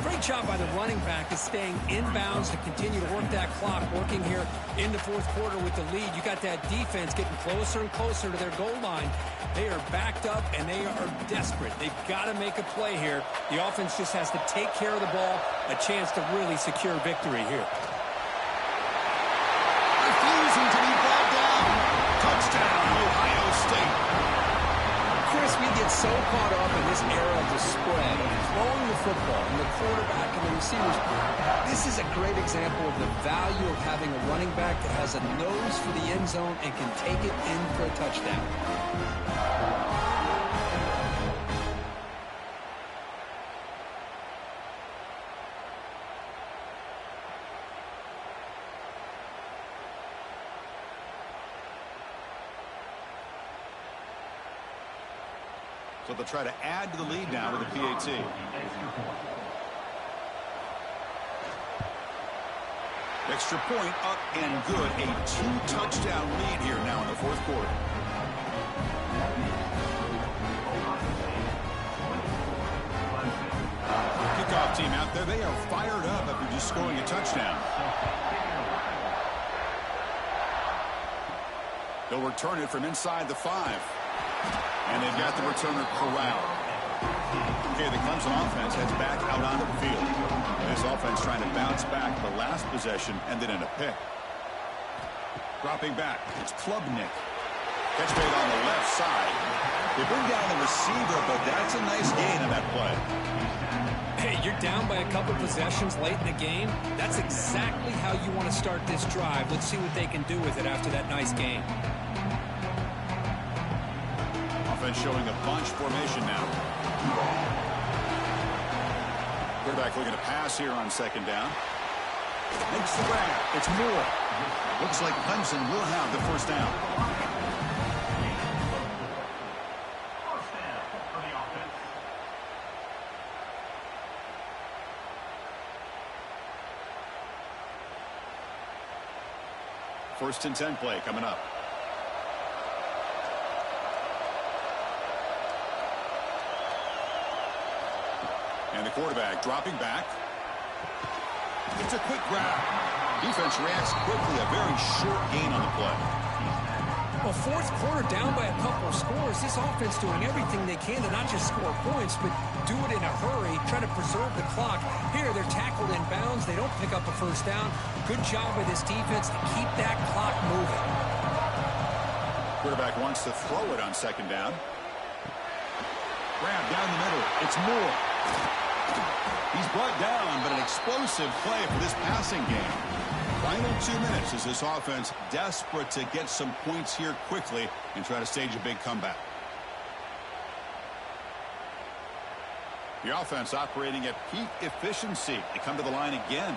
Great job by the running back is staying inbounds to continue to work that clock, working here in the fourth quarter with the lead. You got that defense getting closer and closer to their goal line. They are backed up, and they are desperate. They've got to make a play here. The offense just has to take care of the ball, a chance to really secure victory here. Refusing to be brought down. Touchdown, Ohio State. Chris, we get so caught up in this era of the spread, of throwing the football, and the quarterback and the receivers. This is a great example of the value of having a running back that has a nose for the end zone and can take it in for a touchdown. So they'll try to add to the lead now with the PAT. Extra point up and good. A 2-touchdown lead here now in the fourth quarter. Kickoff team out there. They are fired up after just scoring a touchdown. They'll return it from inside the 5. And they've got the returner corralled. Okay, the Clemson offense heads back out onto the field. This offense trying to bounce back the last possession, ended in a pick. Dropping back, it's Klubnik. Catch made on the left side. They bring down the receiver, but that's a nice gain on that play. Hey, you're down by a couple possessions late in the game. That's exactly how you want to start this drive. Let's see what they can do with it after that nice game. Offense showing a bunch formation now. Quarterback looking to pass here on second down. Makes the grab. It's Moore. Looks like Clemson will have the first down. First and 10 play coming up. And the quarterback dropping back. It's a quick grab. Defense reacts quickly, a very short gain on the play. Well, fourth quarter down by a couple of scores. This offense doing everything they can to not just score points, but do it in a hurry, try to preserve the clock. Here, they're tackled in bounds. They don't pick up a first down. Good job by this defense to keep that clock moving. Quarterback wants to throw it on second down. Grab down the middle. It's Moore. He's brought down, but an explosive play for this passing game. Final 2 minutes as this offense desperate to get some points here quickly and try to stage a big comeback. The offense operating at peak efficiency. They come to the line again.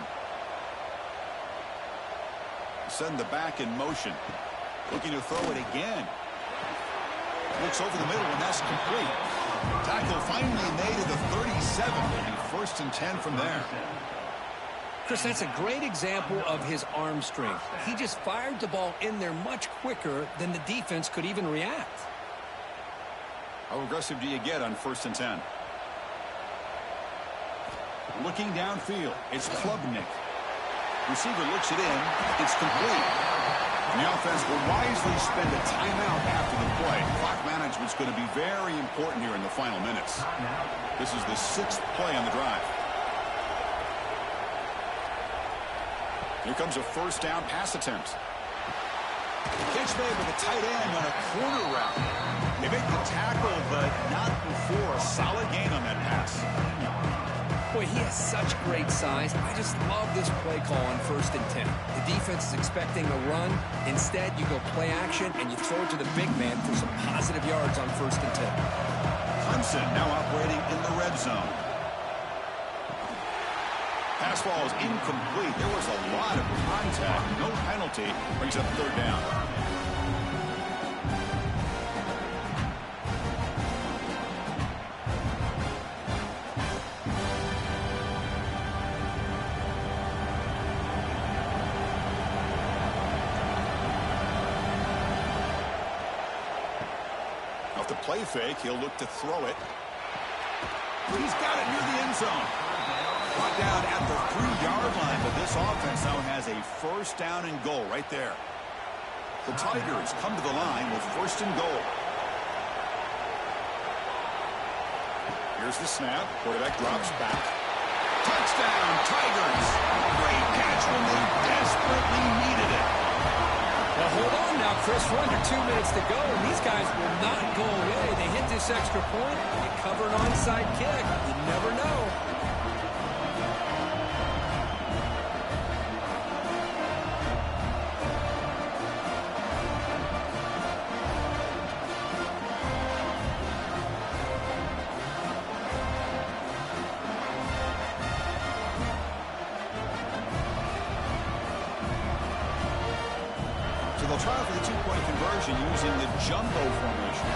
Send the back in motion. Looking to throw it again. Looks over the middle, and that's complete. Tackle finally made at the 37. And first and 10 from there. Chris, that's a great example of his arm strength. He just fired the ball in there much quicker than the defense could even react. How aggressive do you get on first and 10? Looking downfield, it's Klubnik. Receiver looks it in. It's complete. And the offense will wisely spend a timeout after the play. Clock management's going to be very important here in the final minutes. This is the 6th play on the drive. Here comes a first down pass attempt. Catch made with a tight end on a corner route. They make the tackle, but not before a solid gain on that pass. Boy, he has such great size. I just love this play call on first and 10. The defense is expecting a run. Instead, you go play action, and you throw it to the big man for some positive yards on first and 10. Clemson now operating in the red zone. Pass ball is incomplete. There was a lot of contact. No penalty. Brings up third down. Off the play fake, he'll look to throw it. He's got it near the end zone. Brought down at the 3-yard line, but this offense now has a first down and goal right there. The Tigers come to the line with first and goal. Here's the snap. Quarterback drops back. Touchdown, Tigers! Great catch when they desperately needed it. Well, hold on now, Chris. We're under 2 minutes to go, and these guys will not go away. They hit this extra point. They cover an onside kick. You never know. So they'll try for the 2-point conversion using the jumbo formation.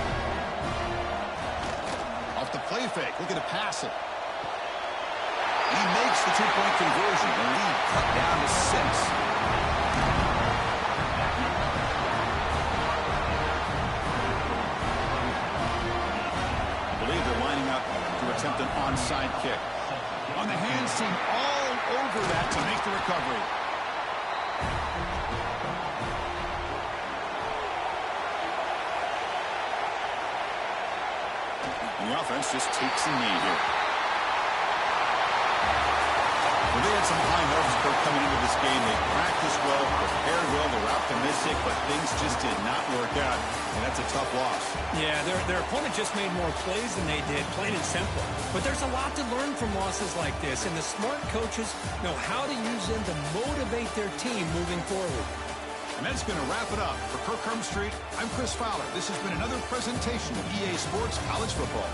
Off the play fake, looking to pass it. He makes the 2-point conversion. The lead cut down to 6. I believe they're lining up to attempt an onside kick. On the hands team, all over that to make the recovery. The offense just takes a knee here. Well, they had some high hopes for coming into this game. They practiced well, prepared well, they were optimistic, but things just did not work out. And that's a tough loss. Yeah, their opponent just made more plays than they did, plain and simple. But there's a lot to learn from losses like this, and the smart coaches know how to use them to motivate their team moving forward. And that's going to wrap it up. For Kirk Street, I'm Chris Fowler. This has been another presentation of EA Sports College Football.